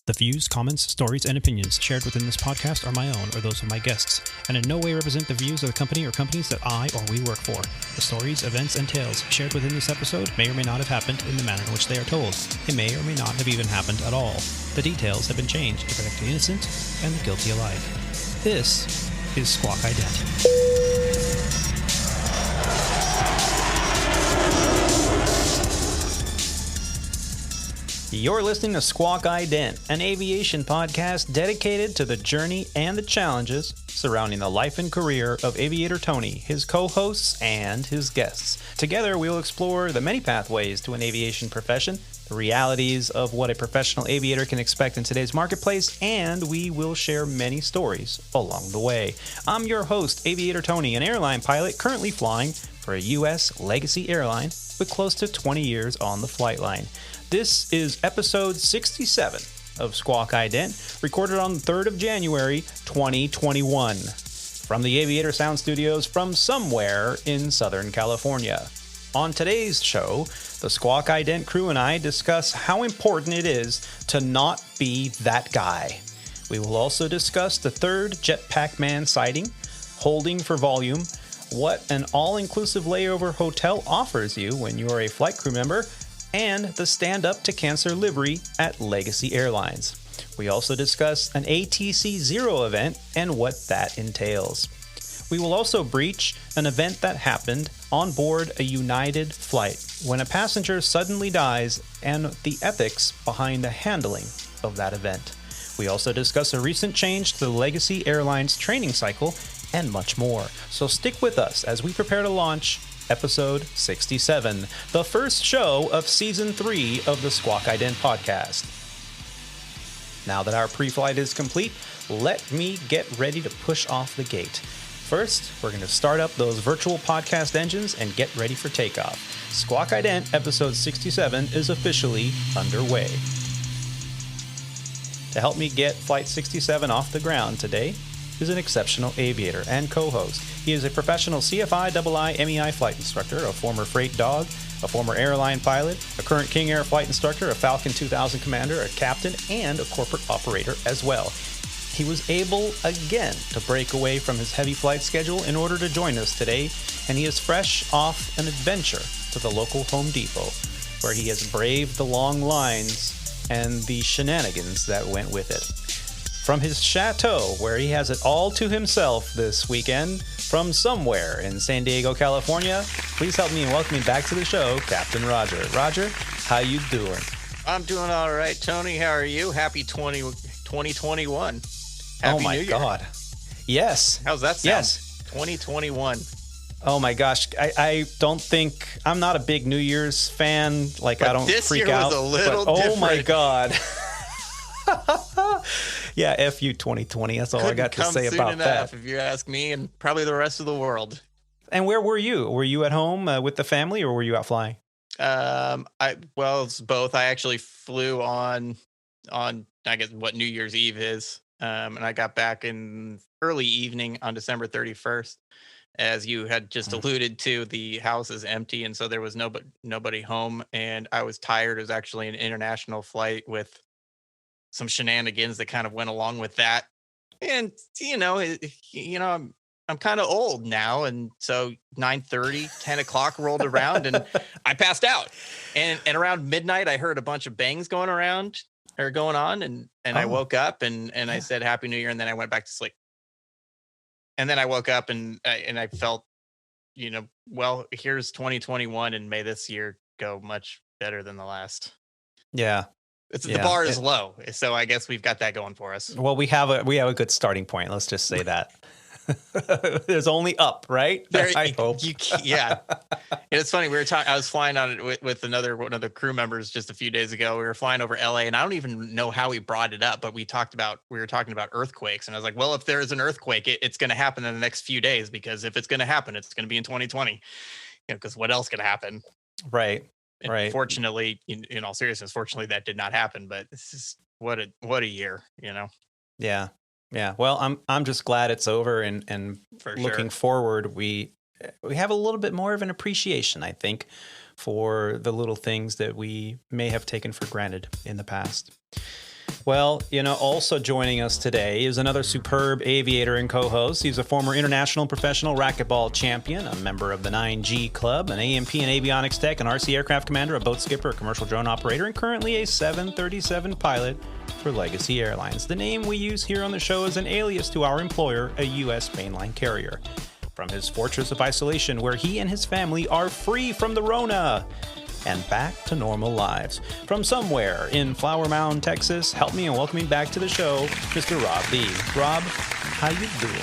The views, comments, stories, and opinions shared within this podcast are my own or those of my guests, and in no way represent the views of the company or companies that I or we work for. The stories, events, and tales shared within this episode may or may not have happened in the manner in which they are told. They may or may not have even happened at all. The details have been changed to protect the innocent and the guilty alike. This is Squawk Ident. You're listening to Squawk Ident, an aviation podcast dedicated to the journey and the challenges surrounding the life and career of Aviator Tony, his co-hosts, and his guests. Together, we will explore the many pathways to an aviation profession, the realities of what a professional aviator can expect in today's marketplace, and we will share many stories along the way. I'm your host, Aviator Tony, an airline pilot currently flying for a U.S. Legacy Airline with close to 20 years on the flight line. This is episode 67 of Squawk Ident, recorded on the 3rd of January, 2021, from the Aviator Sound Studios from somewhere in Southern California. On today's show, the Squawk Ident crew and I discuss how important it is to not be that guy. We will also discuss the third Jetpack Man sighting, holding for volume, what an all-inclusive layover hotel offers you when you are a flight crew member, and the Stand Up to Cancer livery at Legacy Airlines. We also discuss an ATC Zero event and what that entails. We will also breach an event that happened on board a United flight when a passenger suddenly dies and the ethics behind the handling of that event. We also discuss a recent change to the Legacy Airlines training cycle and much more. So stick with us as we prepare to launch episode 67, the first show of season 3 of the Squawk Ident podcast. Now that our pre-flight is complete, let me get ready to push off the gate. First, we're going to start up those virtual podcast engines and get ready for takeoff. Squawk Ident episode 67 is officially underway. To help me get Flight 67 off the ground today is an exceptional aviator and co-host. He is a professional CFI MEI flight instructor, a former freight dog, a former airline pilot, a current King Air flight instructor, a Falcon 2000 commander, a captain, and a corporate operator as well. He was able again to break away from his heavy flight schedule in order to join us today, and he is fresh off an adventure to the local Home Depot, where he has braved the long lines and the shenanigans that went with it. From his chateau, where he has it all to himself this weekend, from somewhere in San Diego, California, please help me in welcoming back to the show, Captain Roger. Roger, how you doing? I'm doing all right, Tony. How are you? Happy 2021. Happy oh my New Year. God. Yes. How's that sound? Yes. 2021. Oh my gosh. I don't think, I'm not a big New Year's fan. Like, but I don't freak out. This year was a little different. Oh my God. Yeah, F you 2020. That's all I got to say about that. If you ask me, and probably the rest of the world. And where were you? Were you at home with the family, or were you out flying? It's both. I actually flew on I guess what New Year's Eve is, and I got back in early evening on December 31st. As you had just alluded to, the house is empty, and so there was nobody home, and I was tired. It was actually an international flight with some shenanigans that kind of went along with that. And, I'm kind of old now. And so 9:30, 10 o'clock rolled around and I passed out. And around midnight, I heard a bunch of bangs going on. And I woke up and I said, Happy New Year. And then I went back to sleep. And then I woke up and I felt, well, here's 2021 and may this year go much better than the last. Yeah. The bar is low, so I guess we've got that going for us. Well, we have a good starting point. Let's just say that. There's only up, right? I hope. Yeah. It's funny. I was flying on it with one of the crew members just a few days ago. We were flying over LA, and I don't even know how we brought it up, but we were talking about earthquakes, and I was like, well, if there is an earthquake, it's going to happen in the next few days, because if it's going to happen, it's going to be in 2020. Because what else could happen? Right. And right. Fortunately, in all seriousness, that did not happen. But this is what a year, Yeah. Yeah. Well, I'm just glad it's over, and for looking forward, we have a little bit more of an appreciation, I think, for the little things that we may have taken for granted in the past. Well, also joining us today is another superb aviator and co-host. He's a former international professional racquetball champion, a member of the 9G Club, an AMP and avionics tech, an RC aircraft commander, a boat skipper, a commercial drone operator, and currently a 737 pilot for Legacy Airlines. The name we use here on the show is an alias to our employer, a U.S. mainline carrier. From his fortress of isolation, where he and his family are free from the Rona and back to normal lives. From somewhere in Flower Mound, Texas, help me in welcoming back to the show, Mr. Rob B. Rob, how you doing?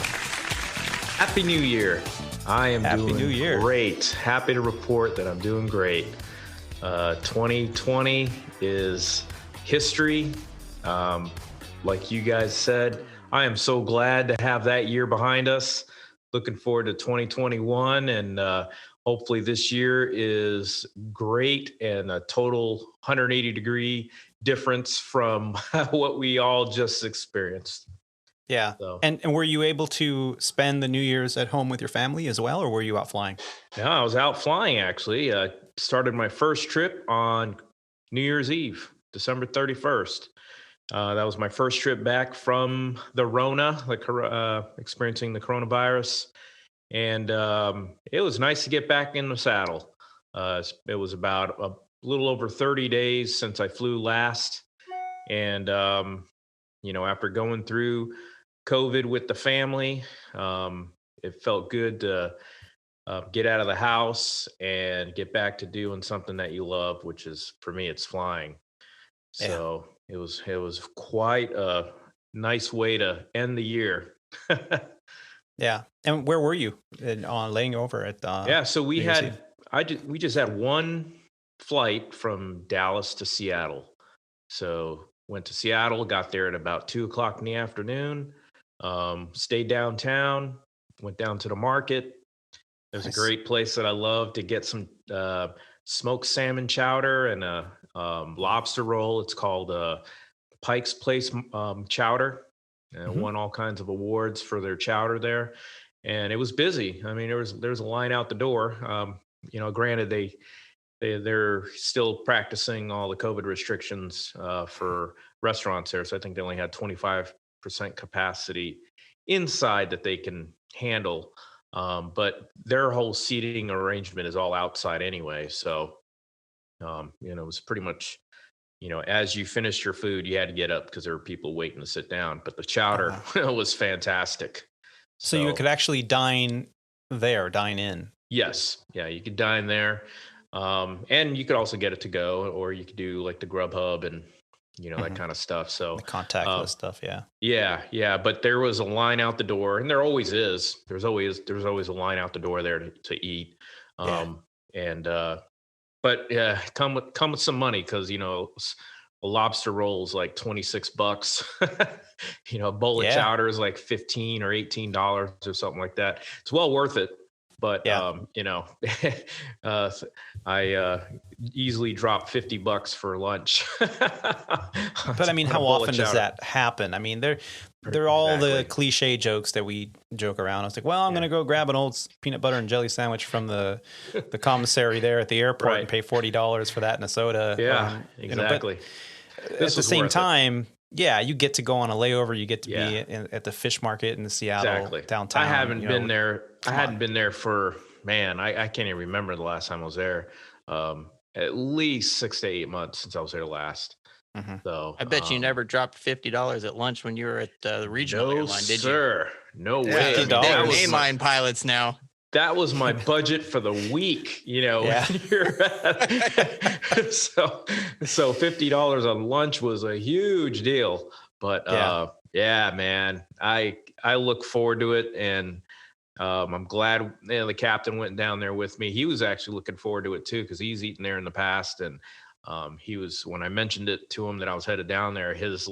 Happy New Year. I am Happy New Year. Great. Happy to report that I'm doing great. 2020 is history. Like you guys said, I am so glad to have that year behind us. Looking forward to 2021, and hopefully this year is great and a total 180-degree difference from what we all just experienced. Yeah. So. And were you able to spend the New Year's at home with your family as well, or were you out flying? No, I was out flying, actually. Started my first trip on New Year's Eve, December 31st. That was my first trip back from the Rona, experiencing the coronavirus. And it was nice to get back in the saddle. It was about a little over 30 days since I flew last. And, after going through COVID with the family, it felt good to get out of the house and get back to doing something that you love, which is, for me, it's flying. So it was quite a nice way to end the year. Yeah. And where were you on laying over at? So we just had one flight from Dallas to Seattle. So went to Seattle, got there at about 2:00 in the afternoon, stayed downtown, went down to the market. There's a great place that I love to get some smoked salmon chowder and a lobster roll. It's called Pike's Place Chowder. Won all kinds of awards for their chowder there, and it was busy. I mean, there was a line out the door. Granted, they're still practicing all the COVID restrictions for restaurants there, so I think they only had 25% capacity inside that they can handle. But their whole seating arrangement is all outside anyway, so it was pretty much. As you finished your food, you had to get up because there were people waiting to sit down. But the chowder was fantastic. So you could actually dine in. Yes. Yeah, you could dine there. And you could also get it to go, or you could do like the Grubhub and, that kind of stuff. So the contactless stuff. Yeah. Yeah. But there was a line out the door, and there always is. There's always a line out the door there to eat. But come with some money, because a lobster roll is like $26. A bowl of chowder is like $15 or $18 or something like that. It's well worth it. But I easily dropped $50 for lunch. But I mean, how often does that happen? I mean, they're all the cliche jokes that we joke around. I was like, well, I'm going to go grab an old peanut butter and jelly sandwich from the commissary there at the airport and pay $40 for that and a soda. Yeah, exactly. At the same time, you get to go on a layover. You get to be at the fish market in the Seattle downtown. I haven't been there. I hadn't been there for, I can't even remember the last time I was there. At least 6 to 8 months since I was there last. Mm-hmm. So I bet you never dropped $50 at lunch when you were at the regional airline, did you? No way. $50. They're mainline pilots now. That was my budget for the week, So $50 on lunch was a huge deal. But man, I look forward to it, and I'm glad the captain went down there with me. He was actually looking forward to it too, because he's eaten there in the past, and he was, when I mentioned it to him that I was headed down there, his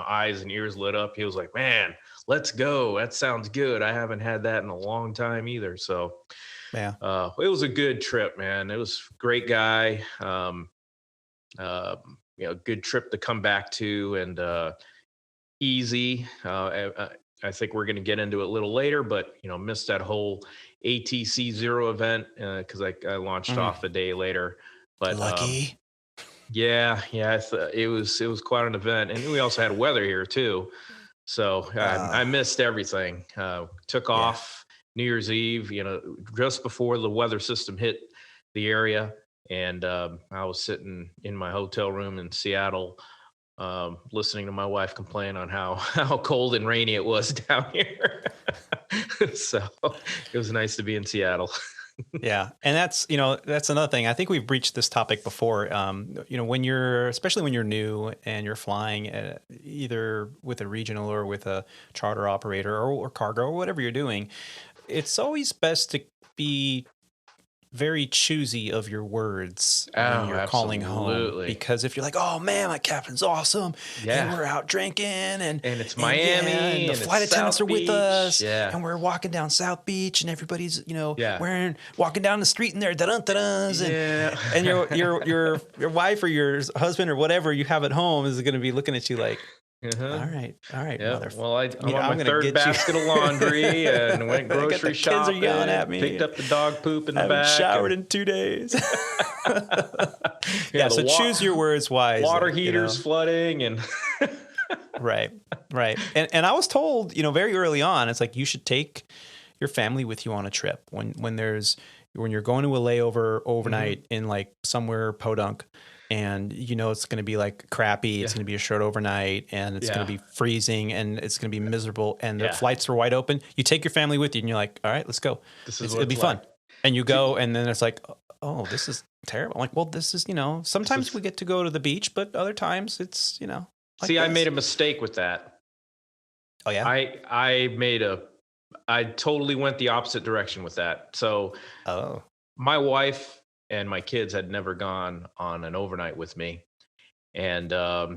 eyes and ears lit up. He was like, "Man, let's go. That sounds good. I haven't had that in a long time either." So it was a good trip, man. It was a great guy. Good trip to come back to, and easy. I think we're going to get into it a little later, but missed that whole ATC Zero event because I launched off a day later. But lucky. Yeah, it was quite an event, and we also had weather here too. So I missed everything. Took off New Year's Eve, just before the weather system hit the area, and I was sitting in my hotel room in Seattle, listening to my wife complain on how cold and rainy it was down here. So it was nice to be in Seattle. Yeah. And that's another thing. I think we've breached this topic before. Especially when you're new and you're flying either with a regional or with a charter operator or cargo or whatever you're doing, it's always best to be very choosy of your words when you're calling home, because if you're like, oh man, my captain's awesome, and we're out drinking, and it's Miami, and the flight attendants are with us, and we're walking down South Beach, and everybody's walking down the street in their dun-dun-dun-duns, and your wife or your husband or whatever you have at home is going to be looking at you like, all right, yeah. Well, I'm on my third basket of laundry and went grocery shopping. Kids are yelling at me. Picked up the dog poop in the back. I haven't showered in 2 days. So choose your words wisely. Water heaters flooding and. Right. And I was told, very early on, it's like you should take your family with you on a trip when you're going to a layover overnight in like somewhere podunk. And it's going to be like crappy. It's going to be a short overnight, and it's going to be freezing, and it's going to be miserable. And the flights are wide open. You take your family with you, and you're like, "All right, let's go. It'll be fun." And you go, and then it's like, "Oh, this is terrible." I'm like, well, this is Sometimes we get to go to the beach, but other times it's Like I made a mistake with that. Oh yeah. I totally went the opposite direction with that. So, my wife and my kids had never gone on an overnight with me. And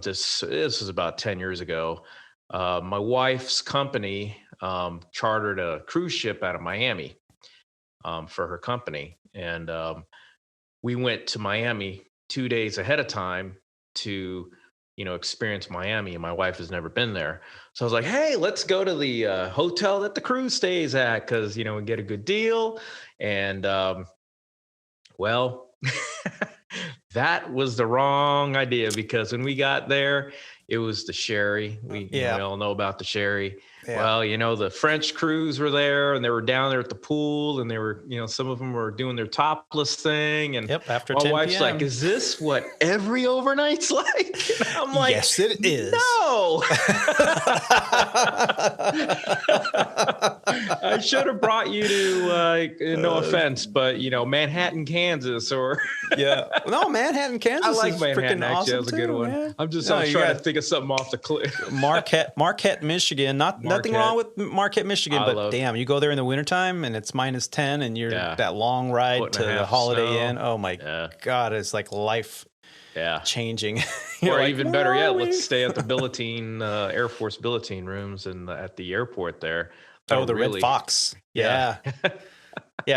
this was about 10 years ago. My wife's company chartered a cruise ship out of Miami for her company. And we went to Miami 2 days ahead of time to, experience Miami. And my wife has never been there. So I was like, hey, let's go to the hotel that the cruise stays at, because, we get a good deal. And well, that was the wrong idea, because when we got there, it was the sherry. We all know about the sherry. Yeah. Well, the French crews were there, and they were down there at the pool, and they were, some of them were doing their topless thing. And after my 10 wife's PM. like, is this what every overnight's like? And I'm like, yes, it is. No. I should have brought you to, no offense, but, Manhattan, Kansas, or. No, Manhattan, Kansas. I like Manhattan, actually. Awesome That was a good one. Man. I'm just trying to think of something off the cliff. Marquette, Michigan. Nothing wrong with Marquette, Michigan, but damn, you go there in the wintertime and it's -10, and you're that long ride to the Holiday Inn. Oh my God, it's like life changing. Or like, even better yet, let's stay at the Billeting, Air Force Billeting rooms at the airport there. The Red Fox. Yeah.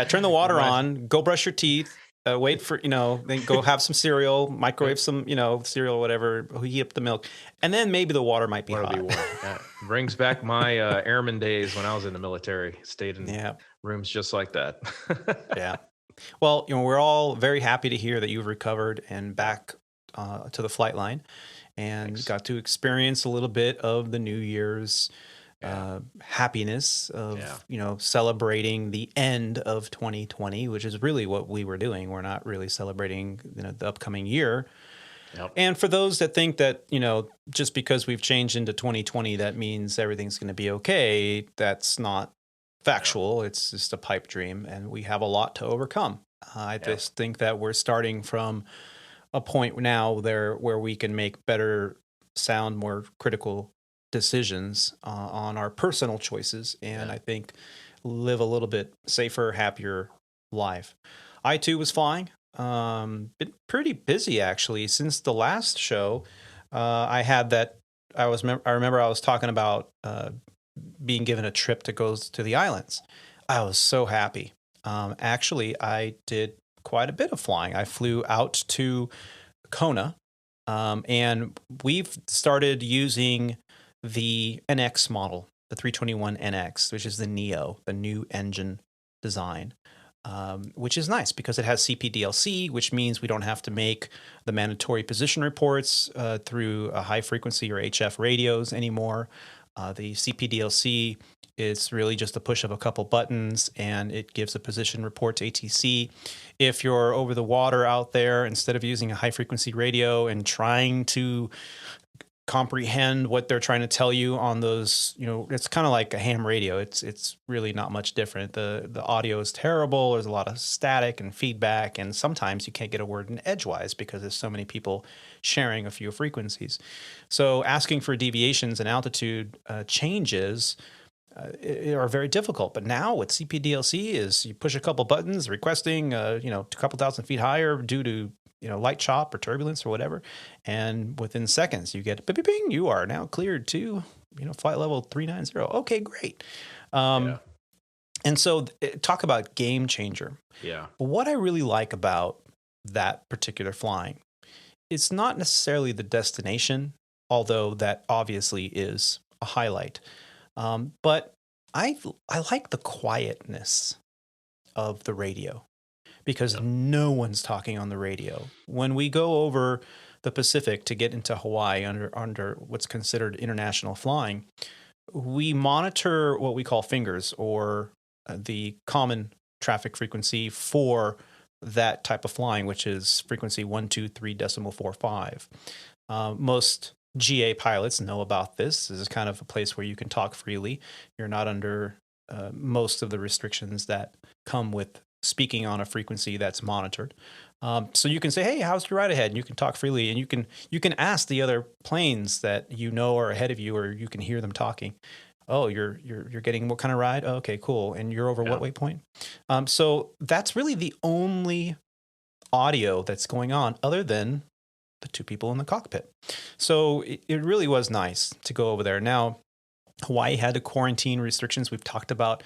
Turn the water on, go brush your teeth. Wait for, then go have some cereal, microwave some, cereal or whatever, heat up the milk. And then maybe the water might be hot. Brings back my airman days when I was in the military. Stayed in rooms just like that. Yeah. Well, we're all very happy to hear that you've recovered and back to the flight line and got to experience a little bit of the New Year's happiness of celebrating the end of 2020, which is really what we were doing. We're not really celebrating the upcoming year. And for those that think that just because we've changed into 2020 that means everything's going to be okay, that's not factual. It's just a pipe dream, and we have a lot to overcome. I just think that we're starting from a point now there where we can make better, sound more critical decisions on our personal choices, and I think live a little bit safer, happier life. I too was flying. Been pretty busy actually since the last show. I had that. I remember I was talking about being given a trip that goes to the islands. I was so happy. Actually, I did quite a bit of flying. I flew out to Kona, and we've started using the NX model, the 321 NX, which is the Neo, the new engine design. which is nice because it has CPDLC, which means we don't have to make the mandatory position reports through a high frequency or HF radios anymore. The CPDLC is really just a push of a couple buttons, and it gives a position report to ATC. If you're over the water out there, instead of using a high frequency radio and trying to comprehend what they're trying to tell you on those, it's kind of like a ham radio. It's really not much different. The audio is terrible. There's a lot of static and feedback, and sometimes you can't get a word in edgewise because there's so many people sharing a few frequencies. So asking for deviations and altitude changes are very difficult. But now with CPDLC is you push a couple buttons requesting, a couple thousand feet higher due to light chop or turbulence or whatever. And within seconds, you get bing, bing, bing, you are now cleared to, flight level 390. Okay, great. And so talk about game changer. Yeah. What I really like about that particular flying, it's not necessarily the destination, although that obviously is a highlight. But I like the quietness of the radio. Because no one's talking on the radio. When we go over the Pacific to get into Hawaii under what's considered international flying, we monitor what we call fingers, or the common traffic frequency for that type of flying, which is frequency 123.45. Most GA pilots know about this. This is kind of a place where you can talk freely. You're not under most of the restrictions that come with speaking on a frequency that's monitored. So you can say, hey, how's your ride ahead? And you can talk freely, and you can ask the other planes that are ahead of you, or you can hear them talking. Oh, you're getting what kind of ride? Oh, okay, cool. And you're over what waypoint? So that's really the only audio that's going on other than the two people in the cockpit. So it really was nice to go over there. Now, Hawaii had the quarantine restrictions. We've talked about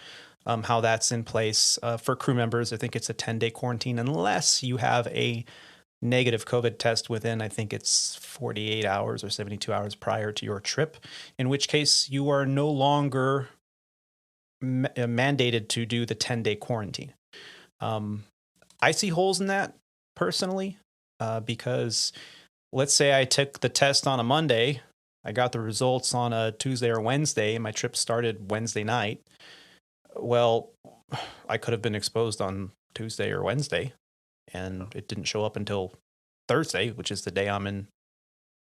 how that's in place for crew members. I think it's a 10-day quarantine unless you have a negative COVID test within, I think it's 48 hours or 72 hours prior to your trip, in which case you are no longer mandated to do the 10-day quarantine. I see holes in that personally because let's say I took the test on a Monday, I got the results on a Tuesday or Wednesday, and my trip started Wednesday night. Well, I could have been exposed on Tuesday or Wednesday, and it didn't show up until Thursday, which is the day I'm in,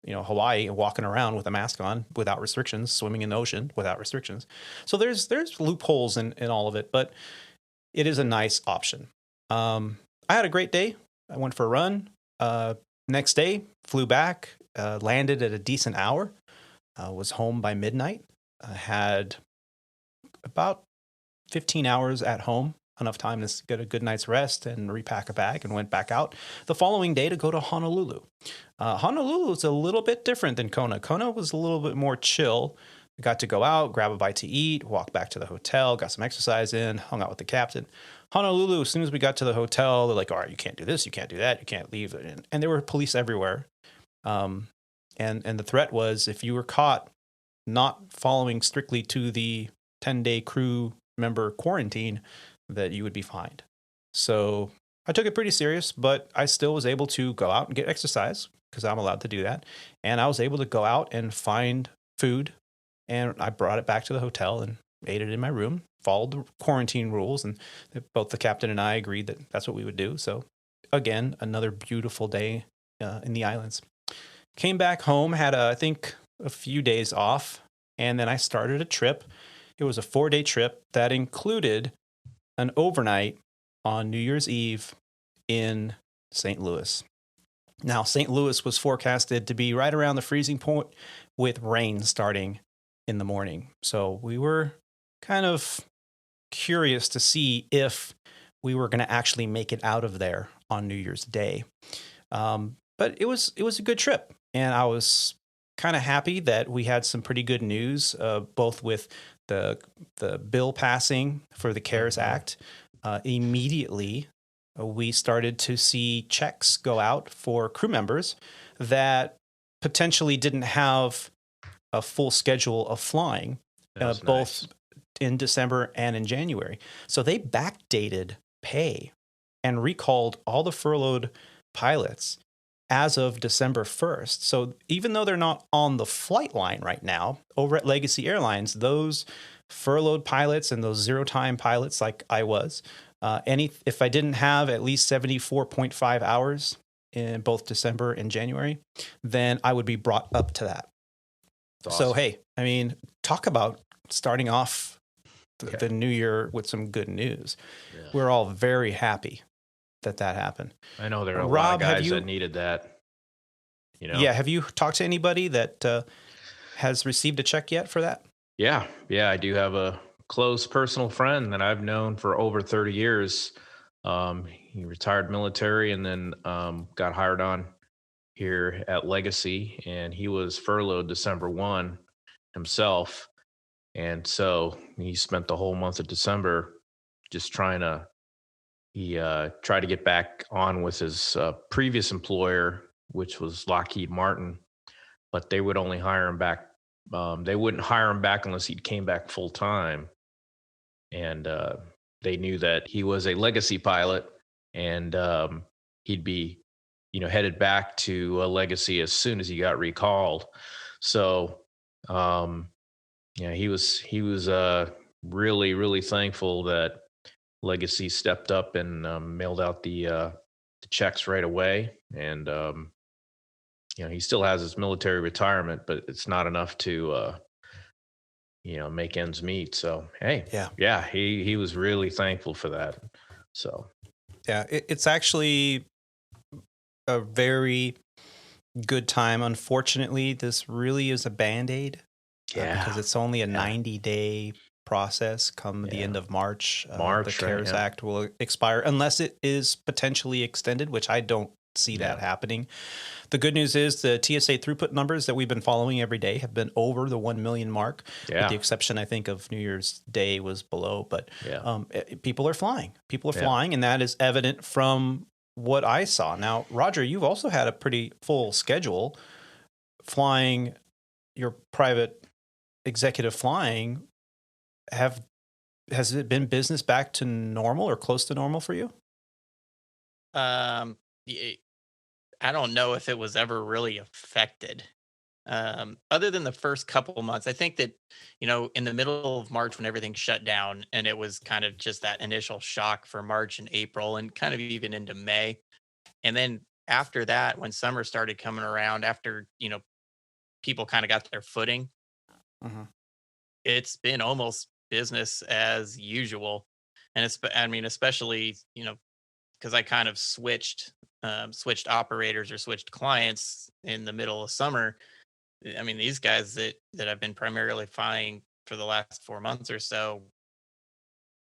Hawaii, walking around with a mask on without restrictions, swimming in the ocean without restrictions. So there's loopholes in all of it, but it is a nice option. I had a great day. I went for a run. Next day, flew back, landed at a decent hour, was home by midnight. I had about 15 hours at home, enough time to get a good night's rest and repack a bag, and went back out the following day to go to Honolulu. Honolulu is a little bit different than Kona. Kona was a little bit more chill. I got to go out, grab a bite to eat, walk back to the hotel, got some exercise in, hung out with the captain. Honolulu, as soon as we got to the hotel, they're like, all right, you can't do this, you can't do that, you can't leave. And there were police everywhere. And the threat was if you were caught not following strictly to the 10-day crew member quarantine, that you would be fined. So I took it pretty serious, but I still was able to go out and get exercise because I'm allowed to do that. And I was able to go out and find food, and I brought it back to the hotel and ate it in my room, followed the quarantine rules, and both the captain and I agreed that that's what we would do. So again, another beautiful day in the islands. Came back home, had I think a few days off, and then I started a trip. It was a 4-day trip that included an overnight on New Year's Eve in St. Louis. Now, St. Louis was forecasted to be right around the freezing point with rain starting in the morning. So we were kind of curious to see if we were going to actually make it out of there on New Year's Day. But it was a good trip, and I was kind of happy that we had some pretty good news, both with the bill passing for the CARES Act. Immediately, we started to see checks go out for crew members that potentially didn't have a full schedule of flying, both in December and in January. So they backdated pay and recalled all the furloughed pilots as of December 1st. So even though they're not on the flight line right now, over at Legacy Airlines, those furloughed pilots and those zero-time pilots like I was, if I didn't have at least 74.5 hours in both December and January, then I would be brought up to that. That's So, awesome. hey, I mean, talk about starting off the new year with some good news. Yeah. We're all very happy that happened. I know there are a lot Rob, of have guys you- that needed that. You know? Yeah. Have you talked to anybody that has received a check yet for that? Yeah. I do have a close personal friend that I've known for over 30 years. He retired military and then got hired on here at Legacy, and he was furloughed December 1 himself. And so he spent the whole month of December just tried to get back on with his previous employer, which was Lockheed Martin, but they would only hire him back. They wouldn't hire him back unless he came back full time. And they knew that he was a Legacy pilot, and he'd be, headed back to Legacy as soon as he got recalled. So, he was really, really thankful that Legacy stepped up and mailed out the checks right away. And he still has his military retirement, but it's not enough to make ends meet. So hey, he was really thankful for that. So yeah, it's actually a very good time. Unfortunately, this really is a Band-Aid. Because it's only a 90-day process come the end of March. The CARES Act will expire unless it is potentially extended, which I don't see that happening. The good news is the TSA throughput numbers that we've been following every day have been over the 1 million mark, with the exception, I think, of New Year's Day was below. But people are flying. People are flying, and that is evident from what I saw. Now, Roger, you've also had a pretty full schedule flying your private executive flying. Has it been business back to normal or close to normal for you? I don't know if it was ever really affected. Other than the first couple of months, I think that, in the middle of March when everything shut down, and it was kind of just that initial shock for March and April and kind of even into May. And then after that, when summer started coming around, after, people kind of got their footing, it's been almost business as usual. And especially, because I kind of switched operators or switched clients in the middle of summer. I mean, these guys that I've been primarily flying for the last 4 months or so,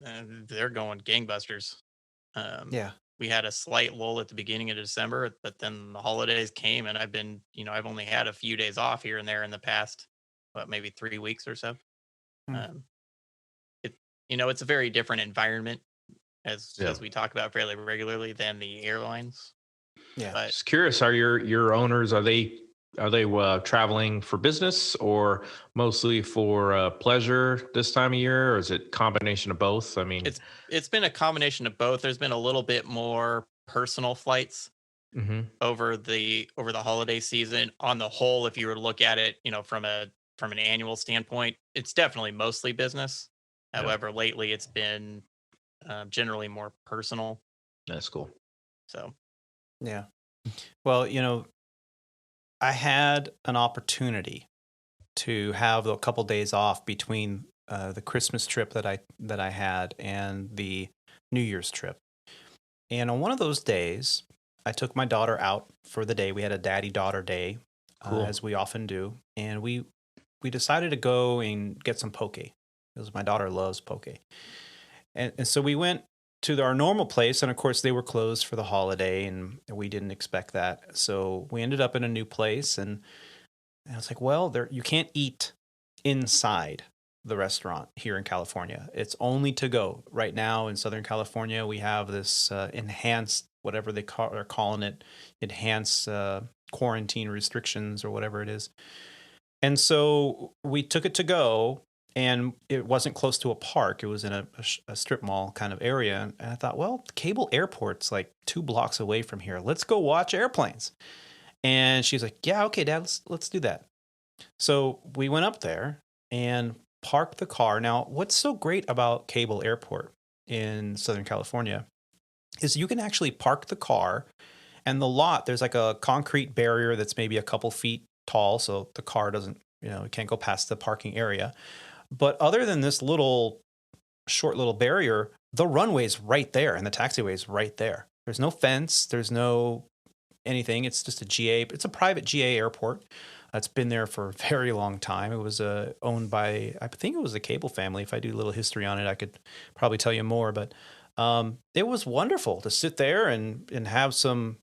they're going gangbusters. We had a slight lull at the beginning of December, but then the holidays came, and I've only had a few days off here and there in the past, maybe 3 weeks or so. It's a very different environment as we talk about fairly regularly than the airlines. But just curious, are your owners, are they traveling for business or mostly for pleasure this time of year, or is it a combination of both? I mean, it's been a combination of both. There's been a little bit more personal flights over the holiday season. On the whole, if you were to look at it, from an annual standpoint, it's definitely mostly business. However, lately it's been generally more personal. That's cool. So, yeah. Well, I had an opportunity to have a couple days off between the Christmas trip that I had and the New Year's trip. And on one of those days, I took my daughter out for the day. We had a daddy-daughter day, as we often do. And we decided to go and get some poke, because my daughter loves poke. And so we went to our normal place, and of course they were closed for the holiday, and we didn't expect that. So we ended up in a new place, and I was like, well, you can't eat inside the restaurant here in California. It's only to go. Right now in Southern California, we have this enhanced, whatever they're calling it, enhanced quarantine restrictions or whatever it is. And so we took it to go, and it wasn't close to a park. It was in a strip mall kind of area. And I thought, well, Cable Airport's like 2 blocks away from here. Let's go watch airplanes. And she's like, yeah, okay, Dad, let's do that. So we went up there and parked the car. Now, what's so great about Cable Airport in Southern California is you can actually park the car, and the lot, there's like a concrete barrier that's maybe a couple feet tall, so the car doesn't, it can't go past the parking area. But other than this short little barrier, the runway's right there and the taxiway's right there. There's no fence. There's no anything. It's just it's a private GA airport. It's been there for a very long time. It was owned by, I think it was the Cable family. If I do a little history on it, I could probably tell you more. But it was wonderful to sit there and have some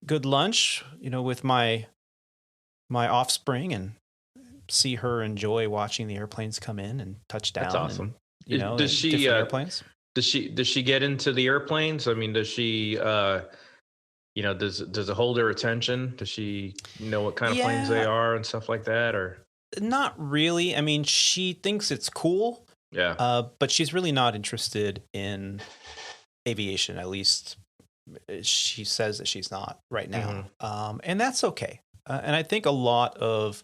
good lunch, with my offspring, and see her enjoy watching the airplanes come in and touch down. That's awesome. And, does she different airplanes? Does she get into the airplanes? I mean, does she does it hold her attention? Does she know what kind of planes they are and stuff like that, or not really? I mean, she thinks it's cool. Yeah. But she's really not interested in aviation. At least she says that she's not right now. Mm-hmm. And that's okay. And I think a lot of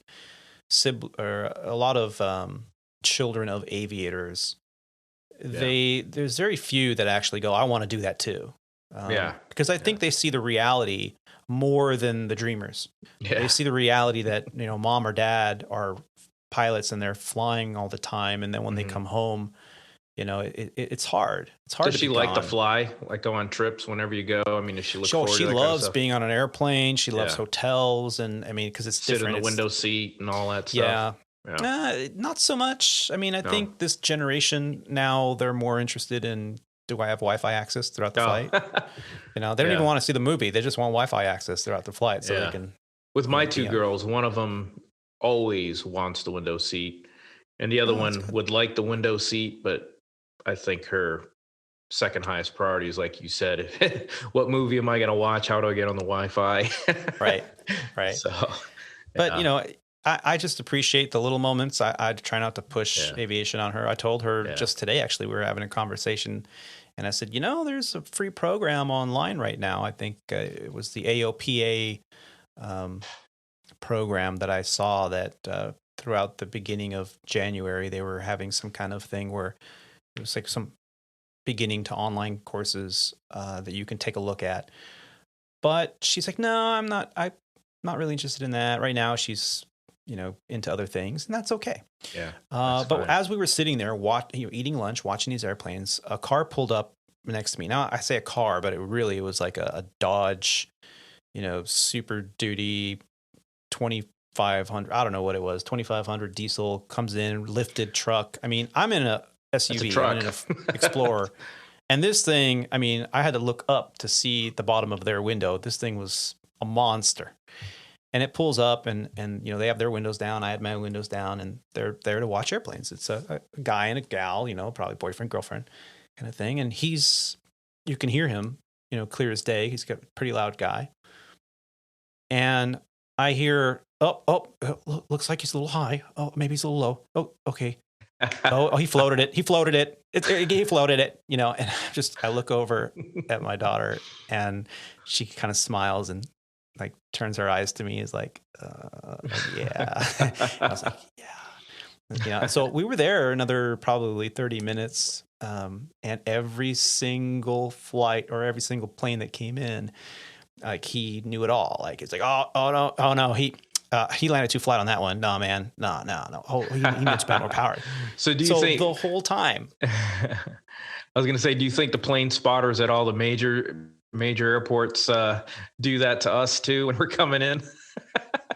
children of aviators, there's very few that actually go, I want to do that too. Because I think they see the reality more than the dreamers. Yeah. They see the reality that, mom or dad are pilots and they're flying all the time. And then when they come home, it's hard. It's hard. Does she like to fly, like go on trips whenever you go? I mean, does she look forward to that She kind loves of stuff? being on an airplane. She loves hotels. And I mean, because it's different. Sit in the window seat and all that stuff. Yeah. Not so much. I mean, I think this generation now, they're more interested in, do I have Wi-Fi access throughout the flight? They don't even want to see the movie. They just want Wi-Fi access throughout the flight so they can. With my two girls, one of them always wants the window seat, and the other one would like the window seat, but I think her second highest priority is, like you said, what movie am I going to watch? How do I get on the Wi-Fi? Right. So, but I just appreciate the little moments. I try not to push aviation on her. I told her just today, actually, we were having a conversation, and I said, there's a free program online right now. I think it was the AOPA program that I saw that throughout the beginning of January, they were having some kind of thing where it was like some beginning to online courses that you can take a look at. But she's like, no, I'm not really interested in that right now. She's into other things, and that's okay. Yeah. But fine. As we were sitting there, eating lunch, watching these airplanes, a car pulled up next to me. Now I say a car, but it was like a Dodge, Super Duty 2500. I don't know what it was. 2500 diesel comes in, lifted truck. I mean, I'm in a SUV, I'm in an Explorer, and this thing. I mean, I had to look up to see the bottom of their window. This thing was a monster. And it pulls up, and they have their windows down. I had my windows down, and they're there to watch airplanes. It's a guy and a gal, probably boyfriend, girlfriend kind of thing. And you can hear him, clear as day. He's got a pretty loud guy. And I hear, looks like he's a little high. Oh, maybe he's a little low. Oh, okay. He floated it. He floated it. He floated it, and I look over at my daughter, and she kind of smiles and like turns her eyes to me, is like, yeah. I was like, yeah. So we were there another probably 30 minutes. And every single flight or every single plane that came in, like he knew it all. Like it's like, oh no. He landed too flat on that one. No, man. No. Oh, he needs more power. So do you think the whole time? I was going to say, do you think the plane spotters at all the major airports do that to us too when we're coming in?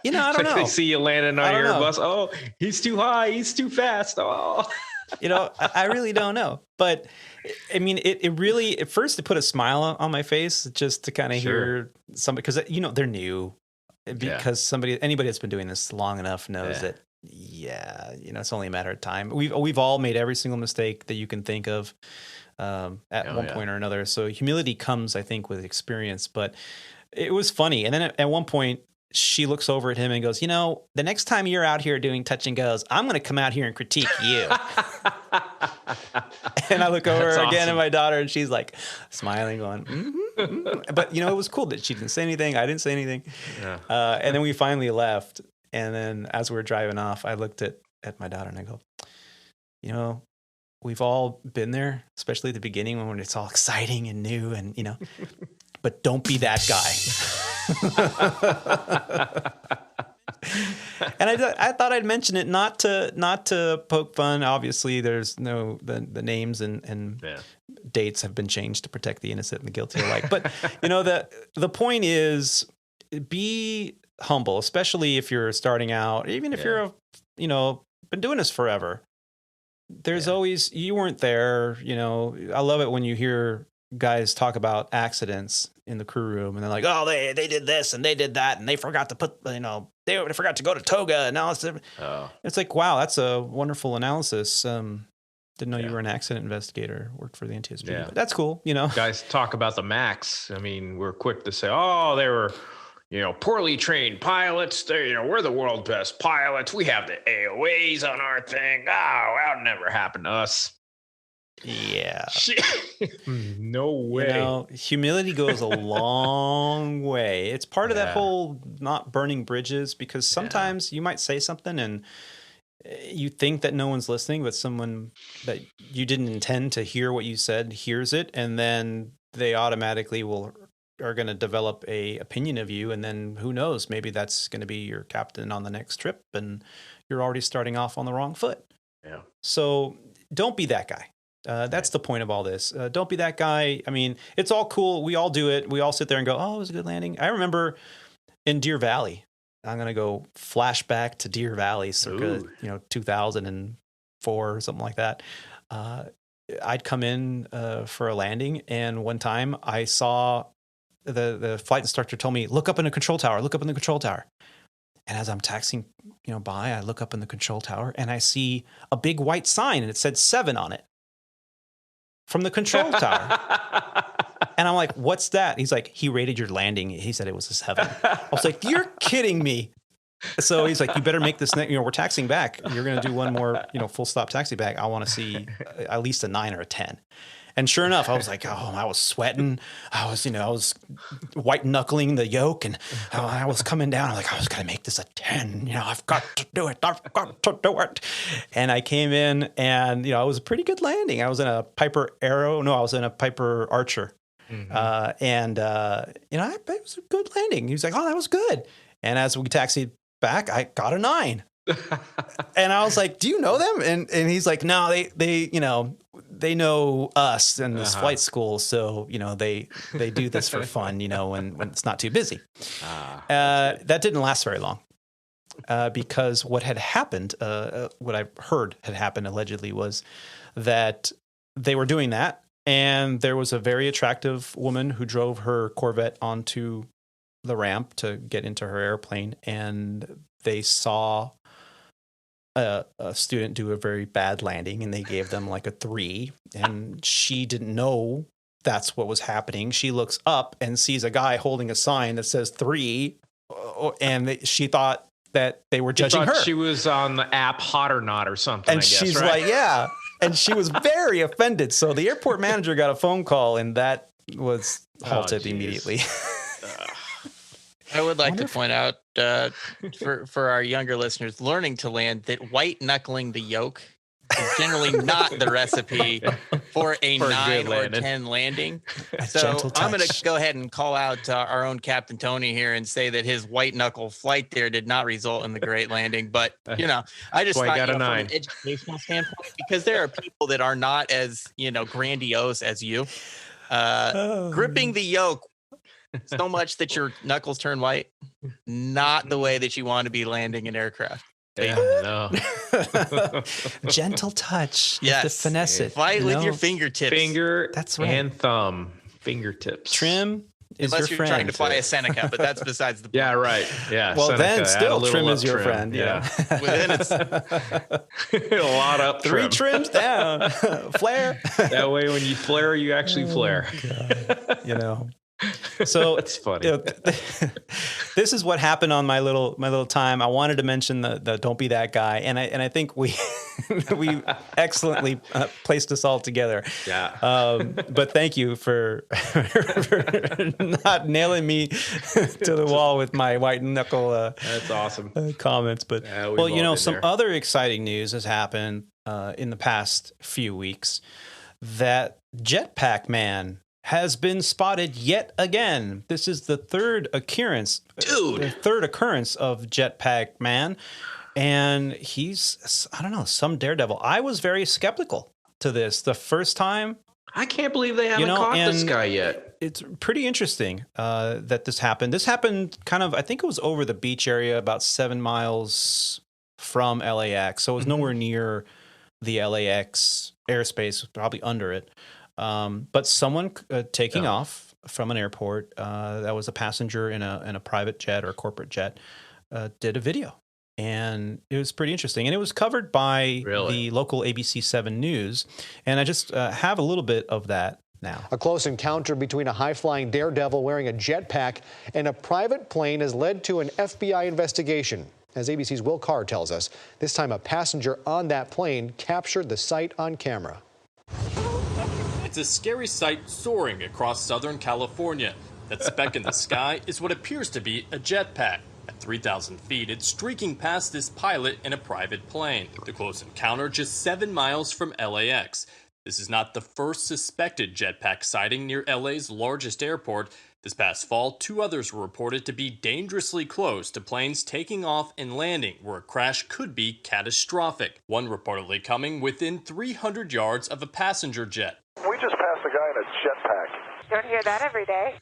I don't know. They see you landing on your Airbus. Oh, he's too high. He's too fast. Oh, I really don't know. But I mean, it really, at first it put a smile on my face just to kind of hear somebody, because they're new. Because anybody that's been doing this long enough knows that, it's only a matter of time. We've all made every single mistake that you can think of at one point or another. So humility comes, I think, with experience. But it was funny. And then at one point, she looks over at him and goes, the next time you're out here doing touch and goes, I'm going to come out here and critique you. And I look over again at my daughter, and she's like smiling, going, But, it was cool that she didn't say anything. I didn't say anything. Yeah. And then we finally left. And then as we were driving off, I looked at my daughter and I go, we've all been there, especially at the beginning when it's all exciting and new and, but don't be that guy. And I thought I'd mention it, not to poke fun. Obviously, there's the names and dates have been changed to protect the innocent and the guilty alike. But the point is, be humble, especially if you're starting out, even if you're been doing this forever. There's always, you weren't there. I love it when you hear guys talk about accidents in the crew room, and they're like, "Oh, they did this and they did that, and they forgot to put, they forgot to go to toga." And now it's like, wow, that's a wonderful analysis. Didn't know you were an accident investigator, worked for the NTSB. Yeah. But that's cool. Guys talk about the MAX. I mean, we're quick to say, "Oh, they were, poorly trained pilots. We're the world's best pilots. We have the AOAs on our thing. Oh, that'll never happen to us." Yeah. No way. Humility goes a long way. It's part of that whole not burning bridges, because sometimes you might say something and you think that no one's listening, but someone that you didn't intend to hear what you said hears it, and then they automatically are going to develop a opinion of you, and then who knows, maybe that's going to be your captain on the next trip, and you're already starting off on the wrong foot. Yeah. So don't be that guy. That's the point of all this. Don't be that guy. I mean, it's all cool. We all do it. We all sit there and go, "Oh, it was a good landing." I remember in Deer Valley, I'm going to go flashback to Deer Valley circa, 2004 or something like that. I'd come in for a landing, and one time I saw the flight instructor told me, "Look up in the control tower, look up in the control tower." And as I'm taxiing, by, I look up in the control tower and I see a big white sign, and it said 7 on it from the control tower. And I'm like, "What's that?" He's like, "He rated your landing. He said it was a 7. I was like, "You're kidding me." So he's like, "You better make this next, we're taxiing back. You're going to do one more, full stop taxi back. I want to see at least a 9 or a 10. And sure enough, I was like, I was sweating. I was white knuckling the yoke, and I was coming down. I'm like, I was going to make this a 10. I've got to do it. I've got to do it. And I came in, and, it was a pretty good landing. I was in a Piper Arrow. No, I was in a Piper Archer. Mm-hmm. It was a good landing. He was like, "Oh, that was good." And as we taxied back, I got a 9. And I was like, "Do you know them?" And he's like, "No, they know us in this flight school. So, they do this for fun, when it's not too busy." That didn't last very long, because what had happened, what I heard had happened allegedly, was that they were doing that. And there was a very attractive woman who drove her Corvette onto the ramp to get into her airplane. And they saw a student do a very bad landing, and they gave them like a 3, and she didn't know that's what was happening. She looks up and sees a guy holding a sign that says 3, and she thought that they were judging her. She was on the app Hot or Not or something, and I guess, she's right? Like, yeah. And she was very offended. So the airport manager got a phone call, and that was halted immediately. I would like to point out for our younger listeners, learning to land, that white knuckling the yoke is generally not the recipe for a 9 or 10 landing. So I'm going to go ahead and call out our own Captain Tony here and say that his white knuckle flight there did not result in the great landing. But, I just thought, from an educational standpoint, because there are people that are not as, grandiose as you, gripping the yoke so much that your knuckles turn white, not the way that you want to be landing an aircraft. Yeah, no. Gentle touch. Yes. To finesse it. Fight with your fingertips. That's right. And thumb. Fingertips. Trim is Unless your you're friend. trying to fly a Seneca, but that's besides the point. Yeah, right. Yeah. Well, Seneca, then still trim is your trim. friend. Yeah. Within it's a lot up 3 trim. trims down. Flare. That way when you flare, you actually flare. So That's funny. this is what happened on my little time. I wanted to mention the don't be that guy, and I think we we excellently placed us all together. Yeah. But thank you for not nailing me to the wall with my white knuckle. That's awesome. Comments, but Yeah, we've well, you all know, been some there. other exciting news has happened in the past few weeks. That Jetpack Man has been spotted yet again. This is the third occurrence, Dude. the third occurrence of Jetpack Man, and he's, I don't know, some daredevil. I was very skeptical to this the first time. I can't believe they haven't caught this guy yet. It's pretty interesting that this happened. This happened kind of, I think it was over the beach area, about 7 miles from LAX. So it was nowhere near the LAX airspace, probably under it. But someone taking off from an airport, that was a passenger in a private jet or a corporate jet, did a video. And it was pretty interesting. And it was covered by the local ABC 7 News. And I just have a little bit of that now. A close encounter between a high-flying daredevil wearing a jetpack and a private plane has led to an FBI investigation. As ABC's Will Carr tells us, this time a passenger on that plane captured the sight on camera. It's a scary sight soaring across Southern California. That speck in the sky is what appears to be a jetpack. At 3,000 feet, it's streaking past this pilot in a private plane. The close encounter just 7 miles from LAX. This is not the first suspected jetpack sighting near LA's largest airport. This past fall, 2 others were reported to be dangerously close to planes taking off and landing, where a crash could be catastrophic. One reportedly coming within 300 yards of a passenger jet. We just passed a guy in a jetpack. Don't hear that every day.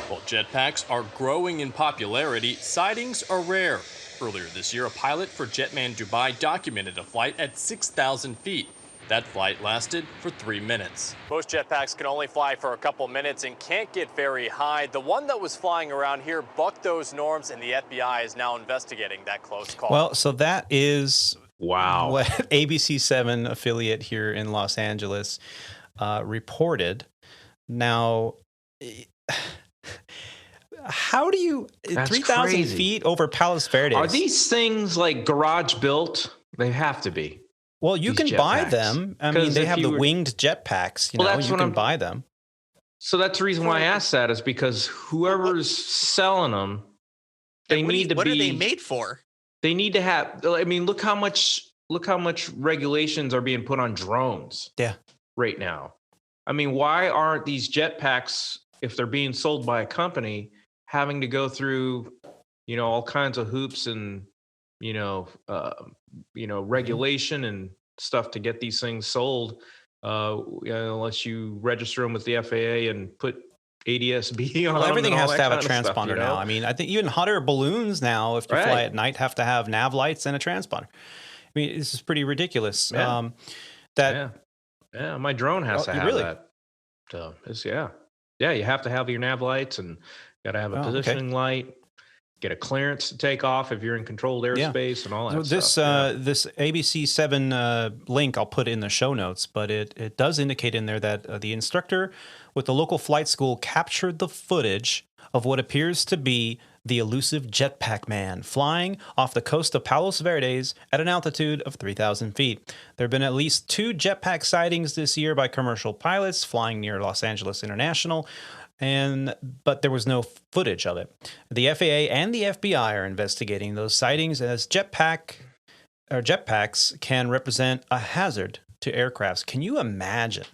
While jetpacks are growing in popularity, sightings are rare. Earlier this year, a pilot for Jetman Dubai documented a flight at 6,000 feet. That flight lasted for 3 minutes. Most jetpacks can only fly for a couple minutes and can't get very high. The one that was flying around here bucked those norms, and the FBI is now investigating that close call. Well, so that is Wow. what ABC 7 affiliate here in Los Angeles reported. Now, how do you, That's 3,000 crazy. feet over Palos Verdes? Are these things like garage built? They have to be. Well, you these can buy jetpacks? them. I mean, 'Cause they if have you the were- winged jetpacks. You Well, know, that's you what can I'm- buy them. So that's the reason why I asked that, is because whoever's selling them, they need to what be. are they made for? They need to have. I mean, look how much regulations are being put on drones. Yeah. Right now. I mean, why aren't these jetpacks, if they're being sold by a company, having to go through, all kinds of hoops and, regulation and stuff to get these things sold, unless you register them with the FAA and put ADS-B on Well, them everything and all has to that have a kind of stuff, transponder now. I mean, I think even hot air balloons now, if you fly Right. at night, have to have nav lights and a transponder. I mean, this is pretty ridiculous. Yeah. Yeah, my drone has to have really? that. So yeah, you have to have your nav lights and got to have a Oh, okay. positioning light. Get a clearance to take off if you're in controlled airspace and all that So this stuff. this ABC 7 link I'll put in the show notes, but it does indicate in there that the instructor with the local flight school captured the footage of what appears to be the elusive jetpack man flying off the coast of Palos Verdes at an altitude of 3,000 feet. There have been at least 2 jetpack sightings this year by commercial pilots flying near Los Angeles International, but there was no footage of it. The FAA and the FBI are investigating those sightings, as jetpacks can represent a hazard to aircrafts. Can you imagine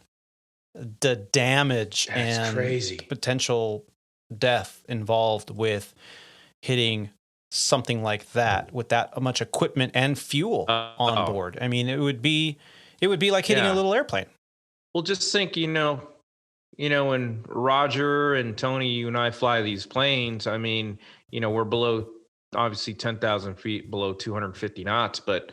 the damage That's and crazy. potential death involved with hitting something like that with that much equipment and fuel on board? I mean, it would be like hitting a little airplane. Well, just think, when Roger and Tony, you and I fly these planes, I mean, we're below, obviously 10,000 feet, below 250 knots. But,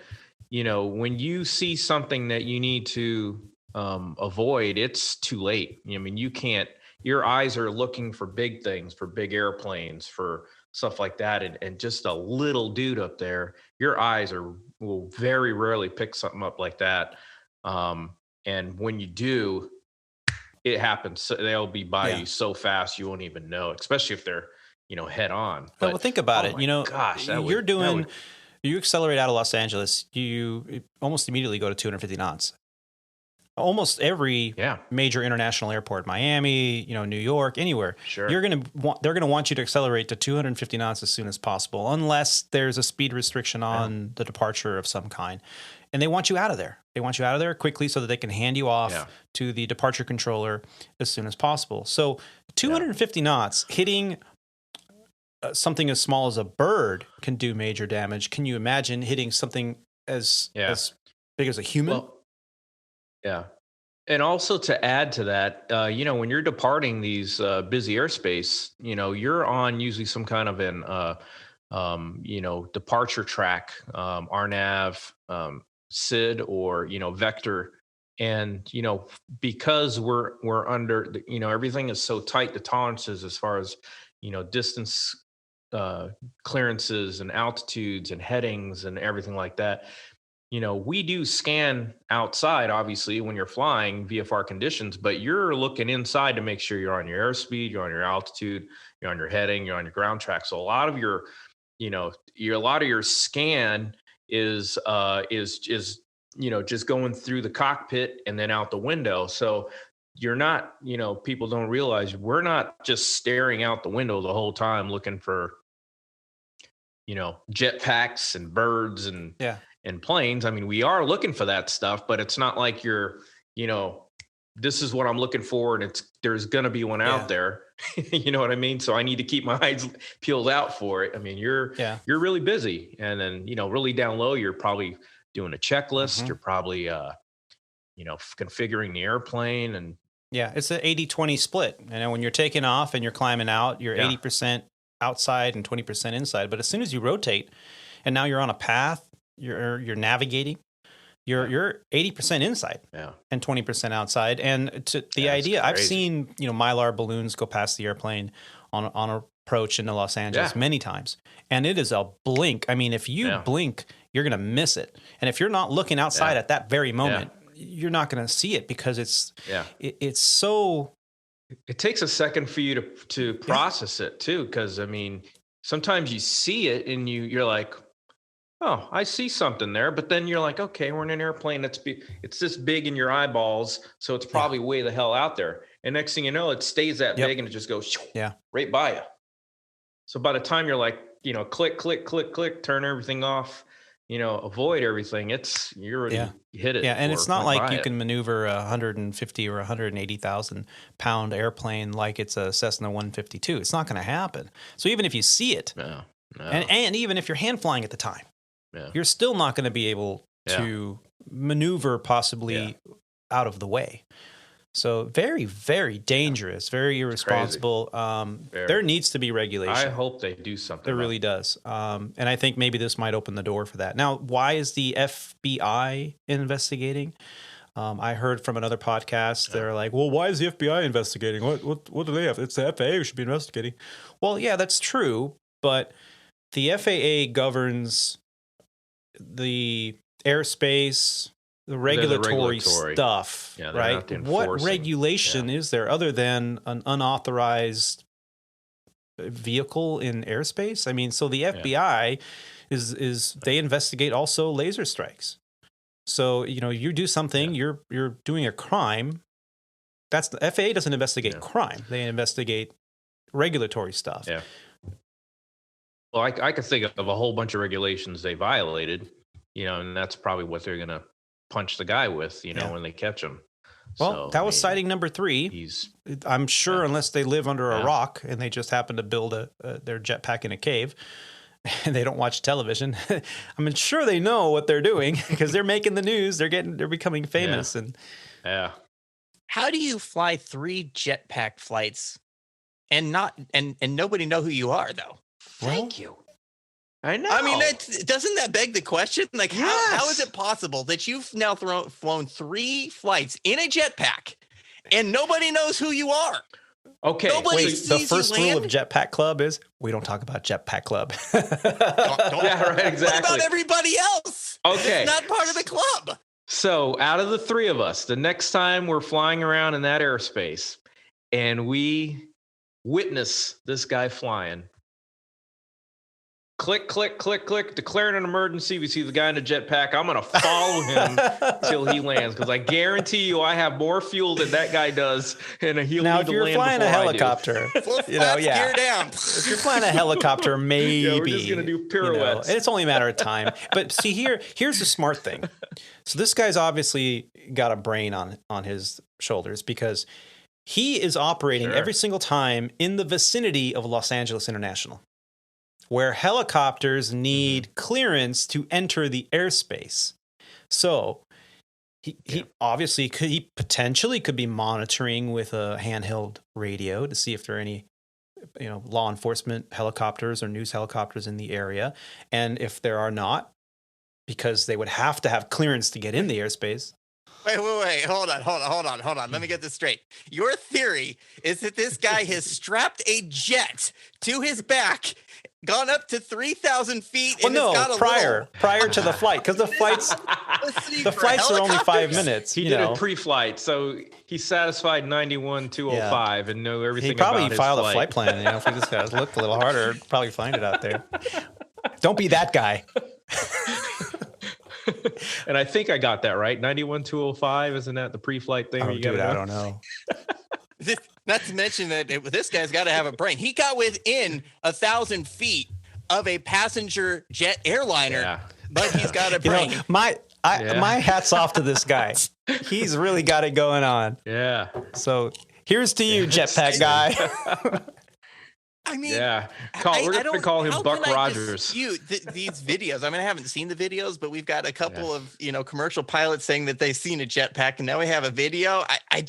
when you see something that you need to avoid, it's too late. I mean, you can't, your eyes are looking for big things, for big airplanes, for stuff like that. And just a little dude up there, your eyes will very rarely pick something up like that. And when you do, it happens. So they'll be by you so fast you won't even know, especially if they're, head on. But, well, think about it. Gosh, you accelerate out of Los Angeles, you almost immediately go to 250 knots. Almost every major international airport, Miami, New York, anywhere, they're going to want you to accelerate to 250 knots as soon as possible, unless there's a speed restriction on the departure of some kind. And they want you out of there. They want you out of there quickly so that they can hand you off to the departure controller as soon as possible. So 250 knots hitting something as small as a bird can do major damage. Can you imagine hitting something as big as a human? Well, yeah. And also to add to that, when you're departing these busy airspace, you're on usually some kind of an, departure track, RNAV, SID, or, vector. And, because we're under, everything is so tight, the tolerances as far as, distance clearances and altitudes and headings and everything like that. We do scan outside, obviously, when you're flying VFR conditions, but you're looking inside to make sure you're on your airspeed, you're on your altitude, you're on your heading, you're on your ground track. So a lot of your, your scan is just going through the cockpit and then out the window. So you're not, people don't realize we're not just staring out the window the whole time looking for, jetpacks and birds and planes. I mean, we are looking for that stuff, but it's not like you're, this is what I'm looking for, and there's going to be one out there. You know what I mean? So I need to keep my eyes peeled out for it. I mean, you're really busy, and then, really down low, you're probably doing a checklist. Mm-hmm. You're probably, configuring the airplane, and it's an 80-20 split. When you're taking off and you're climbing out, you're 80% outside and 20% inside. But as soon as you rotate, and now you're on a path, you're navigating, you're 80% inside and 20% outside. And to the idea, I've seen Mylar balloons go past the airplane on approach into Los Angeles many times, and it is a blink. I mean, if you blink, you're gonna miss it, and if you're not looking outside at that very moment, you're not gonna see it, because it's so. It takes a second for you to process it too, because I mean, sometimes you see it and you're like, oh, I see something there, but then you're like, okay, we're in an airplane it's this big in your eyeballs, so it's probably way the hell out there. And next thing you know, it stays that big and it just goes right by you. So by the time you're like, click, click, click, click, turn everything off, avoid everything, you already hit it. Yeah, and it's not like you can maneuver a 150 or 180,000 pound airplane like it's a Cessna 152. It's not going to happen. So even if you see it, and even if you're hand flying at the time, you're still not going to be able to maneuver possibly out of the way. So very, very dangerous, very irresponsible. There needs to be regulation. I hope they do something. There really does. And I think maybe this might open the door for that. Now, why is the FBI investigating? I heard from another podcast, they're like, well, why is the FBI investigating? What do they have? It's the FAA who should be investigating. Well, yeah, that's true. But the FAA governs the airspace, the regulatory stuff, right? What regulation is there other than an unauthorized vehicle in airspace? I mean, so the FBI is they investigate also laser strikes. So, you do something, you're doing a crime. That's the FAA doesn't investigate crime. They investigate regulatory stuff. Yeah. Well, I could think of a whole bunch of regulations they violated, and that's probably what they're going to punch the guy with, when they catch him. Well, that was sighting number 3. I'm sure unless they live under a rock and they just happen to build their jetpack in a cave and they don't watch television, I'm sure they know what they're doing because they're making the news. They're becoming famous. How do you fly 3 jetpack flights and nobody know who you are, though? Thank you. I know. I mean, doesn't that beg the question? Like, how is it possible that you've now flown 3 flights in a jetpack and nobody knows who you are? Okay. The first rule of Jetpack Club is we don't talk about Jetpack Club. Don't right, exactly. What about everybody else? Okay. It's not part of the club. So out of the three of us, the next time we're flying around in that airspace and we witness this guy flying, click, click, click, click, declaring an emergency. We see the guy in a jetpack. I'm going to follow him until he lands, because I guarantee you I have more fuel than that guy does. And he'll Now, need if to you're land flying a before I do. helicopter, Gear down. If you're flying a helicopter, maybe. Yeah, we're just going to do pirouettes. And it's only a matter of time. But see, here's the smart thing. So this guy's obviously got a brain on his shoulders, because he is operating every single time in the vicinity of Los Angeles International, where helicopters need clearance to enter the airspace. So he obviously he potentially could be monitoring with a handheld radio to see if there are any law enforcement helicopters or news helicopters in the area. And if there are not, because they would have to have clearance to get in the airspace. Wait. Hold on. Let me get this straight. Your theory is that this guy has strapped a jet to his back, gone up to 3,000 feet. Well, no, prior to the flight, because the flights are only 5 minutes. He did a pre-flight, so he satisfied 91-205 and know everything. He probably about filed his a flight plan. If we just guys looked a little harder, probably find it out there. Don't be that guy. And I think I got that right. 91-205, isn't that the pre-flight thing? Oh, dude, I don't know. Not to mention that this guy's got to have a brain. He got within 1,000 feet of a passenger jet airliner, but he's got a brain. My hat's off to this guy. He's really got it going on. Yeah. So here's to you, jetpack guy. I mean, we're going to call him Buck Rogers. These videos. I mean, I haven't seen the videos, but we've got a couple of commercial pilots saying that they've seen a jetpack, and now we have a video. I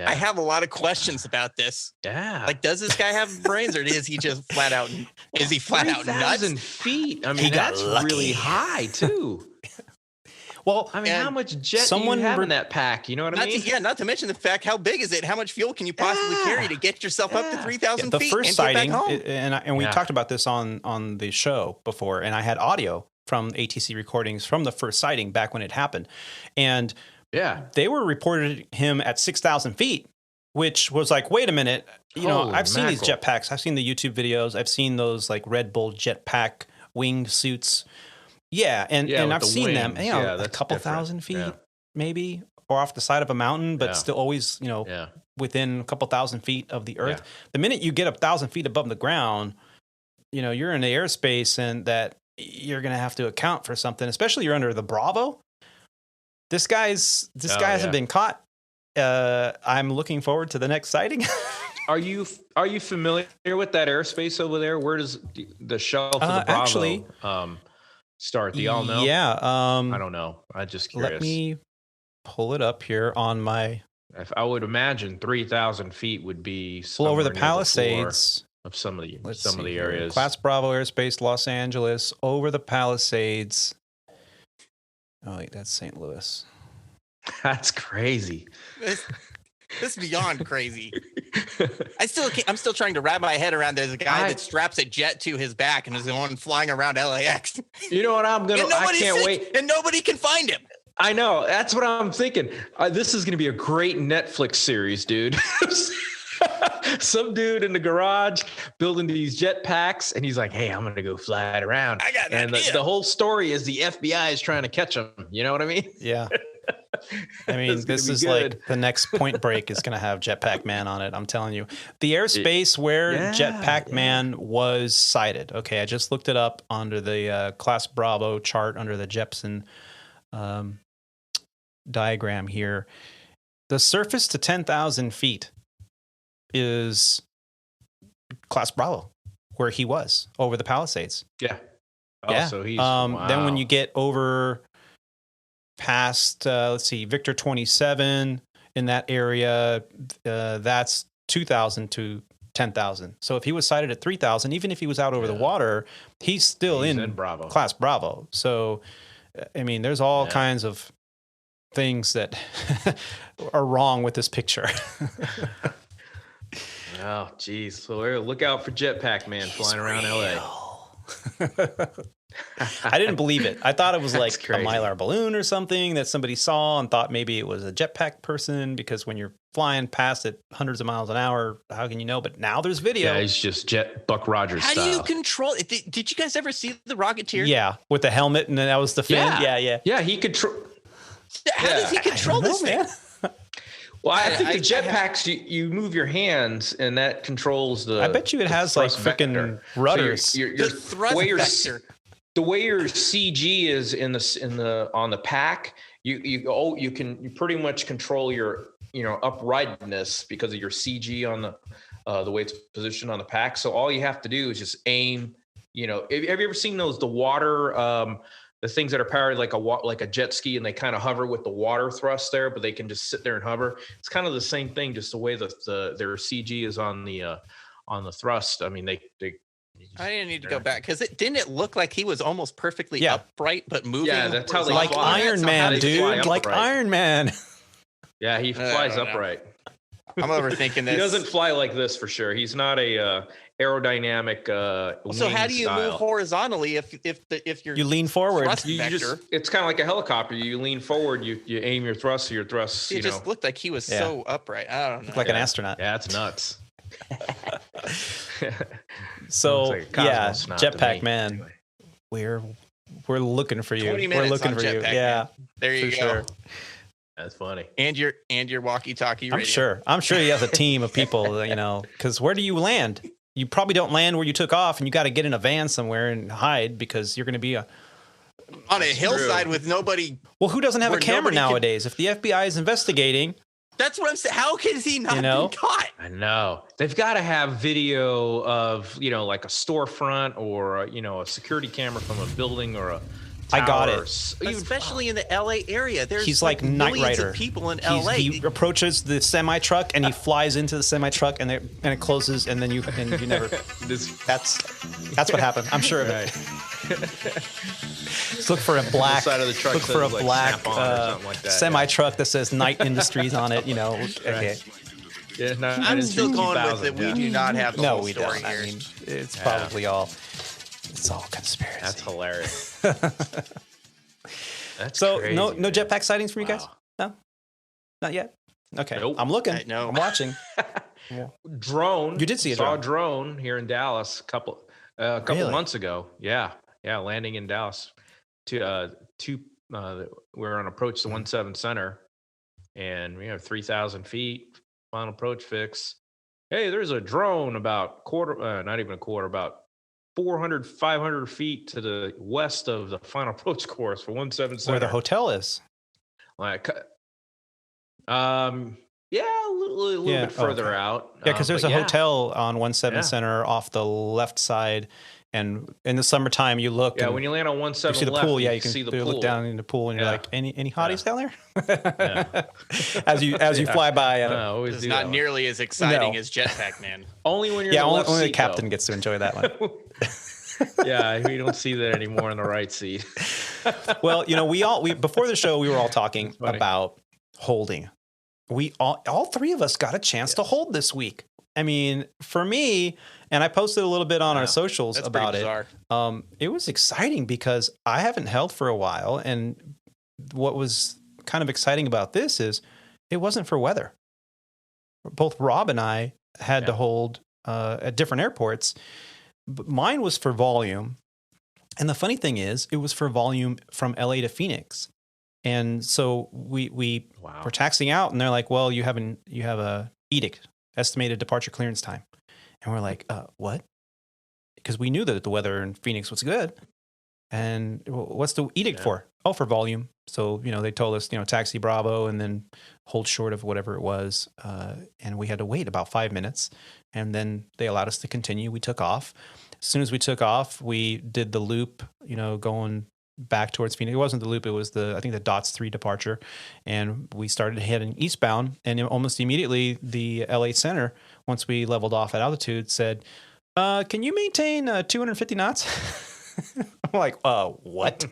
have a lot of questions about this. Yeah, like, does this guy have brains, or is he just flat out? Is he flat out nuts? 3,000 feet. I mean, that's really high too. Well, I mean, how much jet do you have in that pack? You know what I mean? Not to mention the fact, how big is it? How much fuel can you possibly carry to get yourself up to 3,000 feet? The first sighting, and we we talked about this on the show before, and I had audio from ATC recordings from the first sighting back when it happened. And they were reported him at 6,000 feet, which was like, wait a minute. I've seen these jetpacks. I've seen the YouTube videos. I've seen those like Red Bull jetpack winged suits. Yeah, and I've seen them, a couple thousand feet, maybe, or off the side of a mountain, but still always, within a couple thousand feet of the earth. The minute you get 1,000 feet above the ground, you're in the airspace, and that you're going to have to account for something, especially you're under the Bravo. This guy hasn't been caught. I'm looking forward to the next sighting. Are you familiar with that airspace over there? Where does the shelf of the Bravo actually start? Do y'all know? Yeah. I don't know. I'm just curious. Let me pull it up here on my. I would imagine 3,000 feet would be over the Palisades of some of the areas. Class Bravo airspace, Los Angeles, over the Palisades. Oh wait, that's St. Louis. That's crazy. This is beyond crazy. I'm still trying to wrap my head around. There's a guy that straps a jet to his back and is the one flying around LAX. You know what I can't wait. And nobody can find him. I know. That's what I'm thinking. This is going to be a great Netflix series, dude. Some dude in the garage building these jet packs, and he's like, hey, I'm going to go fly it around. I got an idea. The whole story is the FBI is trying to catch him. You know what I mean? Yeah. I mean, this is like the next Point Break is going to have Jetpack Man on it. I'm telling you. The airspace where Jetpack Man was sighted. Okay, I just looked it up under the Class Bravo chart under the Jepson diagram here. The surface to 10,000 feet is Class Bravo, where he was over the Palisades. Yeah. Oh, so he's Then when you get over past, Victor 27 in that area, that's 2,000 to 10,000. So if he was sighted at 3,000, even if he was out over the water, he's still in Bravo. Class Bravo. So, I mean, there's all kinds of things that are wrong with this picture. Oh, geez. So look out for Jetpack Man flying around LA. I didn't believe it. I thought it was like a crazy. Mylar balloon or something that somebody saw and thought maybe it was a jetpack person, because when you're flying past at hundreds of miles an hour, how can you know? But now there's video. Yeah, he's just Buck Rogers How style. do you control it? Did you guys ever see the Rocketeer? Yeah, with the helmet, and then that was the fin. Yeah. Yeah, he control. How does he control this thing? Well, I think the jetpacks, you move your hands, and that controls the. I bet you it has like freaking rudders. So your The thrust vector. The way your CG is on the pack, you can pretty much control your uprightness because of your CG on the way it's positioned on the pack. So all you have to do is just aim. Have you ever seen the water? The things that are powered like a jet ski, and they kind of hover with the water thrust there, but they can just sit there and hover. It's kind of the same thing, just the way their CG is on the thrust. I mean, they I didn't need to go back because didn't it look like he was almost perfectly upright but moving? Yeah, that's how they like fly. Iron That's Man, how they fly dude. Like upright. Iron Man. Yeah, he flies don't know. upright. I'm overthinking this. He doesn't fly like this for sure. He's not a aerodynamic. So how do you style. move horizontally if you're You lean forward. thrust You vector? just, it's kind of like a helicopter. You lean forward. You aim your thrust. So your thrust. It just looked like he was so upright. I don't know. Like an astronaut. Yeah, it's nuts. So Looks like a yeah, cosmonaut to jetpack me. man, Anyway. we're looking for you. 20 We're minutes looking on for you. Jetpack Yeah, Man. There you for go. sure. That's funny. And your walkie-talkie radio. I'm sure he has a team of people. Because where do you land? You probably don't land where you took off, and you got to get in a van somewhere and hide because you're going to be on a hillside with nobody. Well, who doesn't have a Where camera nobody can- nowadays? If the FBI is investigating, That's what I'm saying. How can he not be caught? I know. They've got to have video of, like a storefront or, a security camera from a building or a tower. I got it. Especially in the LA area. There's he's like Knight millions Rider. of people in LA. He approaches the semi truck and he flies into the semi truck and it closes and then you never. That's what happened. I'm sure of it. Just look for a black. side of the truck look for a says, like, black Snap-on or something like that, semi truck that says Knight Industries on it. Okay. Yeah, no, I'm still going with 2000, it. We yeah. do not have the No, whole we story don't. here. I mean, it's probably all. It's all conspiracy. That's hilarious. That's So crazy, no man. jetpack sightings from you guys? Wow. No, not yet. Okay, Nope. I'm looking. I know. I'm watching. Drone. You did see a saw drone. a drone here in Dallas a couple Really? months ago. Yeah, landing in Dallas. We're on approach to 17 Center, and we have 3,000 feet. Final approach fix. Hey, there's a drone about not even a quarter, about 400, 500 feet to the west of the final approach course for 17 Center. Where the hotel is. Like, yeah, a little Yeah, bit further okay. out. Yeah, because there's a but hotel on 17 Yeah. Center off the left side, and in the summertime you look. Yeah, and when you land on you 17 see the left, pool. Yeah, you can see the look pool. down in the pool, and you're Yeah. like, any hotties down there? Yeah. as you fly by. Always It's do not that nearly as exciting No. as Jetpack Man. one. Only when you're Yeah, in the only left the seat, captain though. gets to enjoy that one. Yeah, we don't see that anymore in the right seat. Well, we before the show we were all talking funny. about holding. We all three of us got a chance to hold this week. I mean, for me, and I posted a little bit on our socials That's about pretty it. bizarre. It was exciting because I haven't held for a while, and what was kind of exciting about this is it wasn't for weather. Both Rob and I had to hold at different airports. But mine was for volume. And the funny thing is, it was for volume from LA to Phoenix. And so we Wow. were taxiing out, and they're like, well, you have a edict, estimated departure clearance time. And we're like, what? Because we knew that the weather in Phoenix was good. And what's the edict for? Oh, for volume. So, they told us, taxi Bravo and then hold short of whatever it was. And we had to wait about 5 minutes. And then they allowed us to continue. We took off. As soon as we took off, we did the loop, going back towards Phoenix. It wasn't the loop. It was I think the DOTS 3 departure. And we started heading eastbound. And almost immediately, the LA Center, once we leveled off at altitude, said, can you maintain 250 knots? I'm like, what?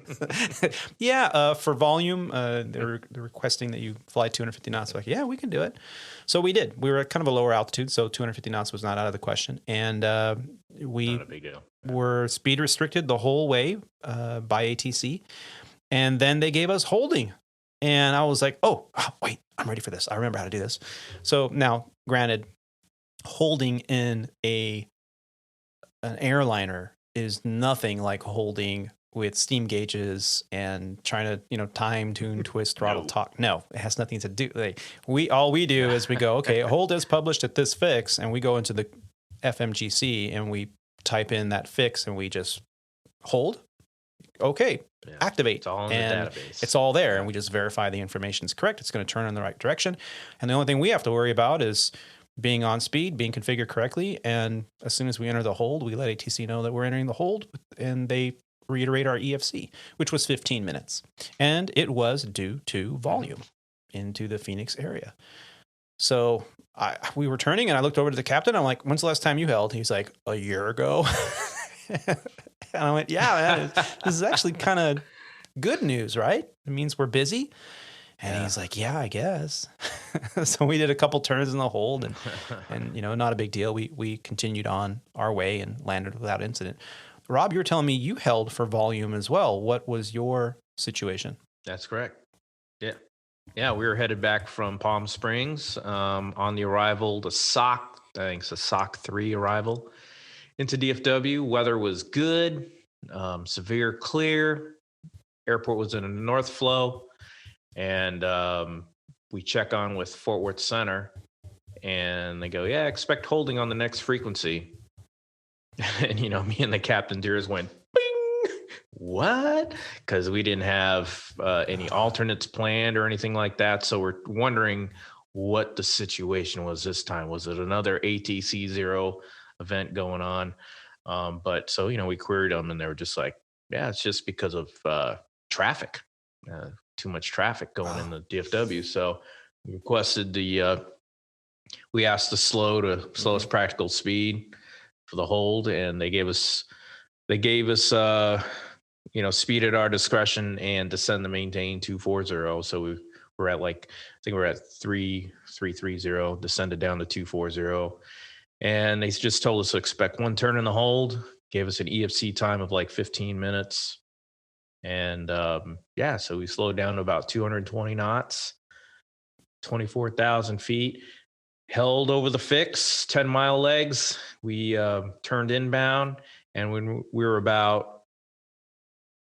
Yeah, for volume, they're requesting that you fly 250 knots. Like, yeah, we can do it. So we did. We were at kind of a lower altitude, so 250 knots was not out of the question. And Not a big deal. were speed restricted the whole way by ATC. And then they gave us holding. And I was like, oh, wait, I'm ready for this. I remember how to do this. So now, granted, holding in an airliner is nothing like holding with steam gauges and trying to, time, tune, twist, throttle, talk. No, it has nothing to do. All we do is we go, okay, hold is published at this fix, and we go into the FMGC and we type in that fix and we just hold. Okay, activate. It's all in and the database. It's all there, and we just verify the information is correct. It's going to turn in the right direction. And the only thing we have to worry about is being on speed, being configured correctly. And as soon as we enter the hold, we let ATC know that we're entering the hold, and they reiterate our EFC, which was 15 minutes. And it was due to volume into the Phoenix area. So we were turning, and I looked over to the captain. I'm like, when's the last time you held? He's like, a year ago. And I went, yeah, man, this is actually kind of good news, right? It means we're busy. And he's like, yeah, I guess. So we did a couple turns in the hold, and not a big deal. We continued on our way and landed without incident. Rob, you were telling me you held for volume as well. What was your situation? That's correct. Yeah. Yeah, we were headed back from Palm Springs on the arrival to SOC. I think it's a SOC 3 arrival into DFW. Weather was good, severe clear. Airport was in a north flow. And we check on with Fort Worth Center, and they go, yeah, expect holding on the next frequency. And, me and the captain Deers went, bing, what? Because we didn't have any alternates planned or anything like that. So we're wondering what the situation was this time. Was it another ATC Zero event going on? But so, we queried them, and they were just like, yeah, it's just because of traffic. Too much traffic going in the DFW. So we requested we asked the slowest practical speed for the hold, and they gave us speed at our discretion and descend to maintain 240. So we're at I think we're at 3330, descended down to 240. And they just told us to expect one turn in the hold, gave us an EFC time of 15 minutes. And so we slowed down to about 220 knots, 24,000 feet, held over the fix, 10-mile legs. We turned inbound, and when we were about,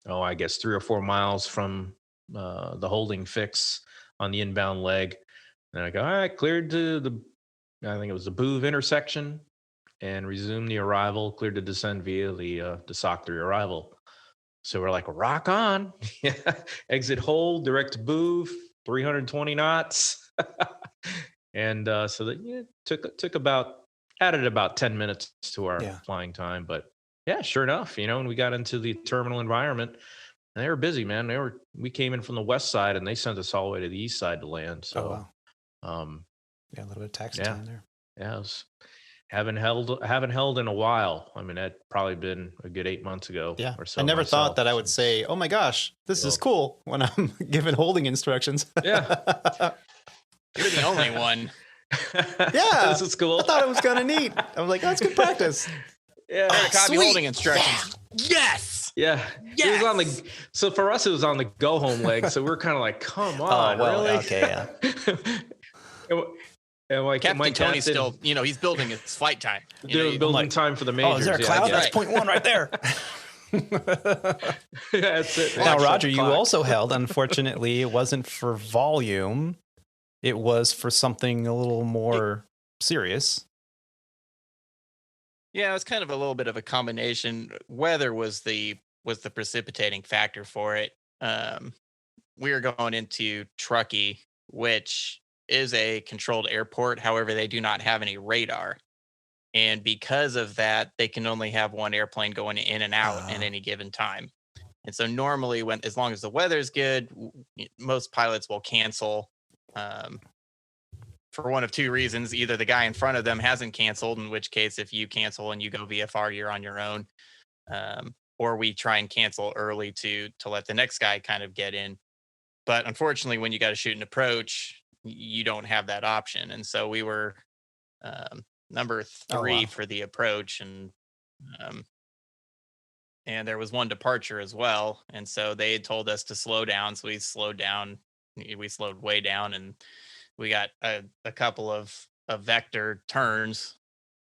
I guess 3 or 4 miles from the holding fix on the inbound leg, and I go, all right, cleared to I think it was the Boove intersection, and resumed the arrival, cleared to descend via the SOC 3 arrival. So we're like, rock on. Exit hold, direct to Boove, 320 knots. And so that took added about 10 minutes to our flying time. But yeah, sure enough, when we got into the terminal environment, and they were busy, man. We came in from the west side, and they sent us all the way to the east side to land. So a little bit of taxi time there. Yeah, it was, haven't held in a while. I mean, that'd probably been a good 8 months ago or so. I never thought that I would say, oh my gosh, this is cool when I'm given holding instructions. Yeah. You're the only one. Yeah. This is cool. I thought it was kind of neat. I was like, that's good practice. Yeah. Copy holding instructions. Yes. Yeah. Yes. It was so for us, it was on the go home leg. So we're kind of like, come on, really? Okay. Yeah. And Captain Tony's still, he's building his flight time. Building time for the majors. Oh, is there a cloud? That's 0.1 right there. That's it. Now, Roger, you also held. Unfortunately, it wasn't for volume. It was for something a little more serious. Yeah, it was kind of a little bit of a combination. Weather was the precipitating factor for it. We were going into Truckee, which is a controlled airport. However, they do not have any radar. And because of that, they can only have one airplane going in and out at any given time. And so normally as long as the weather's good, most pilots will cancel for one of two reasons. Either the guy in front of them hasn't canceled, in which case if you cancel and you go VFR, you're on your own. Or we try and cancel early to let the next guy kind of get in. But unfortunately, when you got to shoot an approach, you don't have that option. And so we were number 3 for the approach. And and there was one departure as well. And so they had told us to slow down. So we slowed down. We slowed way down, and we got a couple of vector turns,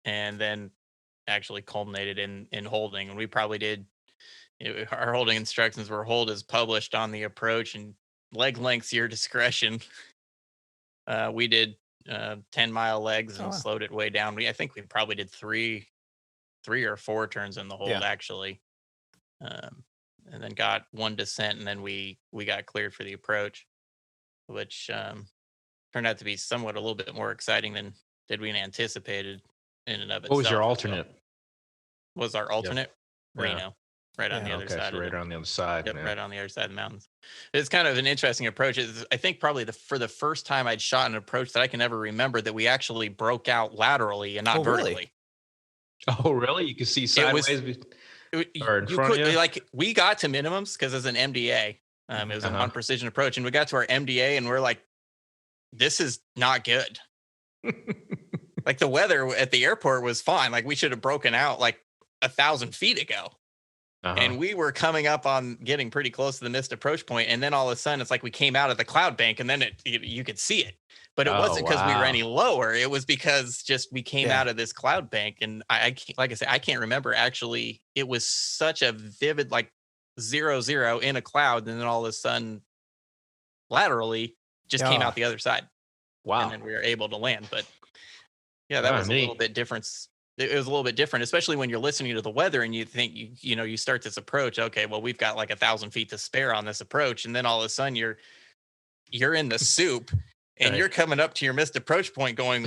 and then actually culminated in holding. And we probably did. Our holding instructions were hold as published on the approach, and leg lengths your discretion. We did 10-mile legs and slowed it way down. I think we probably did three or four turns in the hold actually, and then got one descent, and then we got cleared for the approach, which turned out to be somewhat a little bit more exciting than we anticipated in and of itself. What was your alternate? Was our alternate Reno? Right on the other side. So right on the other side. Yep, right on the other side of the mountains. It's kind of an interesting approach. I think probably for the first time I'd shot an approach that I can ever remember that we actually broke out laterally and not vertically. Oh, really? You can see sideways or in front of you? Like, we got to minimums because as an MDA, it was an on-precision approach, and we got to our MDA, and we're like, this is not good. Like, the weather at the airport was fine. Like, we should have broken out like 1,000 feet ago. And we were coming up on getting pretty close to the missed approach point, and then all of a sudden it's like we came out of the cloud bank, and then you could see it, but it wasn't because we were any lower. It was because just we came out of this cloud bank, and I like I said, I can't remember actually. It was such a vivid, like 0-0 in a cloud, and then all of a sudden laterally just came out the other side. Wow! And then we were able to land, but that was a little bit different. It was a little bit different, especially when you're listening to the weather and you think you start this approach. Okay, well, we've got like 1,000 feet to spare on this approach, and then all of a sudden you're in the soup, and you're coming up to your missed approach point, going,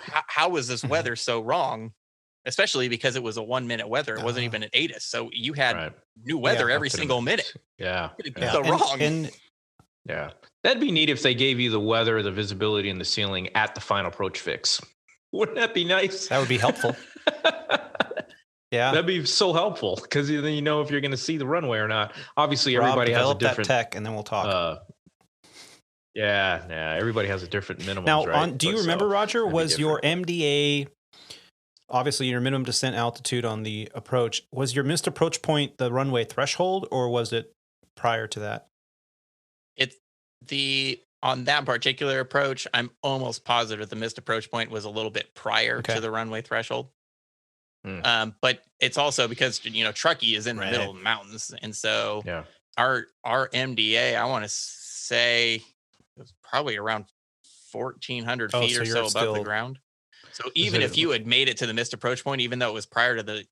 "How was this weather so wrong?" Especially because it was a 1-minute weather. It wasn't even an ATIS, so you had new weather every single minute. Yeah, so wrong. Yeah, that'd be neat if they gave you the weather, the visibility, and the ceiling at the final approach fix. Wouldn't that be nice? That would be helpful. Yeah, that'd be so helpful because then you know if you're going to see the runway or not. Obviously, everybody has a different tech, and then we'll talk. Everybody has a different minimum. Now, do you remember, Roger? Was your MDA obviously your minimum descent altitude on the approach? Was your missed approach point the runway threshold, or was it prior to that? On that particular approach, I'm almost positive the missed approach point was a little bit prior to the runway threshold. But it's also because Truckee is in the middle of the mountains, and so our MDA, I want to say, it was probably around 1,400 feet or so above the ground. So even if you had made it to the missed approach point, even though it was prior to the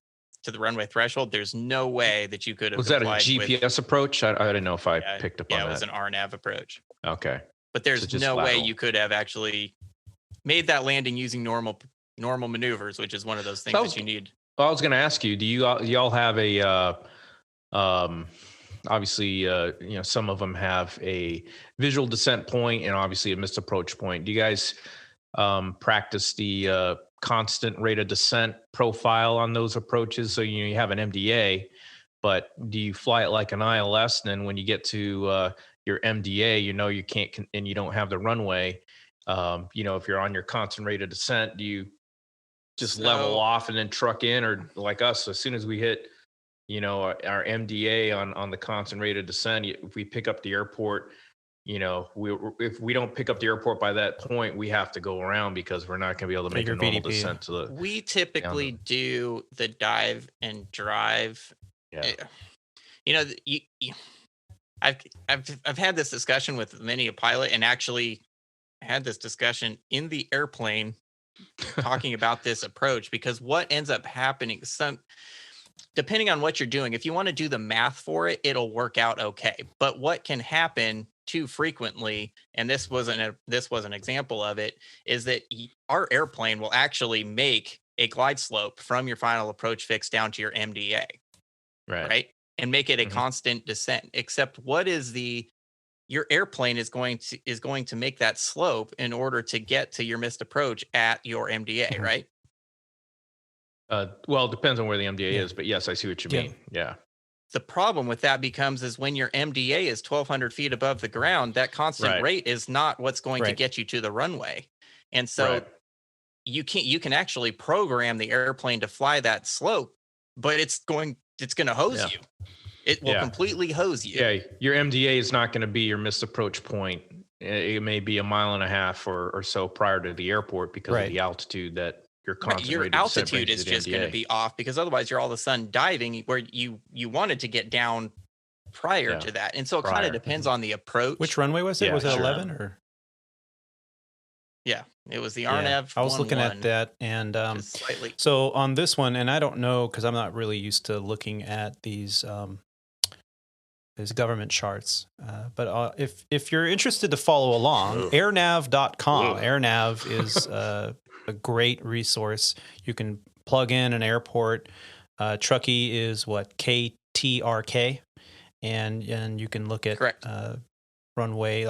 runway threshold, there's no way that you could have. Was that a GPS approach? I didn't know if I picked up on that. Yeah, it was an RNAV approach. Okay. But there's no way you could have actually made that landing using normal maneuvers, which is one of those things that you need. Well, I was going to ask you, do you all have a obviously some of them have a visual descent point and obviously a missed approach point. Do you guys practice the constant rate of descent profile on those approaches? So you have an MDA, but do you fly it like an ILS? And then when you get to your MDA, you can't, and you don't have the runway. If you're on your constant rate of descent, do you just level off and then truck in, or like us? As soon as we hit, our MDA on the constant rate of descent, if we pick up the airport, if we don't pick up the airport by that point, we have to go around because we're not going to be able to make a normal descent to the. We typically do the dive and drive. Yeah. I've had this discussion with many a pilot, and actually had this discussion in the airplane talking about this approach, because what ends up happening, depending on what you're doing, if you want to do the math for it, it'll work out okay. But what can happen too frequently, and this was an example of it, is that our airplane will actually make a glide slope from your final approach fix down to your MDA. Right. And make it a constant descent, except your airplane is going to make that slope in order to get to your missed approach at your MDA, right? Well, it depends on where the MDA is, but yes, I see what you mean. Yeah. The problem with that becomes is when your MDA is 1,200 feet above the ground, that constant rate is not what's going to get you to the runway. And so you can actually program the airplane to fly that slope, but it's going it's going to hose you. It will completely hose you. Yeah, your MDA is not going to be your missed approach point. It may be 1.5 miles or so prior to the airport because of the altitude that you're concentrated. Your altitude is just going to be off, because otherwise you're all of a sudden diving where you wanted to get down prior to that. And so it kind of depends on the approach. Which runway was it? Was it 11 or? Yeah, it was the RNAV. I was looking at that, and so on this one, and I don't know because I'm not really used to looking at these government charts. But if you're interested to follow along, airnav.com. Airnav is a great resource. You can plug in an airport. Truckee is what, KTRK, and you can look at runway,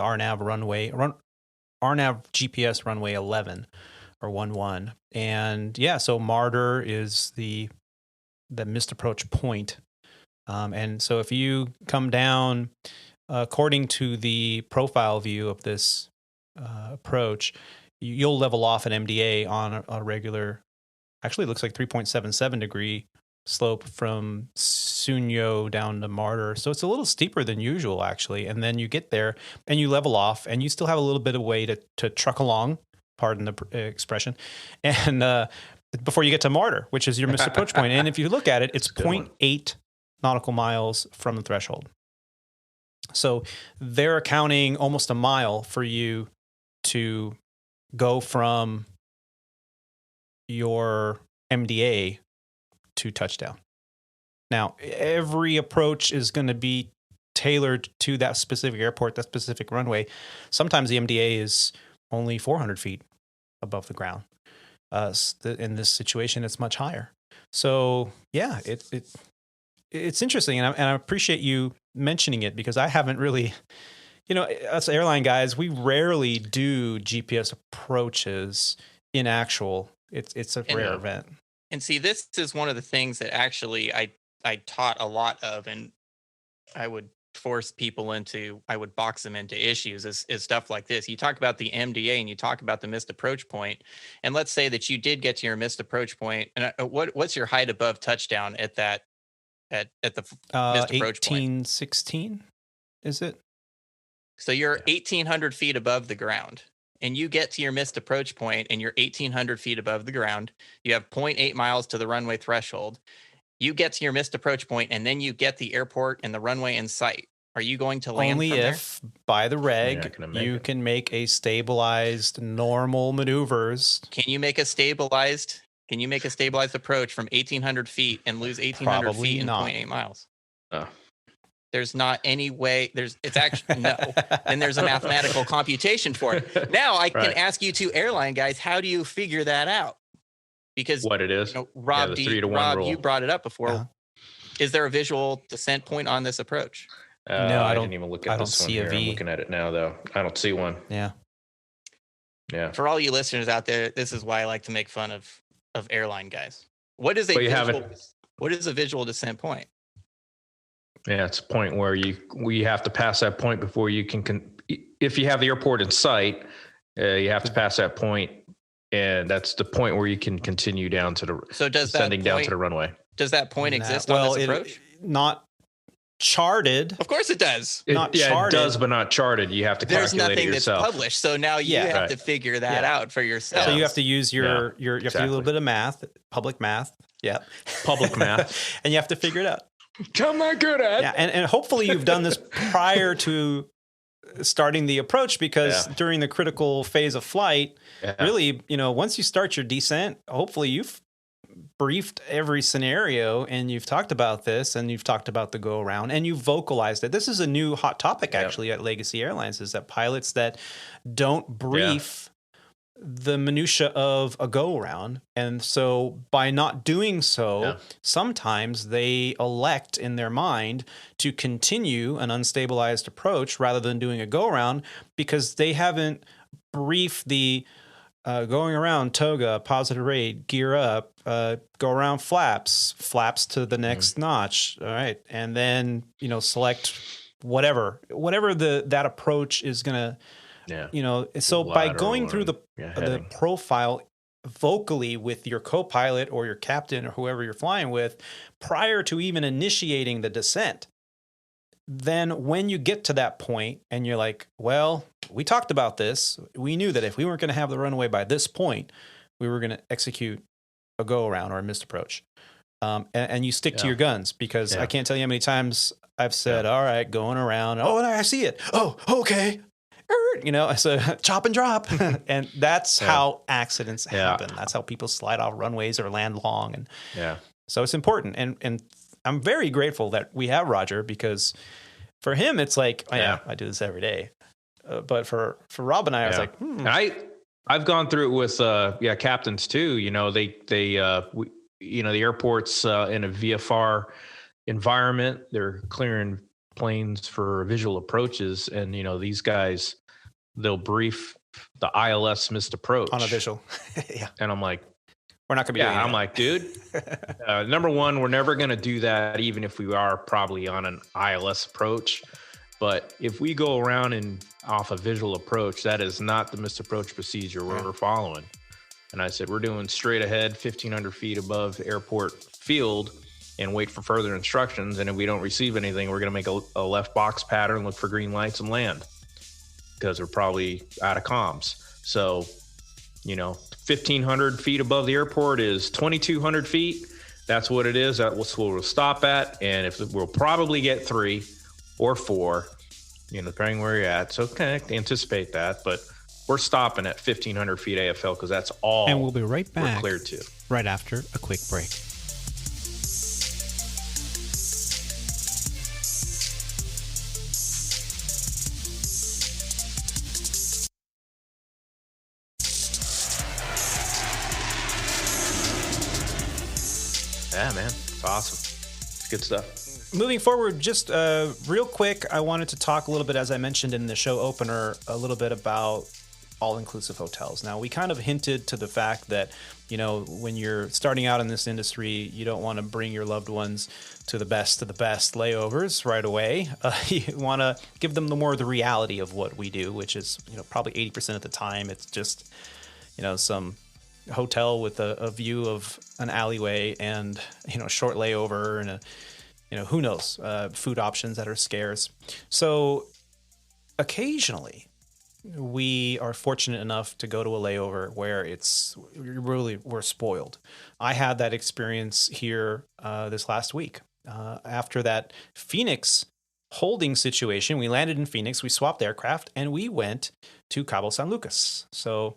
RNAV GPS runway 11 or 11. And so Martyr is the missed approach point. And so if you come down, according to the profile view of this approach, you'll level off an MDA on a regular, actually it looks like 3.77 degree slope from Sunyo down to Martyr. So it's a little steeper than usual, actually. And then you get there and you level off, and you still have a little bit of way to truck along, pardon the expression, and before you get to Martyr, which is your missed approach point. And if you look at it, it's 0.8 nautical miles from the threshold. So they're accounting almost a mile for you to go from your MDA to touchdown. Now, every approach is going to be tailored to that specific airport, that specific runway. Sometimes the MDA is only 400 feet above the ground. In this situation, it's much higher. So, yeah, it's interesting, and I appreciate you mentioning it, because I haven't really, us airline guys, we rarely do GPS approaches in actual. It's a rare event. And see, this is one of the things that actually I taught a lot of, and I would force people into, I would box them into issues is stuff like this. You talk about the MDA and you talk about the missed approach point. And let's say that you did get to your missed approach point. And what's your height above touchdown at that, at the missed approach point? 1816, is it? So you're 1,800 feet above the ground. And you get to your missed approach point and you're 1,800 feet above the ground. You have 0.8 miles to the runway threshold. You get to your missed approach point, and then you get the airport and the runway in sight. Are you going to land only from if there? By the reg you can make a stabilized normal maneuvers? Can you make a stabilized approach from 1,800 feet and lose 1,800 feet in 0.8 miles? There's not any way. It's actually no. And there's a mathematical computation for it. Now I can ask you two airline guys, how do you figure that out? Because what it is, Rob, the 3-to-1 rule. You brought it up before. Uh-huh. Is there a visual descent point on this approach? No, I didn't even look at this one here. I'm looking at it now, though. I don't see one. Yeah. For all you listeners out there, this is why I like to make fun of airline guys. What is a visual descent point? Yeah, it's a point where you have to pass that point before you can if you have the airport in sight, you have to pass that point, and that's the point where you can continue down to the down to the runway. Does that point exist on this approach? Not charted. Of course it does. Charted. It does, but not charted. You have to calculate it yourself. There's nothing that's published, so now you have to figure that out for yourself. So you have to use you have to do a little bit of math, public math. Yeah. Public math. And you have to figure it out. I'm not good at. Yeah, and hopefully you've done this prior to starting the approach, because during the critical phase of flight, really, once you start your descent, hopefully you've briefed every scenario and you've talked about this and you've talked about the go around and you've vocalized it. This is a new hot topic actually at Legacy Airlines, is that pilots that don't brief the minutia of a go around. And so by not doing so, sometimes they elect in their mind to continue an unstabilized approach rather than doing a go around, because they haven't briefed the going around toga, positive rate, gear up, go around flaps to the next notch. All right. And then, select whatever that approach is going to, so by going through the profile, vocally with your co-pilot or your captain or whoever you're flying with prior to even initiating the descent, then when you get to that point and you're like, well, we talked about this. We knew that if we weren't going to have the runway by this point, we were going to execute a go around or a missed approach. And you stick to your guns, because I can't tell you how many times I've said, all right, going around. Oh, I see it. Oh, okay. I said, chop and drop. And that's how accidents happen. That's how people slide off runways or land long. And so it's important. And I'm very grateful that we have Roger, because for him, it's like, I do this every day. But for Rob and I was like, I've gone through it with captains too. The airport's in a VFR environment. They're clearing planes for visual approaches, and these guys, they'll brief the ILS missed approach on a visual. And I'm like, we're not gonna be doing that. I'm like, dude, number one, we're never gonna do that, even if we are probably on an ILS approach. But if we go around and off a visual approach, that is not the missed approach procedure we're following. And I said, we're doing straight ahead, 1,500 feet above airport field, and wait for further instructions. And if we don't receive anything, we're going to make a left box pattern, look for green lights, and land, because we're probably out of comms. So, 1,500 feet above the airport is 2,200 feet. That's what it is. That's what we'll stop at. And if we'll probably get 3 or 4, depending where you're at. So anticipate that. But we're stopping at 1,500 feet AFL, because that's all. And we'll be right back. We're cleared to. Right after a quick break. Yeah, man. It's awesome. It's good stuff. Moving forward, just real quick, I wanted to talk a little bit, as I mentioned in the show opener, a little bit about all-inclusive hotels. Now, we kind of hinted to the fact that, when you're starting out in this industry, you don't want to bring your loved ones to the best of the best layovers right away. You want to give them the reality of what we do, which is, probably 80% of the time, it's just, some hotel with a view of an alleyway and, short layover and who knows, food options that are scarce. So occasionally we are fortunate enough to go to a layover where we're spoiled. I had that experience here this last week. After that Phoenix holding situation, we landed in Phoenix, we swapped aircraft, and we went to Cabo San Lucas. So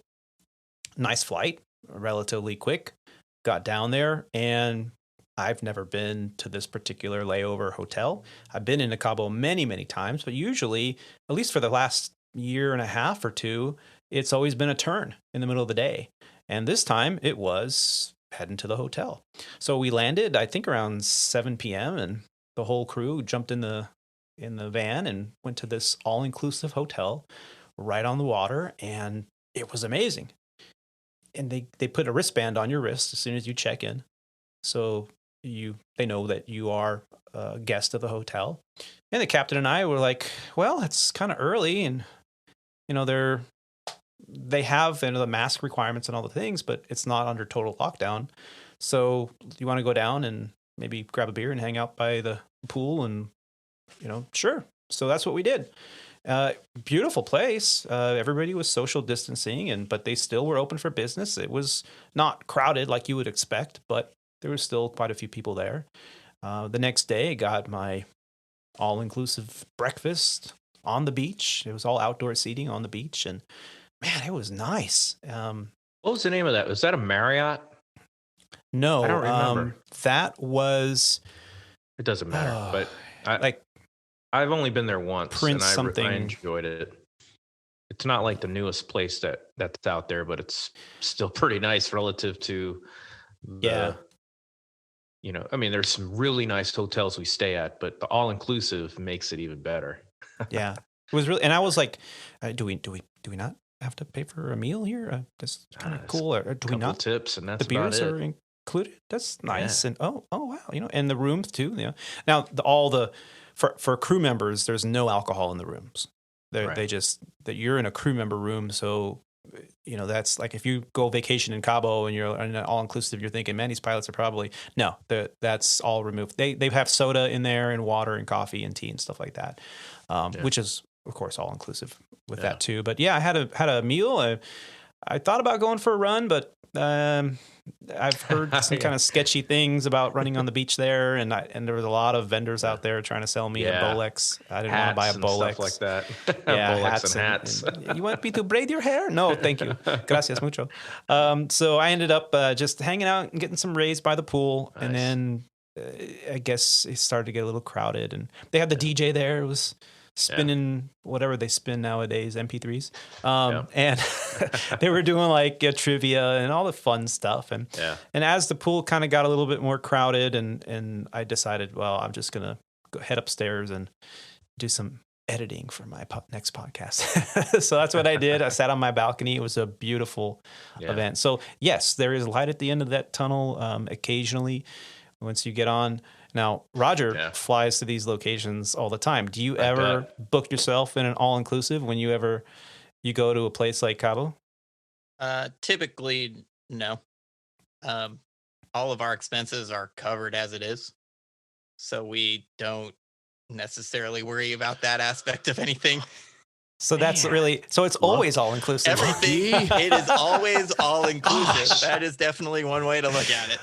nice flight, relatively quick, got down there, and I've never been to this particular layover hotel. I've been into Cabo many, many times, but usually, at least for the last year and a half or two, it's always been a turn in the middle of the day. And this time it was heading to the hotel. So we landed, I think, around 7 p.m. and the whole crew jumped in the van and went to this all-inclusive hotel right on the water, and it was amazing. And they put a wristband on your wrist as soon as you check in. So they know that you are a guest of the hotel. And the captain and I were like, well, it's kind of early, and they have the mask requirements and all the things, but it's not under total lockdown. So you want to go down and maybe grab a beer and hang out by the pool, and sure. So that's what we did. Beautiful place. Everybody was social distancing, but they still were open for business. It was not crowded like you would expect, but there was still quite a few people there. The next day, I got my all-inclusive breakfast on the beach. It was all outdoor seating on the beach, and man, it was nice. What was the name of that? Was that a Marriott? No, I don't remember. That was. It doesn't matter, but I've only been there once, Prince and something. I enjoyed it. It's not like the newest place that's out there, but it's still pretty nice relative to there's some really nice hotels we stay at, but the all-inclusive makes it even better. Yeah, it was really, and I was like, do we not have to pay for a meal here? That's kind of cool. Or do we not? Tips, and that's the beers about are it. included. That's nice. Yeah. And oh wow, and the rooms too. Now for crew members, there's no alcohol in the rooms. They just that you're in a crew member room, so that's like if you go vacation in Cabo and you're in an all-inclusive, you're thinking, man, these pilots are probably, no, that's all removed. They have soda in there and water and coffee and tea and stuff like that, which is, of course, all-inclusive with that too. But yeah, I had a meal. I thought about going for a run, but I've heard some kind of sketchy things about running on the beach there, and there was a lot of vendors out there trying to sell me a Bolex. I didn't want to buy a Bolex. Stuff like that. Yeah, Bolex and hats. And you want me to braid your hair? No, thank you. Gracias mucho. So I ended up just hanging out and getting some rays by the pool, and then I guess it started to get a little crowded, and they had the DJ there. It was spinning whatever they spin nowadays, MP3s. And they were doing like trivia and all the fun stuff. And as the pool kind of got a little bit more crowded, and I decided, well, I'm just going to go head upstairs and do some editing for my next podcast. So that's what I did. I sat on my balcony. It was a beautiful event. So yes, there is light at the end of that tunnel occasionally once you get on. Now, Roger flies to these locations all the time. Do you ever book yourself in an all-inclusive when you go to a place like Cabo? Typically, no. All of our expenses are covered as it is, so we don't necessarily worry about that aspect of anything. So that's really, so it's always all-inclusive. Everything, it is always all-inclusive. That is definitely one way to look at it.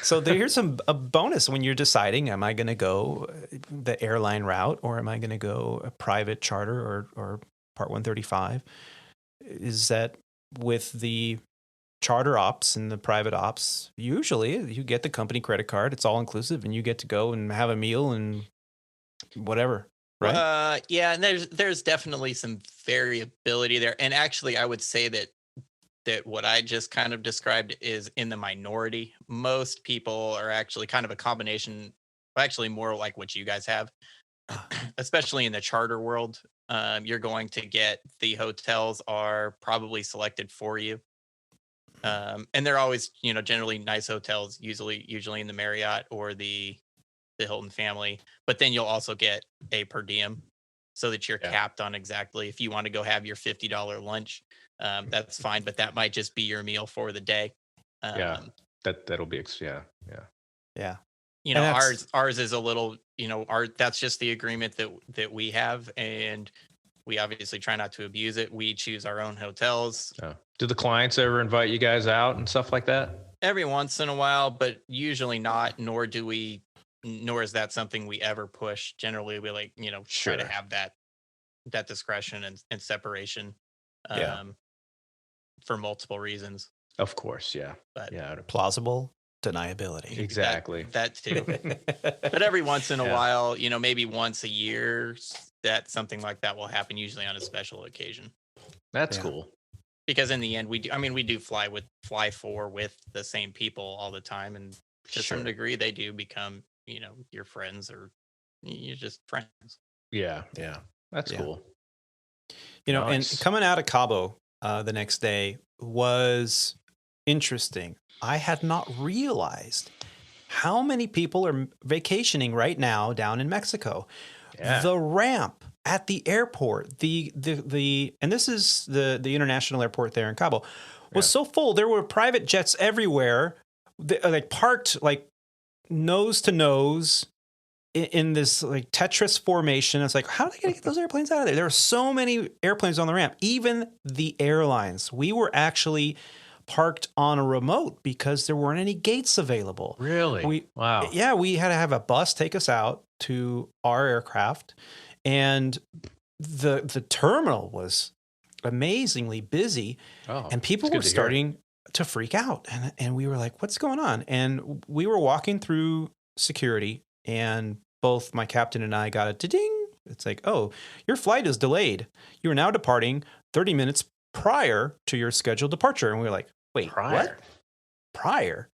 So here's a bonus when you're deciding, am I going to go the airline route or am I going to go a private charter or Part 135? Is that with the charter ops and the private ops, usually you get the company credit card. It's all inclusive and you get to go and have a meal and whatever, right? Yeah, and there's definitely some variability there. And actually, I would say that what I just kind of described is in the minority. Most people are actually kind of a combination, actually more like what you guys have, especially in the charter world. You're going to get the hotels are probably selected for you. And they're always, generally nice hotels, usually in the Marriott or the Hilton family. But then you'll also get a per diem so that you're capped on exactly if you want to go have your $50 lunch. That's fine, but that might just be your meal for the day. That'll be Ours is a little, that's just the agreement that we have, and we obviously try not to abuse it. We choose our own hotels. Do the clients ever invite you guys out and stuff like that? Every once in a while, but usually not. Nor is that something we ever push. Generally, we try to have that discretion and separation. For multiple reasons. Of course, But plausible deniability. Exactly. That too. But every once in a while, maybe once a year, that something like that will happen, usually on a special occasion. That's cool. Because in the end, we do fly for with the same people all the time, and to some degree, they do become, your friends, or you're just friends. Yeah. That's cool. Nice. And coming out of Cabo the next day was interesting. I had not realized how many people are vacationing right now down in Mexico. Yeah. The ramp at the airport, and this is the international airport there in Cabo, was so full. There were private jets everywhere, parked nose to nose in this Tetris formation. It's like, how are they going to get those airplanes out of there? There are so many airplanes on the ramp. Even the airlines. We were actually parked on a remote because there weren't any gates available. Really? Wow. Yeah, we had to have a bus take us out to our aircraft, and the terminal was amazingly busy, and people were starting to freak out, and we were like, what's going on? And we were walking through security, and both my captain and I got a ding. It's like, oh, your flight is delayed. You are now departing 30 minutes prior to your scheduled departure. And we were like, wait, what? Prior?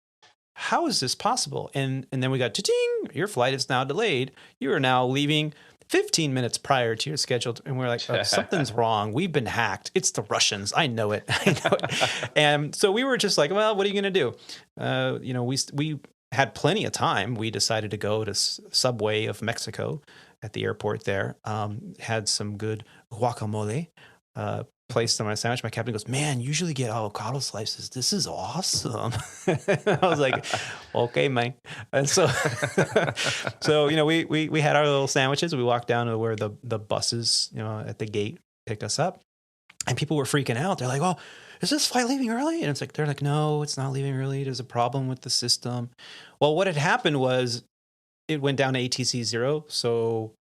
How is this possible? And then we got ding, your flight is now delayed. You are now leaving 15 minutes prior to your scheduled. And we're like, oh, something's wrong. We've been hacked. It's the Russians. I know it. And so we were just like, well, what are you going to do? We had plenty of time. We decided to go to Subway of Mexico at the airport there. Had some good guacamole, placed on my sandwich. My captain goes, "Man, you usually get avocado slices. This is awesome." I was like, "Okay, man." And so, we had our little sandwiches. We walked down to where the buses, at the gate picked us up, and people were freaking out. They're like, "Oh, is this flight leaving early?" And they're like, "No, it's not leaving early. There's a problem with the system." Well, what had happened was it went down to ATC Zero. So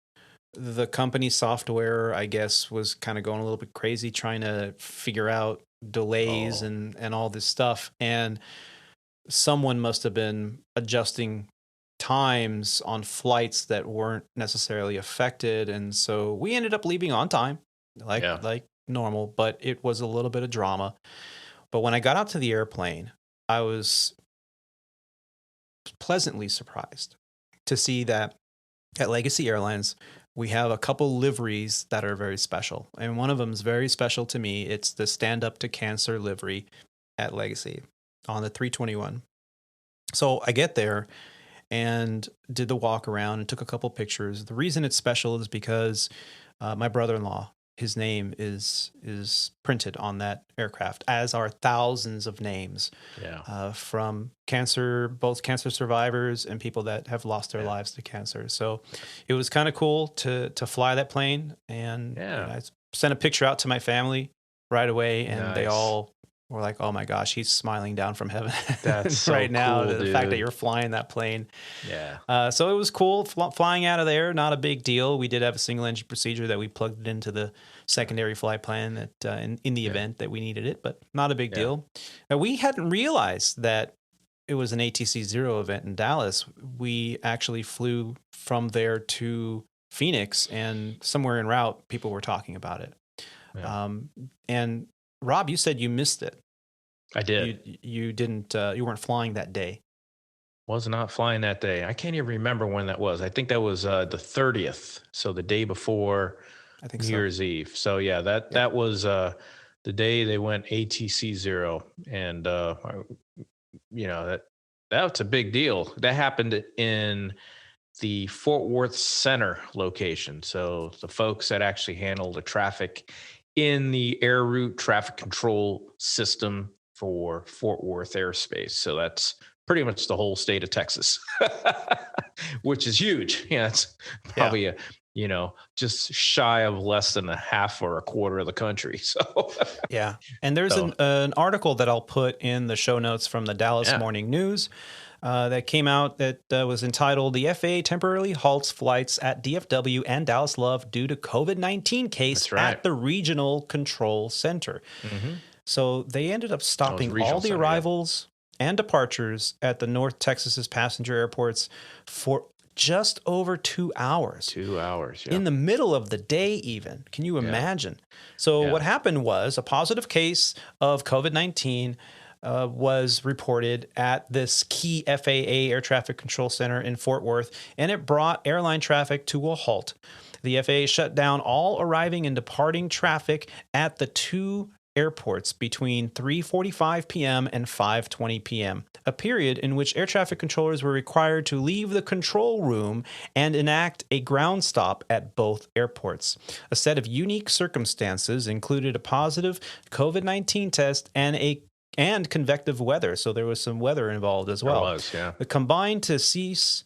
the company software, I guess, was kind of going a little bit crazy trying to figure out delays and all this stuff. And someone must have been adjusting times on flights that weren't necessarily affected. And so we ended up leaving on time, like normal, but it was a little bit of drama. But when I got out to the airplane, I was pleasantly surprised to see that at Legacy Airlines, we have a couple liveries that are very special. And one of them is very special to me. It's the Stand Up to Cancer livery at Legacy on the 321. So I get there and did the walk around and took a couple pictures. The reason it's special is because my brother-in-law, his name is printed on that aircraft, as are thousands of names from both cancer survivors and people that have lost their lives to cancer. So it was kind of cool to fly that plane. And I sent a picture out to my family right away, and they all were like, "Oh my gosh, he's smiling down from heaven." That's so right now, cool, the fact that you're flying that plane. Yeah. So it was cool flying out of there. Not a big deal. We did have a single engine procedure that we plugged it into the secondary flight plan that in the event that we needed it, but not a big deal. Now, we hadn't realized that it was an ATC Zero event in Dallas. We actually flew from there to Phoenix, and somewhere en route, people were talking about it. Yeah. And Rob, you said you missed it. I did. You didn't. You weren't flying that day. Was not flying that day. I can't even remember when that was. I think that was the 30th, so the day before New Year's Eve. So yeah, that was the day they went ATC Zero, and that's a big deal. That happened in the Fort Worth Center location. So the folks that actually handle the traffic in the air route traffic control system for Fort Worth airspace. So that's pretty much the whole state of Texas, which is huge. Yeah, it's probably just shy of less than a half or a quarter of the country. So yeah. And there's an article that I'll put in the show notes from the Dallas Morning News that came out that was entitled, "The FAA Temporarily Halts Flights at DFW and Dallas Love Due to COVID-19 Case at the Regional Control Center." Mm-hmm. So they ended up stopping all the arrivals and departures at the North Texas's passenger airports for just over 2 hours. 2 hours, in the middle of the day even. Can you imagine? So what happened was a positive case of COVID-19 was reported at this key FAA air traffic control center in Fort Worth, and it brought airline traffic to a halt. The FAA shut down all arriving and departing traffic at the two airports between 3:45 p.m. and 5:20 p.m., a period in which air traffic controllers were required to leave the control room and enact a ground stop at both airports. A set of unique circumstances included a positive COVID-19 test and convective weather, so there was some weather involved as well. There was, yeah. The combined to cease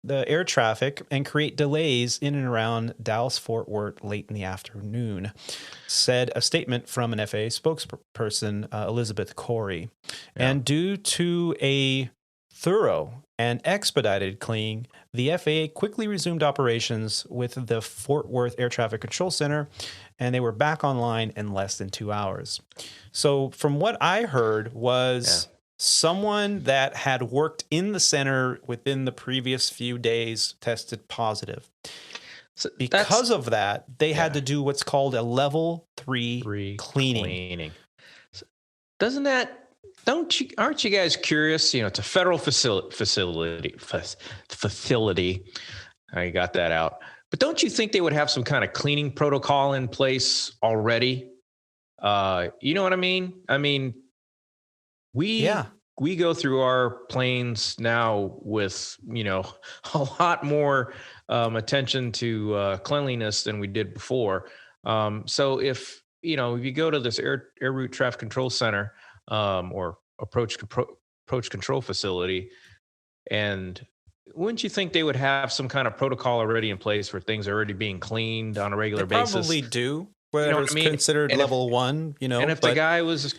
the air traffic and create delays in and around Dallas-Fort Worth late in the afternoon, said a statement from an FAA spokesperson, Elizabeth Corey. Yeah. And due to a thorough and expedited cleaning, the FAA quickly resumed operations with the Fort Worth Air Traffic Control Center, and they were back online in less than 2 hours. So from what I heard was someone that had worked in the center within the previous few days tested positive. So because of that, they had to do what's called a level 3 cleaning. So aren't you guys curious? It's a federal facility. I got that out. But don't you think they would have some kind of cleaning protocol in place already? You know what I mean? I mean, we go through our planes now with, a lot more attention to cleanliness than we did before. So if if you go to this air route traffic control center, or approach control facility, and wouldn't you think they would have some kind of protocol already in place where things are already being cleaned on a regular basis? Probably do. Whether it's considered And level 1, And if the guy was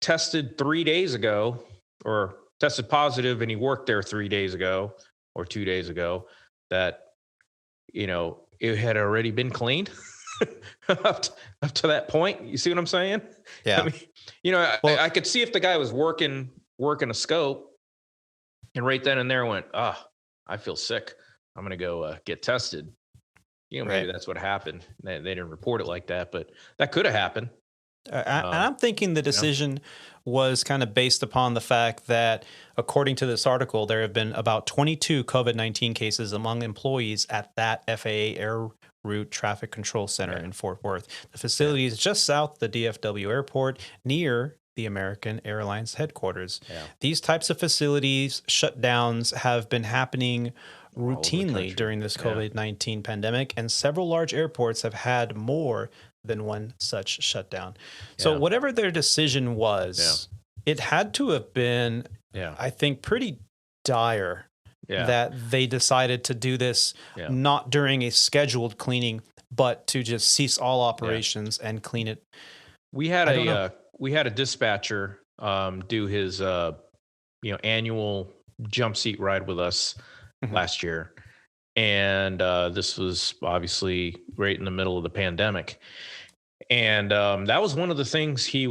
tested 3 days ago, or tested positive, and he worked there 3 days ago or 2 days ago, that it had already been cleaned up to that point. You see what I'm saying? Yeah. I could see if the guy was working a scope, and right then and there went, I feel sick, I'm going to go get tested. Maybe that's what happened. They didn't report it like that, but that could have happened. And I'm thinking the decision was kind of based upon the fact that, according to this article, there have been about 22 COVID-19 cases among employees at that FAA Air Route Traffic Control Center in Fort Worth. The facility is just south of the DFW airport, near the American Airlines headquarters. Yeah. These types of facilities shutdowns have been happening routinely during this COVID-19 pandemic, and several large airports have had more than one such shutdown. So whatever their decision was, it had to have been, I think, pretty dire that they decided to do this not during a scheduled cleaning, but to just cease all operations and clean it. We had a dispatcher do his annual jump seat ride with us last year, and this was obviously right in the middle of the pandemic. And that was one of the things he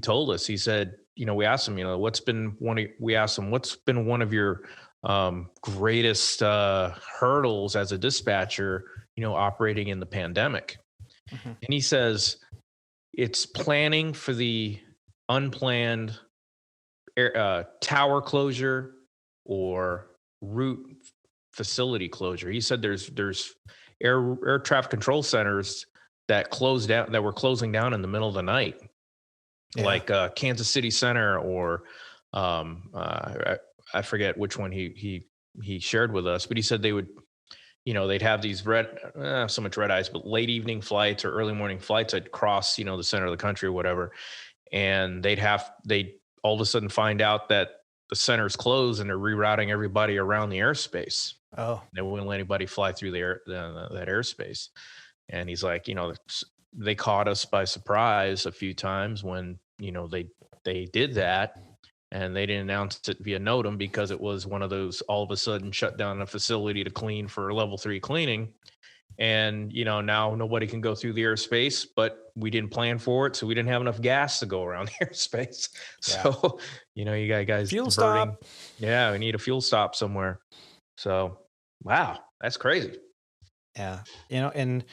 told us. He said, we asked him, what's been one of your greatest hurdles as a dispatcher, operating in the pandemic? And he says, it's planning for the unplanned tower closure or route facility closure. He said there's air traffic control centers that were closing down in the middle of the night, like Kansas City Center, or I forget which one he shared with us, but he said they would, they'd have these so much red eyes, but late evening flights or early morning flights that cross, the center of the country or whatever. And they'd all of a sudden find out that the center's closed and they're rerouting everybody around the airspace. Oh, they wouldn't let anybody fly through that airspace. And he's like, they caught us by surprise a few times when, they did that, and they didn't announce it via NOTAM because it was one of those all of a sudden shut down a facility to clean for level 3 cleaning. And, now nobody can go through the airspace, but we didn't plan for it. So we didn't have enough gas to go around the airspace. Yeah. So, you got guys fuel stop. Yeah, we need a fuel stop somewhere. So, wow, that's crazy. Yeah. And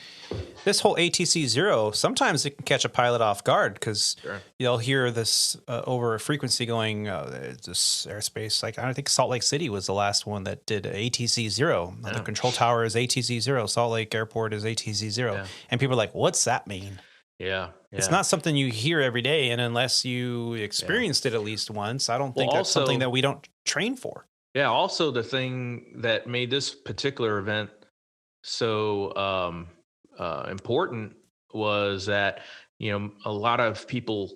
this whole ATC Zero, sometimes it can catch a pilot off guard because you'll hear this over a frequency going, this airspace. Like, I think Salt Lake City was the last one that did ATC Zero. Yeah. The control tower is ATC Zero. Salt Lake Airport is ATC Zero. Yeah. And people are like, what's that mean? Yeah. It's not something you hear every day. And unless you experienced it at least once, I don't think that's something that we don't train for. Yeah. Also, the thing that made this particular event so important was that, a lot of people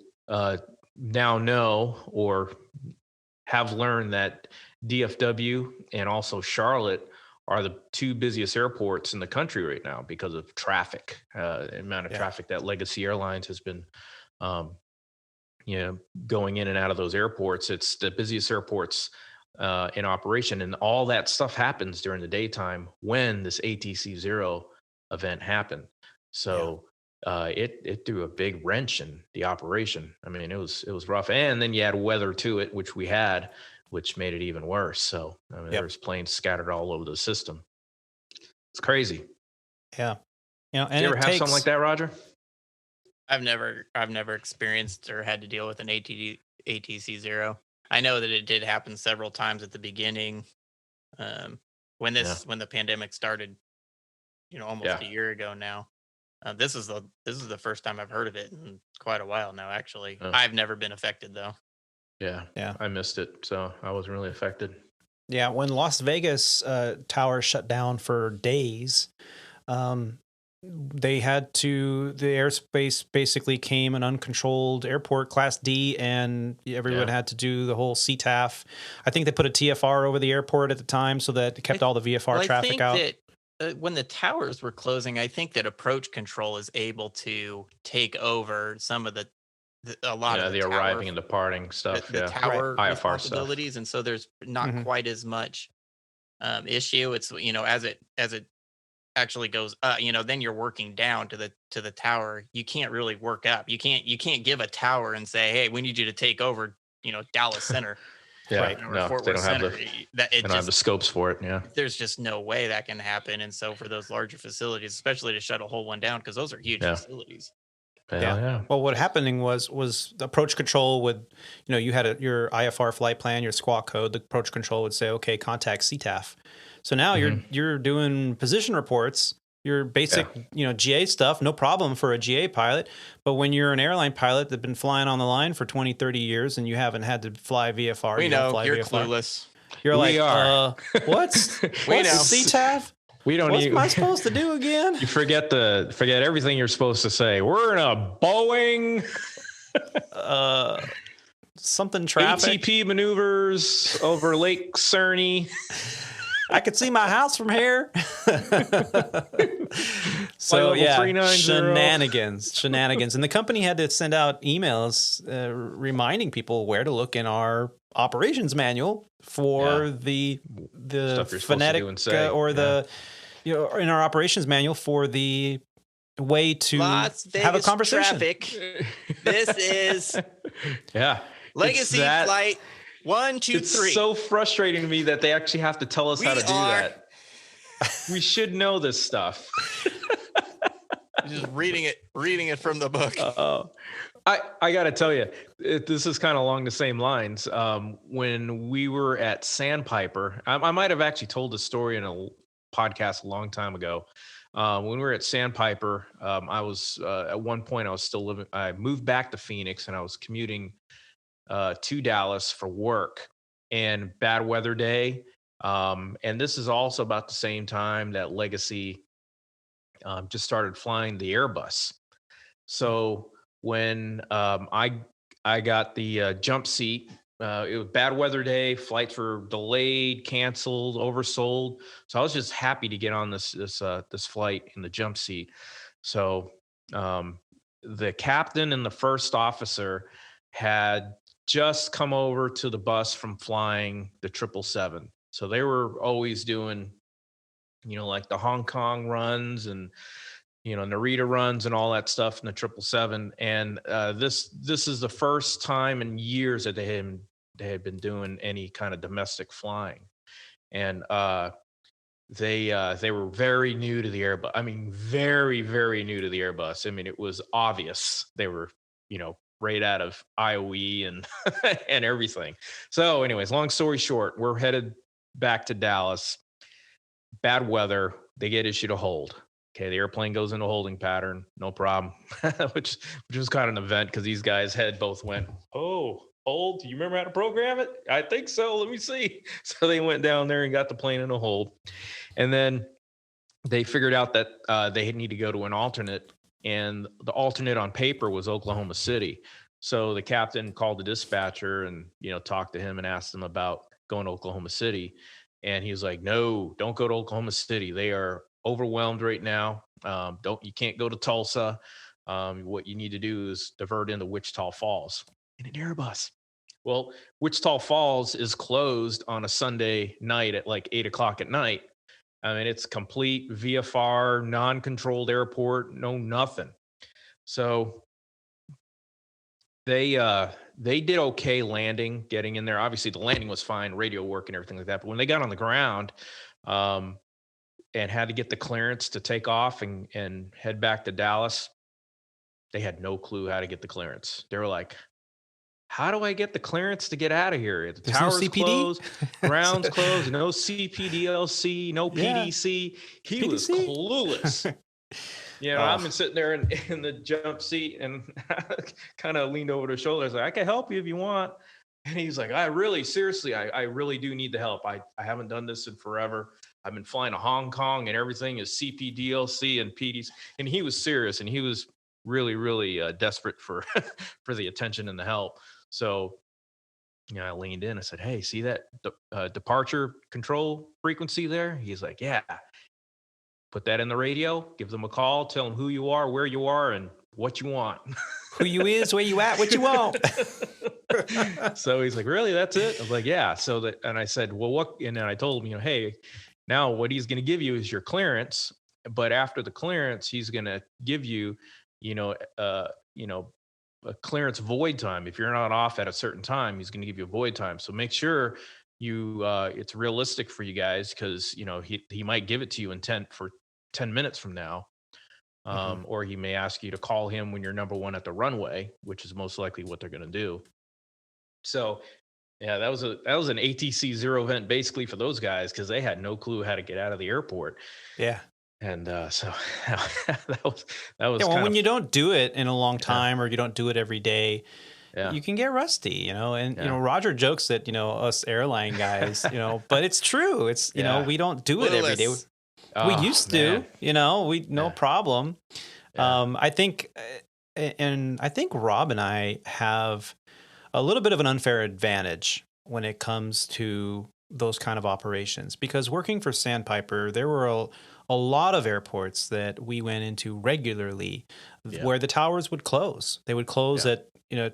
now know or have learned that DFW and also Charlotte are the two busiest airports in the country right now because of traffic, the amount of traffic that Legacy Airlines has been, going in and out of those airports. It's the busiest airports in operation, and all that stuff happens during the daytime when this ATC Zero event happened. So it threw a big wrench in the operation. I mean, it was rough, and then you add weather to it, which made it even worse. So there was planes scattered all over the system. It's crazy. Yeah, and you ever have something like that, Roger? I've never experienced or had to deal with an ATC Zero. I know that it did happen several times at the beginning, when the pandemic started, almost a year ago now. This is the first time I've heard of it in quite a while now. Actually, I've never been affected though. Yeah, I missed it, so I wasn't really affected. Yeah, when Las Vegas tower shut down for days, the airspace basically came an uncontrolled airport, Class D, and everyone had to do the whole CTAF. I think they put a TFR over the airport at the time so that it kept all the VFR traffic out. I think that when the towers were closing, I think that approach control is able to take over some of a lot of the arriving and departing stuff, the tower IFR responsibilities, and so there's not quite as much issue. It's as it actually goes then you're working down to the tower. You can't really work up. You can't give a tower and say, hey, we need you to take over Dallas Center. Right. No, Fort they Worth don't have Center. they don't have the scopes for it. Yeah. There's just no way that can happen. And so for those larger facilities, especially to shut a whole one down, because those are huge facilities. Yeah. Well, what happening was the approach control would, you had your IFR flight plan, your squawk code. The approach control would say, okay, contact CTAF. So now you're doing position reports, your basic, GA stuff, no problem for a GA pilot. But when you're an airline pilot that's been flying on the line for 20, 30 years and you haven't had to fly VFR, we know fly you're VFR. Clueless. You're we are. What's we know CTAF? We don't. What am I supposed to do again? You forget everything you're supposed to say. We're in a Boeing. Something traffic. ATP maneuvers over Lake Cerny. I could see my house from here. So shenanigans. And the company had to send out emails reminding people where to look in our operations manual for the phonetic in our operations manual for the way to Las Vegas have a conversation. Traffic. This is Legacy flight 1, 2, 3. It's so frustrating to me that they actually have to tell us how to do that. We should know this stuff. Just reading it from the book. I got to tell you, this is kind of along the same lines. When we were at Sandpiper, I might have actually told this story in a podcast a long time ago. When we were at Sandpiper, I was at one point I was still living. I moved back to Phoenix and I was commuting to Dallas for work, and bad weather day. And this is also about the same time that Legacy just started flying the Airbus. So when I got the jump seat, it was bad weather day. Flights were delayed, canceled, oversold. So I was just happy to get on this flight in the jump seat. So the captain and the first officer had just come over to the bus from flying the 777. So they were always doing, like the Hong Kong runs and, Narita runs and all that stuff in the 777. And this is the first time in years that they had been doing any kind of domestic flying. And they were very new to the Airbus. I mean, very, very new to the Airbus. I mean, it was obvious they were, right out of IOE and and everything. So anyways, long story short, we're headed back to Dallas. Bad weather, they get issued a hold. Okay, the airplane goes into holding pattern, no problem. which was kind of an event because these guys both went, oh, hold, do you remember how to program it? I think so, let me see. So they went down there and got the plane in a hold. And then they figured out that they need to go to an alternate, and the alternate on paper was Oklahoma City. So the captain called the dispatcher and, talked to him and asked him about going to Oklahoma City. And he was like, no, don't go to Oklahoma City. They are overwhelmed right now. You can't go to Tulsa. What you need to do is divert into Wichita Falls in an Airbus. Well, Wichita Falls is closed on a Sunday night at like 8:00 at night. I mean, it's complete VFR, non-controlled airport, no nothing. So they did okay landing, getting in there. Obviously, the landing was fine, radio work and everything like that. But when they got on the ground and had to get the clearance to take off and head back to Dallas, they had no clue how to get the clearance. They were like, how do I get the clearance to get out of here? The tower's closed, ground's closed, no CPDLC, no PDC. He was clueless. I've been sitting there in the jump seat and kind of leaned over the shoulder. I was like, I can help you if you want. And he's like, I really do need the help. I haven't done this in forever. I've been flying to Hong Kong and everything is CPDLC and PDs. And he was serious and he was really, really desperate for, for the attention and the help. So, I leaned in. I said, "Hey, see that departure control frequency there?" He's like, "Yeah." Put that in the radio, give them a call, tell them who you are, where you are, and what you want. Who you is, where you at, what you want. So he's like, "Really? That's it?" I was like, "Yeah." And I said, "Well, what?" And then I told him, "Hey, now what he's going to give you is your clearance, but after the clearance, he's going to give you, a clearance void time. If you're not off at a certain time, he's going to give you a void time. So make sure you it's realistic for you guys, because he might give it to you in 10 minutes from now, or he may ask you to call him when you're number one at the runway, which is most likely what they're going to do." So yeah, that was an ATC Zero event basically for those guys, because they had no clue how to get out of the airport. Yeah. And so that was well, when you don't do it in a long time, or you don't do it every day, you can get rusty, and Roger jokes that us airline guys, but it's true. It's we don't do it every day. We used to, we no problem. I think Rob and I have a little bit of an unfair advantage when it comes to those kind of operations, because working for Sandpiper, there were a lot of airports that we went into regularly where the towers would close. They would close at 8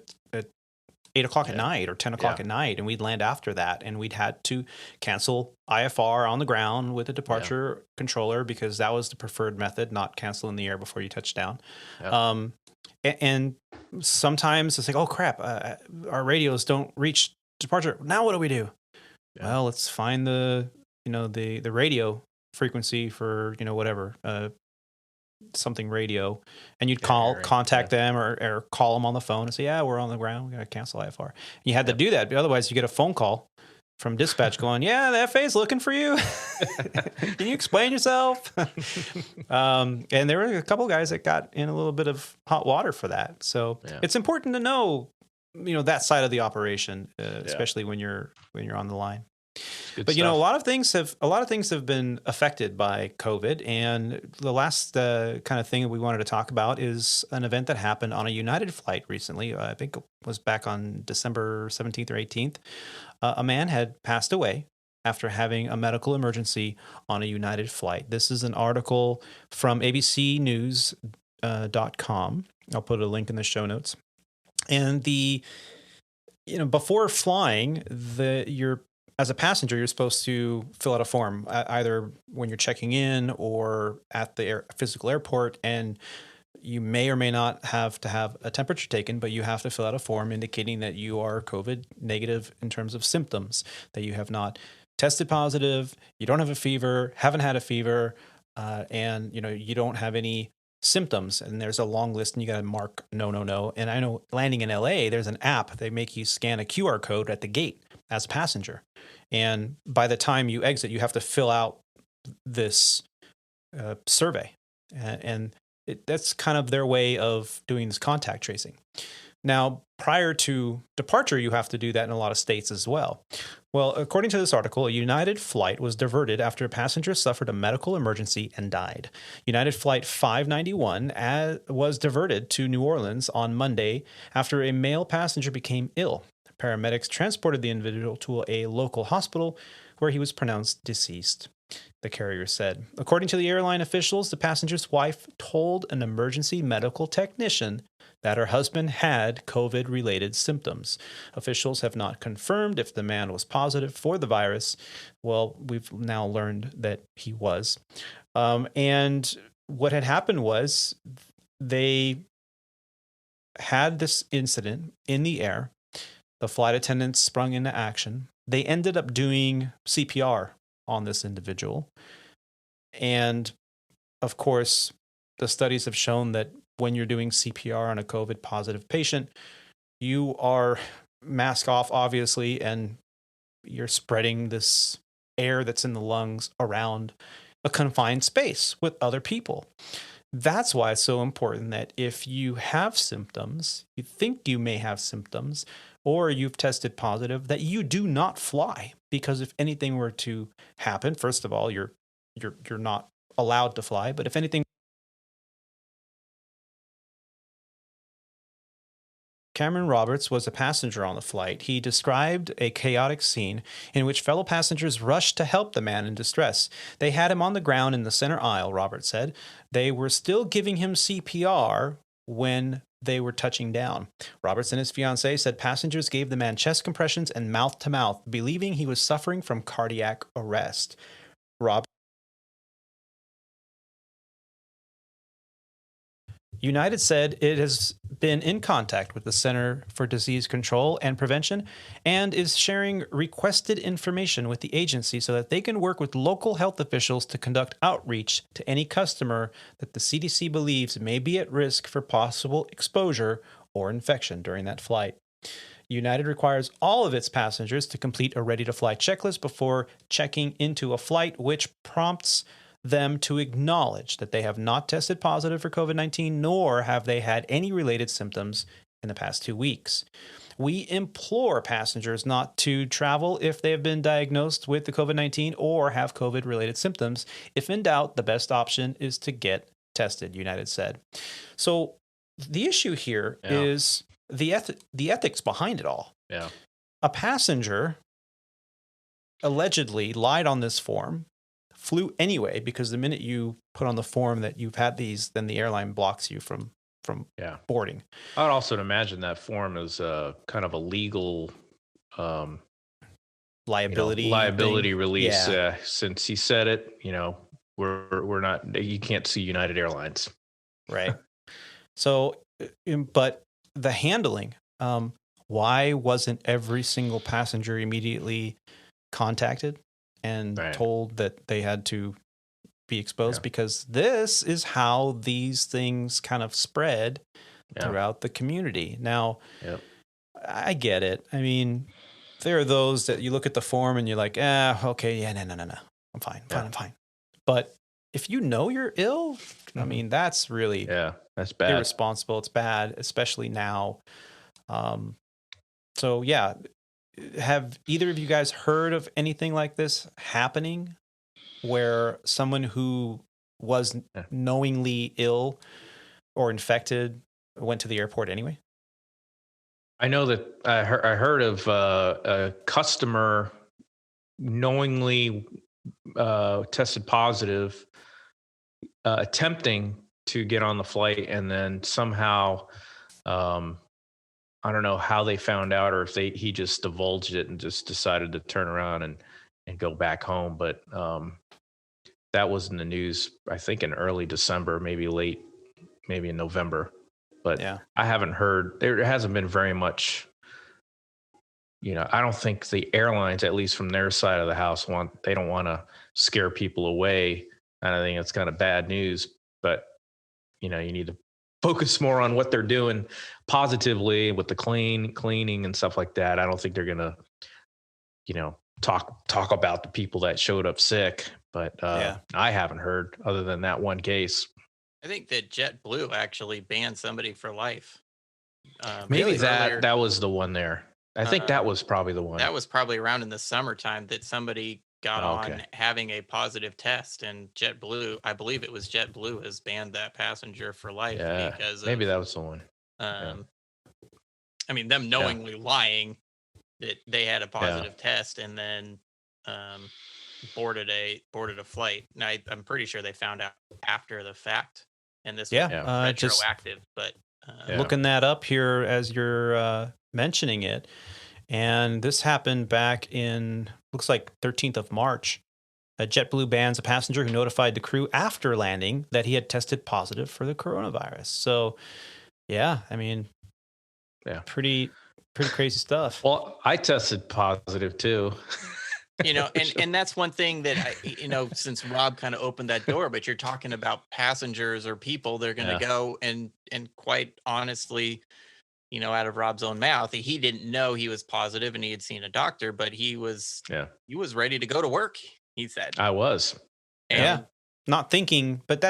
o'clock at night or 10 o'clock at night, and we'd land after that, and we'd had to cancel IFR on the ground with a departure controller, because that was the preferred method, not cancel in the air before you touch down. And sometimes it's like, oh crap, our radios don't reach departure. Now what do we do? Well, let's find the radio frequency for whatever something radio, and you'd contact them or call them on the phone and say, "Yeah, we're on the ground, we gotta cancel IFR." And you had to do that, but otherwise you get a phone call from dispatch going, "Yeah, the FA is looking for you. Can you explain yourself?" And there were a couple of guys that got in a little bit of hot water for that. So it's important to know that side of the operation, especially when you're on the line. But stuff. A lot of things have been affected by COVID, and the last kind of thing that we wanted to talk about is an event that happened on a United flight recently. I think it was back on December 17th or 18th. A man had passed away after having a medical emergency on a United flight. This is an article from abcnews.com. I'll put a link in the show notes. And before flying, as a passenger, you're supposed to fill out a form, either when you're checking in or at the physical airport, and you may or may not have to have a temperature taken, but you have to fill out a form indicating that you are COVID negative in terms of symptoms, that you have not tested positive, you don't have a fever, haven't had a fever, and you don't have any symptoms. And there's a long list, and you got to mark no. And I know landing in LA, there's an app. They make you scan a QR code at the gate as a passenger. And by the time you exit, you have to fill out this survey. And that's kind of their way of doing this contact tracing. Now, prior to departure, you have to do that in a lot of states as well. Well, according to this article, a United flight was diverted after a passenger suffered a medical emergency and died. United Flight 591 was diverted to New Orleans on Monday after a male passenger became ill. Paramedics transported the individual to a local hospital where he was pronounced deceased, the carrier said. According to the airline officials, the passenger's wife told an emergency medical technician that her husband had COVID-related symptoms. Officials have not confirmed if the man was positive for the virus. Well, we've now learned that he was. And what had happened was they had this incident in the air. The flight attendants sprung into action. They ended up doing CPR on this individual. And of course, the studies have shown that when you're doing CPR on a COVID positive patient, you are mask off, obviously, and you're spreading this air that's in the lungs around a confined space with other people. That's why it's so important that if you have symptoms, you think you may have symptoms, or you've tested positive, that you do not fly. Because if anything were to happen, first of all, you're not allowed to fly. But if anything, Cameron Roberts was a passenger on the flight. He described a chaotic scene in which fellow passengers rushed to help the man in distress. They had him on the ground in the center aisle, Roberts said. They were still giving him CPR when they were touching down. Roberts and his fiancée said passengers gave the man chest compressions and mouth-to-mouth, believing he was suffering from cardiac arrest. United said it has been in contact with the Center for Disease Control and Prevention and is sharing requested information with the agency so that they can work with local health officials to conduct outreach to any customer that the CDC believes may be at risk for possible exposure or infection during that flight. United requires all of its passengers to complete a ready-to-fly checklist before checking into a flight, which prompts them to acknowledge that they have not tested positive for COVID-19, nor have they had any related symptoms in the past 2 weeks. We implore passengers not to travel if they have been diagnosed with the COVID-19 or have COVID-related symptoms. If in doubt, the best option is to get tested, United said. So the issue here is the ethics behind it all. Yeah. A passenger allegedly lied on this form, flew anyway, because the minute you put on the form that you've had these, then the airline blocks you from boarding. I'd also imagine that form is kind of a legal liability release. Since he said it, we're not, you can't sue United Airlines. Right. So, but the handling, why wasn't every single passenger immediately contacted and told that they had to be exposed? Because this is how these things kind of spread throughout the community. Now, I get it. I mean, there are those that you look at the form and you're like, okay, no. I'm fine. But if you know you're ill, I mean, that's really that's bad. Irresponsible. It's bad, especially now. So yeah. Have either of you guys heard of anything like this happening where someone who was knowingly ill or infected went to the airport anyway? I know that I heard of a customer knowingly tested positive, attempting to get on the flight, and then somehow I don't know how they found out, or if he just divulged it and just decided to turn around and go back home. But that was in the news, I think in early December, maybe in November. But I haven't heard, there hasn't been very much, I don't think the airlines, at least from their side of the house, they don't want to scare people away. And I think it's kind of bad news, but you need to focus more on what they're doing positively with the cleaning and stuff like that. I don't think they're going to, talk about the people that showed up sick, but I haven't heard other than that one case. I think that JetBlue actually banned somebody for life. Maybe that was the one there. I think that was probably the one. That was probably around in the summertime that somebody got on having a positive test, and JetBlue, I believe it was JetBlue, has banned that passenger for life because maybe that was the one. I mean, them knowingly lying that they had a positive test and then boarded a flight. Now, I'm pretty sure they found out after the fact, and this was retroactive. But looking that up here as you're mentioning it, and this happened back in, looks like 13th of March. JetBlue bans a passenger who notified the crew after landing that he had tested positive for the coronavirus. So, I mean, pretty crazy stuff. Well, I tested positive too. And that's one thing that since Rob kind of opened that door, but you're talking about passengers or people, they're going to go and quite honestly, out of Rob's own mouth, he didn't know he was positive and he had seen a doctor, but he was ready to go to work. He said, I was. And not thinking, but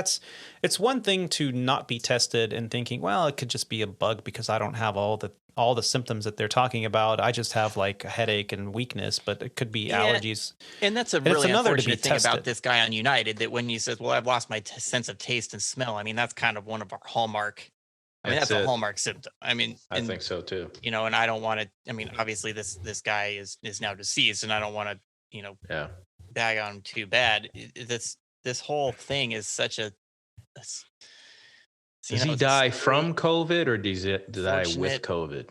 it's one thing to not be tested and thinking, well, it could just be a bug because I don't have all the symptoms that they're talking about. I just have like a headache and weakness, but it could be allergies. And that's a really unfortunate thing about this guy on United, that when he says, well, I've lost my sense of taste and smell. I mean, that's kind of one of our hallmark. I mean, that's a hallmark symptom. I mean, I think so too. You know, and I don't want to, I mean, obviously this guy is now deceased, and I don't want to, you know, bag on him too bad. This whole thing is such a, does he die from COVID, or does he die with COVID?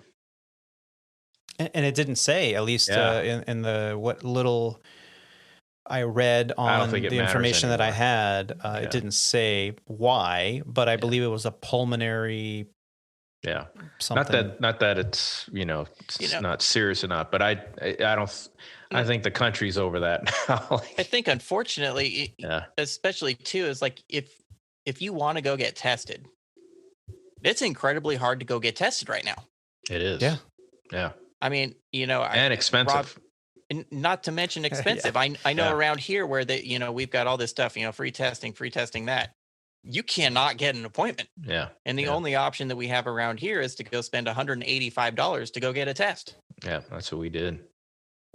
And it didn't say, at least in the what little I read on the information that I had, it didn't say why, but I believe it was a pulmonary. Yeah, something. Not that it's it's not serious enough, but I don't. I think the country's over that now. I think, unfortunately, especially too, is like if you want to go get tested, it's incredibly hard to go get tested right now. It is. Yeah. I mean, and expensive. Not to mention expensive. I know around here where we've got all this stuff, free testing that. You cannot get an appointment. Yeah. And the only option that we have around here is to go spend $185 to go get a test. Yeah, that's what we did.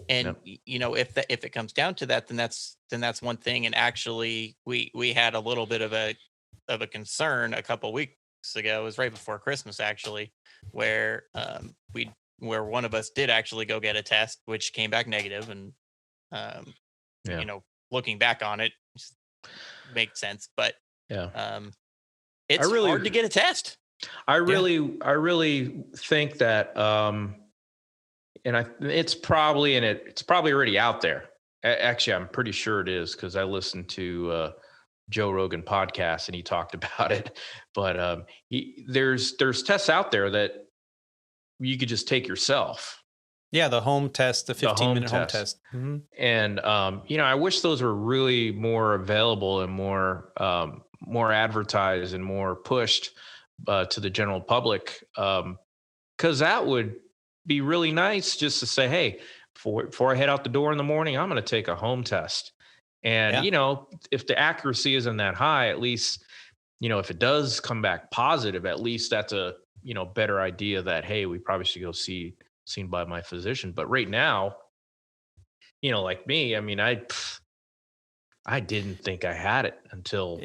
And if it comes down to that, then that's one thing. And actually, we had a little bit of a concern a couple weeks ago. It was right before Christmas, actually, where where one of us did actually go get a test, which came back negative, and looking back on it, just makes sense. But it's hard to get a test. I really think that, it's probably already out there. Actually, I'm pretty sure it is, because I listened to Joe Rogan podcast and he talked about it. But there's tests out there that you could just take yourself. Yeah, the home test, the 15-minute home test. Mm-hmm. And I wish those were really more available and more advertised and more pushed to the general public, because that would be really nice, just to say, hey, before I head out the door in the morning, I'm going to take a home test. And if the accuracy isn't that high, at least if it does come back positive, at least that's a better idea that, hey, we probably should go seen by my physician. But right now, like me, I mean, I didn't think I had it until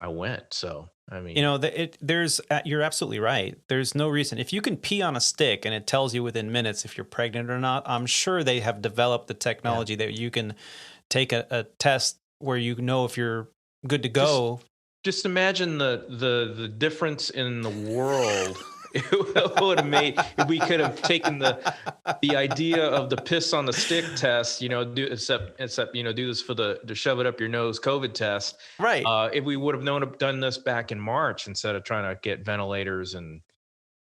I went. So, I mean, you're absolutely right. There's no reason. If you can pee on a stick and it tells you within minutes if you're pregnant or not, I'm sure they have developed the technology that you can take a test where you know if you're good to go. Just imagine the difference in the world it would have made if we could have taken the idea of the piss on the stick test, do this for to shove it up your nose COVID test. Right. If we would have done this back in March instead of trying to get ventilators and.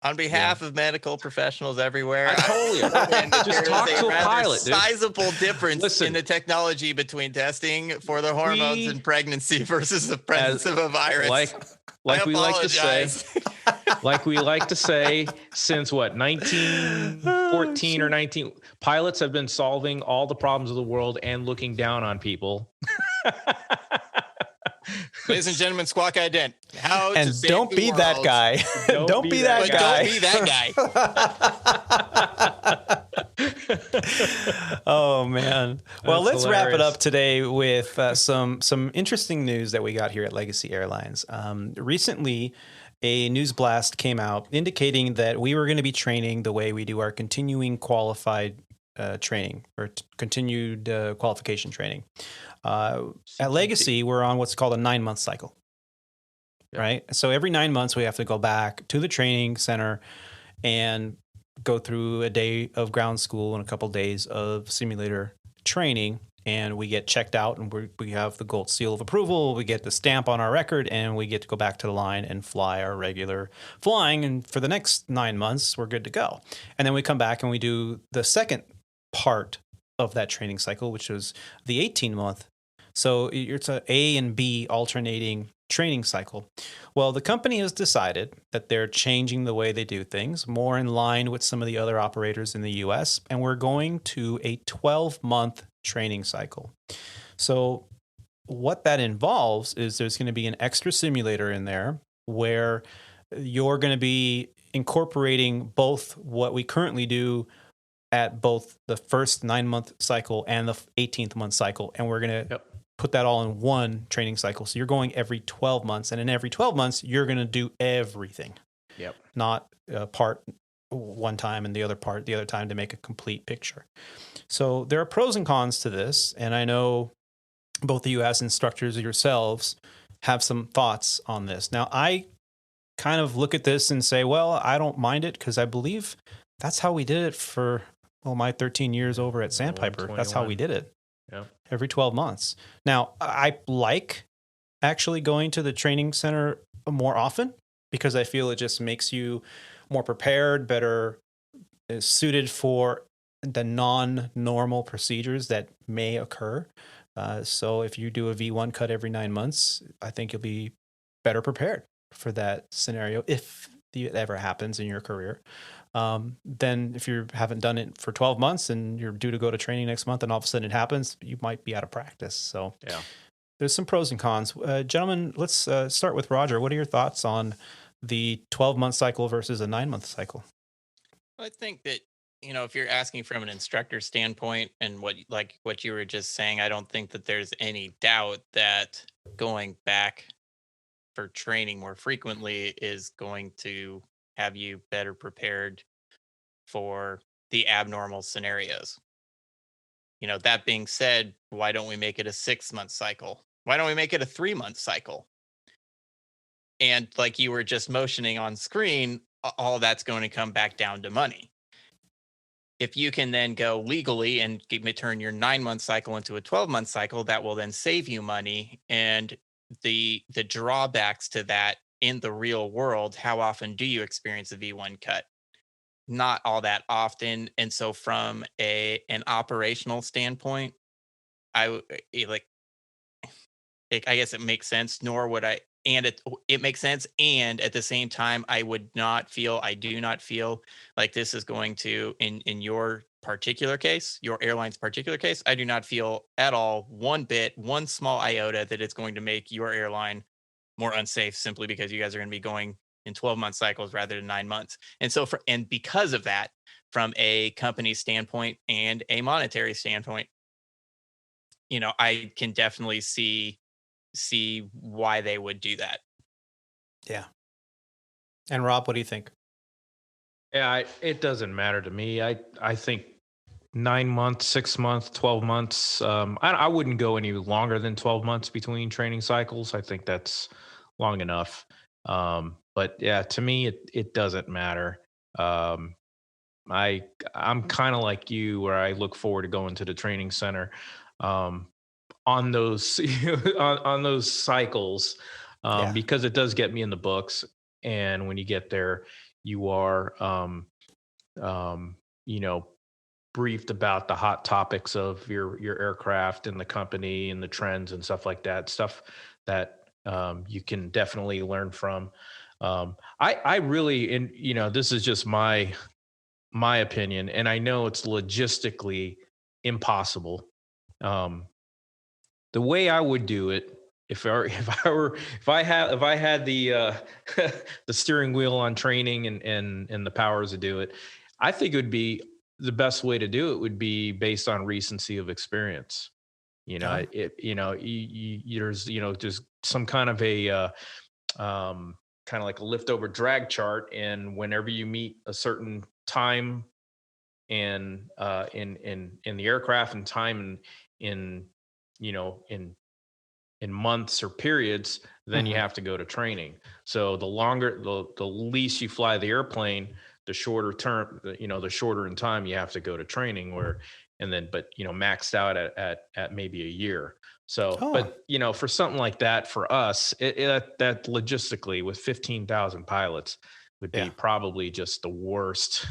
On behalf of medical professionals everywhere, I told you, just talk to a pilot. Sizable difference in the technology between testing for the hormones in pregnancy versus the presence of a virus. Like we like to say, since 1914 or 19, pilots have been solving all the problems of the world and looking down on people. Ladies and gentlemen, Squawk Ident. Don't be that guy. Don't be that guy. Don't be that guy. Oh man. Well, let's wrap it up today with some interesting news that we got here at Legacy Airlines. Recently, a news blast came out indicating that we were going to be training the way we do our continuing qualified training or continued qualification training. At Legacy, we're on what's called a 9-month cycle, right? So every 9 months, we have to go back to the training center and go through a day of ground school and a couple days of simulator training. And we get checked out and we have the gold seal of approval. We get the stamp on our record and we get to go back to the line and fly our regular flying. And for the next 9 months, we're good to go. And then we come back and we do the second part of that training cycle, which was the 18-month. So it's a A and B alternating training cycle. Well, the company has decided that they're changing the way they do things, more in line with some of the other operators in the U.S., and we're going to a 12-month training cycle. So what that involves is there's going to be an extra simulator in there where you're going to be incorporating both what we currently do at both the first 9-month cycle and the 18th month cycle. And we're going to put that all in one training cycle. So you're going every 12 months. And in every 12 months, you're going to do everything. Yep. Not part one time and the other part the other time to make a complete picture. So there are pros and cons to this. And I know both of you as instructors yourselves have some thoughts on this. Now, I kind of look at this and say, well, I don't mind it because I believe that's how we did it for my 13 years over at Sandpiper. That's how we did it. Yeah. Every 12 months. Now, I like actually going to the training center more often because I feel it just makes you more prepared, better suited for the non-normal procedures that may occur. So if you do a V1 cut every 9 months, I think you'll be better prepared for that scenario if it ever happens in your career. Then if you haven't done it for 12 months and you're due to go to training next month and all of a sudden it happens, you might be out of practice. So there's some pros and cons. Gentlemen, let's start with Roger. What are your thoughts on the 12-month cycle versus a 9-month cycle? I think that, if you're asking from an instructor standpoint and what you were just saying, I don't think that there's any doubt that going back for training more frequently is going to have you better prepared for the abnormal scenarios. That being said, why don't we make it a 6-month cycle? Why don't we make it a 3-month cycle? And like you were just motioning on screen, all that's going to come back down to money. If you can then go legally and turn your 9-month cycle into a 12-month cycle, that will then save you money. And the drawbacks to that in the real world, how often do you experience a V1 cut? Not all that often. And so from an operational standpoint, I guess it makes sense, nor would I, and it makes sense. And at the same time, I do not feel like this is going to, in your particular case, your airline's particular case, I do not feel at all one small iota that it's going to make your airline more unsafe simply because you guys are going to be going in 12-month cycles rather than 9 months. And so because of that, from a company standpoint and a monetary standpoint, I can definitely see why they would do that. Yeah. And Rob, what do you think? Yeah, it doesn't matter to me. I think 9 months, 6 months, 12 months. I wouldn't go any longer than 12 months between training cycles. I think that's long enough. But yeah, to me, it doesn't matter. I'm kind of like you, where I look forward to going to the training center on those on those cycles because it does get me in the books. And when you get there, you are briefed about the hot topics of your aircraft and the company and the trends and stuff like that. Stuff that you can definitely learn from. I really, and this is just my opinion, and I know it's logistically impossible. The way I would do it, if I had the the steering wheel on training and the powers to do it, I think it would be the best way to do it would be based on recency of experience. There's just some kind of a kind of like a lift over drag chart, and whenever you meet a certain time and in the aircraft and time in months or periods, then you have to go to training. So the least you fly the airplane, the shorter term, the shorter in time you have to go to training, but maxed out at maybe a year. So, but for something like that, for us, that logistically with 15,000 pilots would be probably just the worst.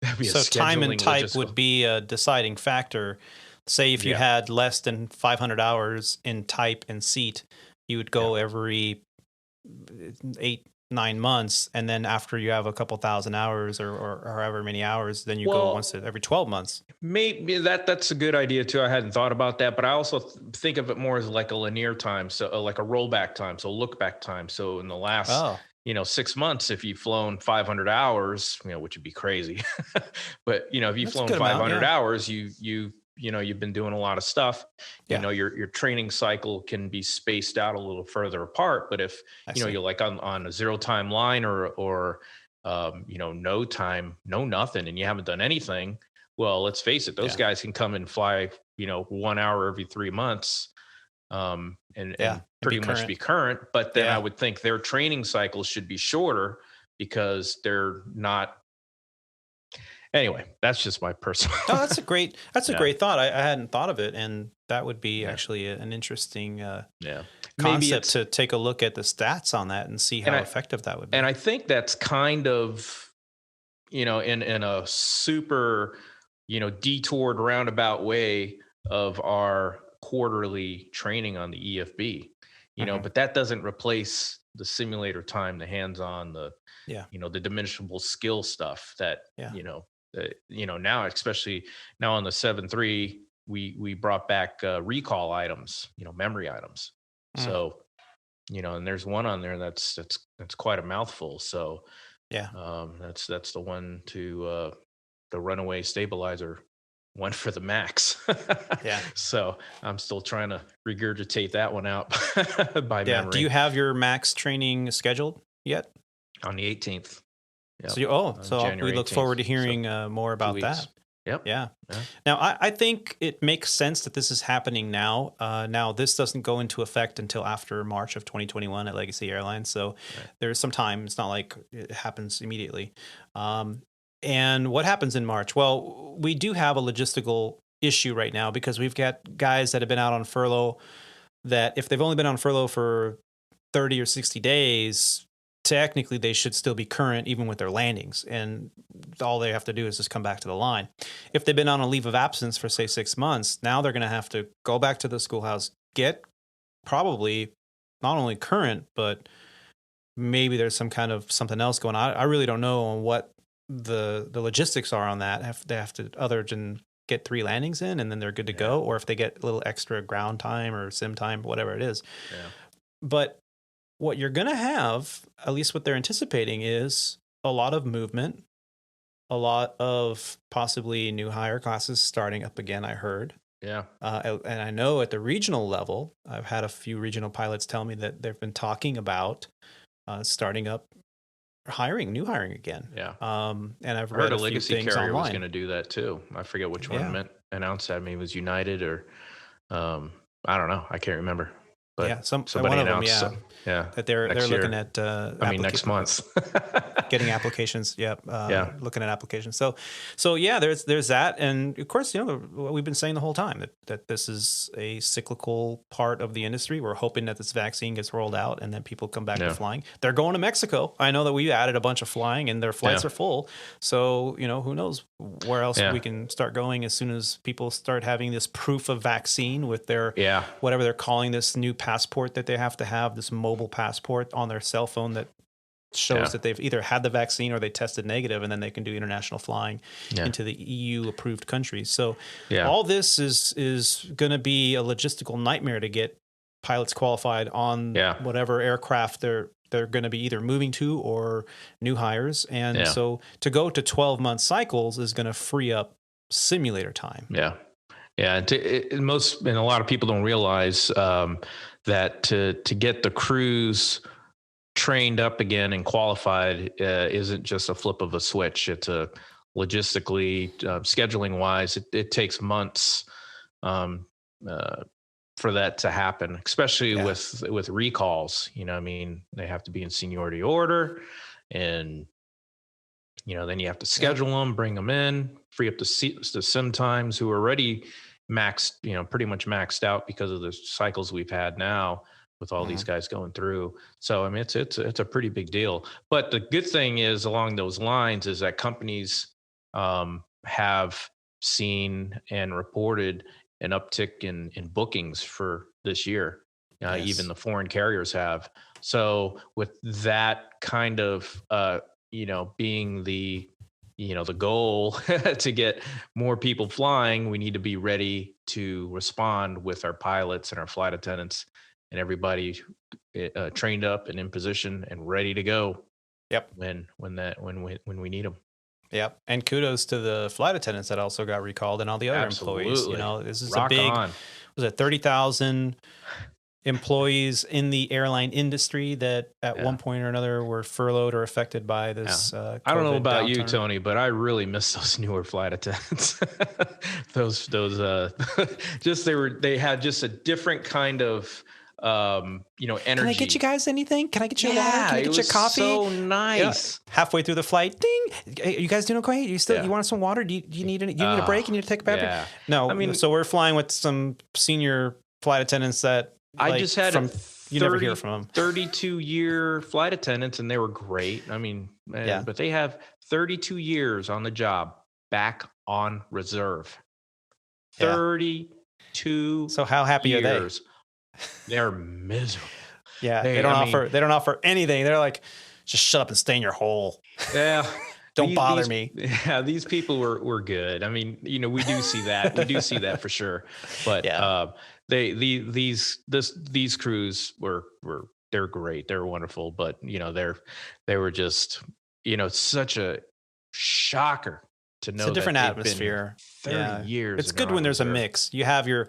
That'd be so time and type would be a deciding factor. Say if you had less than 500 hours in type and seat, you would go every 9 months, and then after you have a couple thousand hours or however many hours, then you go once every 12 months. Maybe that's a good idea too. I hadn't thought about that, but I also think of it more as like a linear time, so like a rollback time, so look back time. So in the last 6 months, if you've flown 500 hours, which would be crazy, but if you've flown 500 hours, you've been doing a lot of stuff. Your training cycle can be spaced out a little further apart. But if you're like on a zero time line or no time, no nothing, and you haven't done anything, well, let's face it, those guys can come and fly 1 hour every 3 months and pretty much be current. But then I would think their training cycles should be shorter because they're not. Anyway, that's just my personal. Oh, that's a great thought. I hadn't thought of it, and that would be actually an interesting concept to take a look at the stats on that and see how effective that would be. And I think that's kind of, in a super, detoured roundabout way of our quarterly training on the EFB, but that doesn't replace the simulator time, the hands-on, the diminishable skill stuff that, now, especially now on the 7.3, we brought back recall items, memory items. So, and there's one on there that's quite a mouthful. So that's the one to the runaway stabilizer one for the max. So I'm still trying to regurgitate that one out by memory. Do you have your max training scheduled yet? On the 18th. Yep. So we look forward to hearing more about that. Yep. Yeah. Now, I think it makes sense that this is happening now. Now, this doesn't go into effect until after March of 2021 at Legacy Airlines. So there's some time. It's not like it happens immediately. And what happens in March? Well, we do have a logistical issue right now because we've got guys that have been out on furlough that if they've only been on furlough for 30 or 60 days, technically they should still be current even with their landings, and all they have to do is just come back to the line. If they've been on a leave of absence for say 6 months, now they're going to have to go back to the schoolhouse, get probably not only current, but maybe there's some kind of something else going on. I really don't know on what the logistics are on that. They have to, other than get 3 landings in and then they're good to go, or if they get a little extra ground time or sim time, whatever it is. But what you're going to have, at least what they're anticipating, is a lot of movement, a lot of possibly new hire classes starting up again, I heard. And I know at the regional level, I've had a few regional pilots tell me that they've been talking about starting up new hiring again. And I've read a few Legacy things carrier online. was going to do that too. I forget which one announced that. Maybe it was United or I don't know. I can't remember. But somebody announced that they're looking at next month getting applications looking at applications, so there's that. And of course, what we've been saying the whole time, that this is a cyclical part of the industry. We're hoping that this vaccine gets rolled out and then people come back to flying. They're going to Mexico. I know that we added a bunch of flying and their flights are full, so who knows where else we can start going as soon as people start having this proof of vaccine with their whatever they're calling this new passport that they have to have, this mobile passport on their cell phone that shows that they've either had the vaccine or they tested negative, and then they can do international flying into the EU approved countries. So all this is going to be a logistical nightmare to get pilots qualified on whatever aircraft they're going to be either moving to or new hires. And so to go to 12-month cycles is going to free up simulator time. And a lot of people don't realize that to get the crews trained up again and qualified isn't just a flip of a switch. It's a logistically, scheduling wise, it takes months for that to happen, especially with recalls. They have to be in seniority order, and then you have to schedule them, bring them in, free up the sim times who are already maxed, pretty much maxed out because of the cycles we've had now with all these guys going through. So, it's a pretty big deal. But the good thing is, along those lines, is that companies have seen and reported an uptick in bookings for this year. Yes. Even the foreign carriers have. So with that kind of, being the goal to get more people flying, we need to be ready to respond with our pilots and our flight attendants and everybody trained up and in position and ready to go. Yep. When we need them. Yep. And kudos to the flight attendants that also got recalled and all the other employees. This is Rock a big, on. was it 30,000 employees in the airline industry that at one point or another were furloughed or affected by this. I don't know about you, downturn. Tony, but I really miss those newer flight attendants. those they had just a different kind of energy. Can I get you guys anything? Can I get you water? Can I get you coffee? So nice. Yeah. Halfway through the flight, ding! Hey, you guys doing okay? You want some water? Do you need a break? You need to take a bathroom? Yeah. No, I mean, so we're flying with some senior flight attendants that I just had you never hear from them. 32-year flight attendants, and they were great. I mean, but they have 32 years on the job, back on reserve. 32. So how happy years. are they? They're miserable. Yeah, they don't offer anything. They're like, just shut up and stay in your hole. Yeah. Don't bother me. Yeah, these people were good. I mean, we do see that. We do see that for sure. But these crews they're great. They're wonderful. But they were just such a shocker to know. It's a different atmosphere. 30 years. It's good when there's a mix. You have your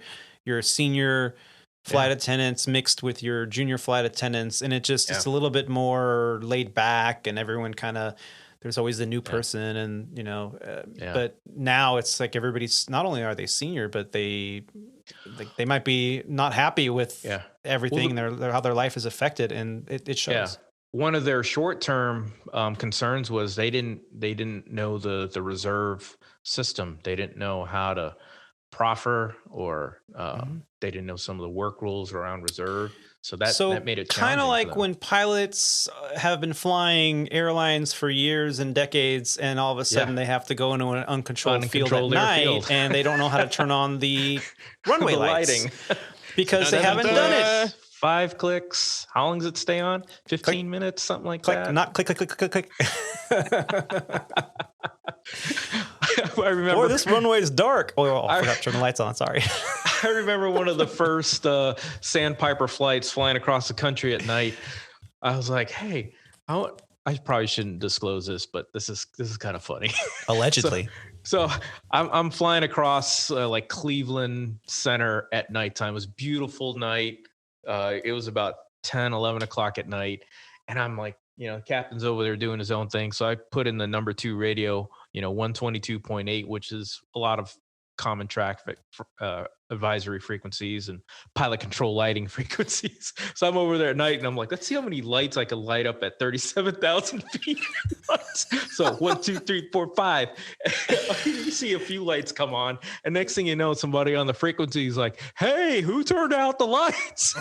senior flight attendants mixed with your junior flight attendants, and it's a little bit more laid back, and everyone kind of, there's always the new person, and but now it's like everybody's, not only are they senior, but they might be not happy with everything, how their life is affected, and it shows. Yeah. One of their short-term concerns was they didn't know the reserve system. They didn't know how to proffer, or they didn't know some of the work rules around reserve. So that made it kind of like when pilots have been flying airlines for years and decades, and all of a sudden they have to go into an uncontrolled field at night, and they don't know how to turn on the runway lighting because they haven't done it. 5 clicks. How long does it stay on? 15 minutes, something like that. Not click, click, click, click, click. I remember. Or this runway is dark. Oh, I forgot to turn the lights on. Sorry. I remember one of the first Sandpiper flights flying across the country at night. I was like, "Hey, I probably shouldn't disclose this, but this is kind of funny." Allegedly. So I'm flying across like Cleveland Center at nighttime. It was a beautiful night. It was about 10, 11 o'clock at night, and I'm like, the captain's over there doing his own thing. So I put in the number 2 radio, 122.8, which is a lot of common traffic advisory frequencies and pilot control lighting frequencies. So I'm over there at night, and I'm like, let's see how many lights I can light up at 37,000 feet. So 1, 2, 3, 4, 5. You see a few lights come on, and next thing you know, somebody on the frequency is like, "Hey, who turned out the lights?"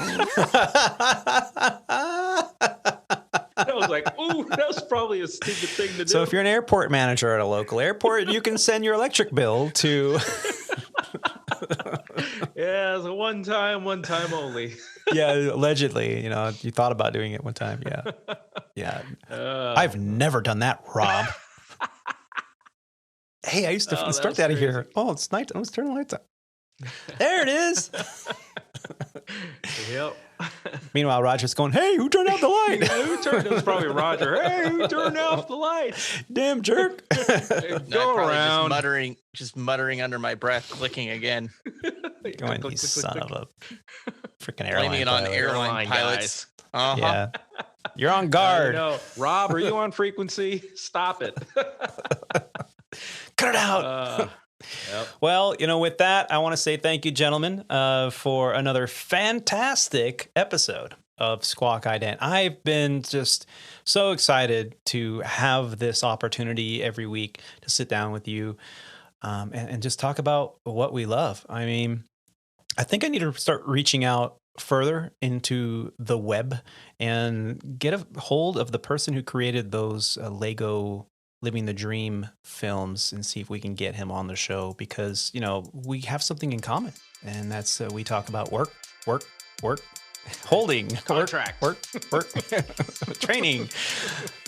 I was like, "Ooh, that was probably a stupid thing to do." So if you're an airport manager at a local airport, you can send your electric bill to. Yeah, it's a one time only. Yeah, allegedly, you thought about doing it one time. Yeah. I've never done that, Rob. Hey, I used to instruct out of here. Oh, it's night. Let's turn the lights on. There it is. Yep. Meanwhile, Roger's going, "Hey, who turned out the light?" It was probably Roger. "Hey, who turned off the lights? Damn jerk." Go around. Just muttering under my breath, clicking again. Going, you son of a freaking airline. Blaming it on airline pilots. Uh-huh. Yeah. You're on guard. Rob, are you on frequency? Stop it. Cut it out. Yep. Well, with that, I want to say thank you, gentlemen, for another fantastic episode of Squawk Ident. I've been just so excited to have this opportunity every week to sit down with you and just talk about what we love. I mean, I think I need to start reaching out further into the web and get a hold of the person who created those Lego Living the Dream films and see if we can get him on the show, because, we have something in common, and that's we talk about work, holding Contract. work training.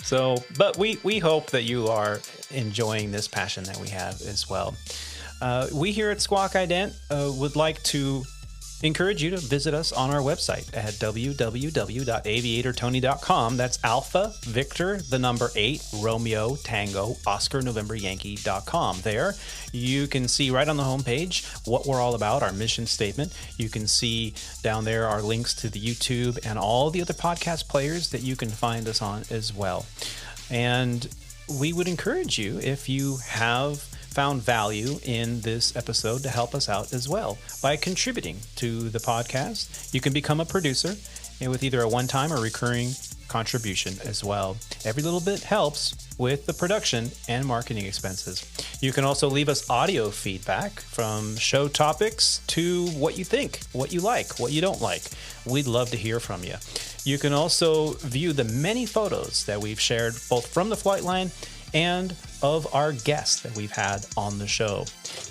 So, but we hope that you are enjoying this passion that we have as well. We here at Squawk Ident would like to encourage you to visit us on our website at www.aviatortony.com. That's Alpha Victor, the number 8, Romeo Tango Oscar November Yankee.com. There you can see right on the homepage what we're all about, our mission statement. You can see down there our links to the YouTube and all the other podcast players that you can find us on as well. And we would encourage you, if you have found value in this episode, to help us out as well by contributing to the podcast. You can become a producer with either a one-time or recurring contribution as well. Every little bit helps with the production and marketing expenses. You can also leave us audio feedback, from show topics to what you think, what you like, what you don't like. We'd love to hear from you. You can also view the many photos that we've shared, both from the flight line and of our guests that we've had on the show.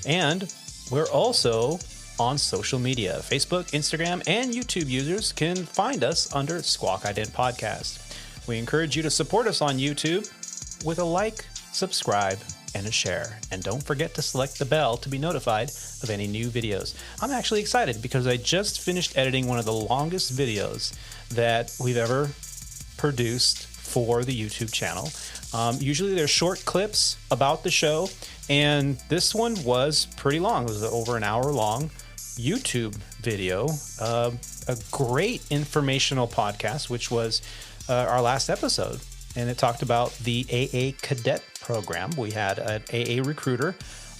And we're also on social media. Facebook, Instagram, and YouTube users can find us under Squawk Ident Podcast. We encourage you to support us on YouTube with a like, subscribe, and a share. And don't forget to select the bell to be notified of any new videos. I'm actually excited because I just finished editing one of the longest videos that we've ever produced for the YouTube channel. Usually they're short clips about the show, and this one was pretty long. It was over an hour long YouTube video, a great informational podcast, which was our last episode, and it talked about the AA Cadet program. We had an AA recruiter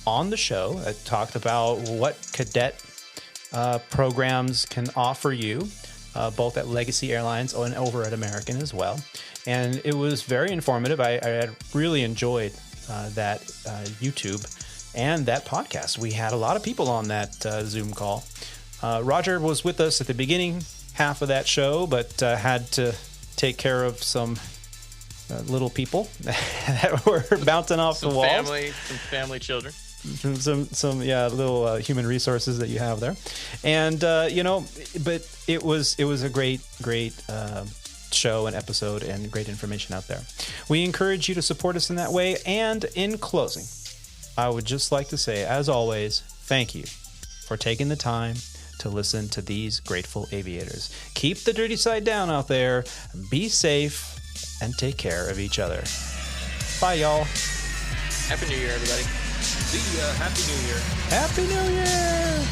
on the show that talked about what cadet programs can offer you, both at Legacy Airlines and over at American as well. And it was very informative. I had really enjoyed that YouTube and that podcast. We had a lot of people on that Zoom call. Roger was with us at the beginning half of that show, but had to take care of some little people that were bouncing off the walls. Some family children. Some little human resources that you have there. And, but it was a great show and episode and great information out there. We encourage you to support us in that way. And in closing, I would just like to say, as always, thank you for taking the time to listen to these grateful aviators. Keep the dirty side down out there. Be safe and take care of each other. Bye, y'all. Happy New Year, everybody. See ya. Happy New Year. Happy New Year.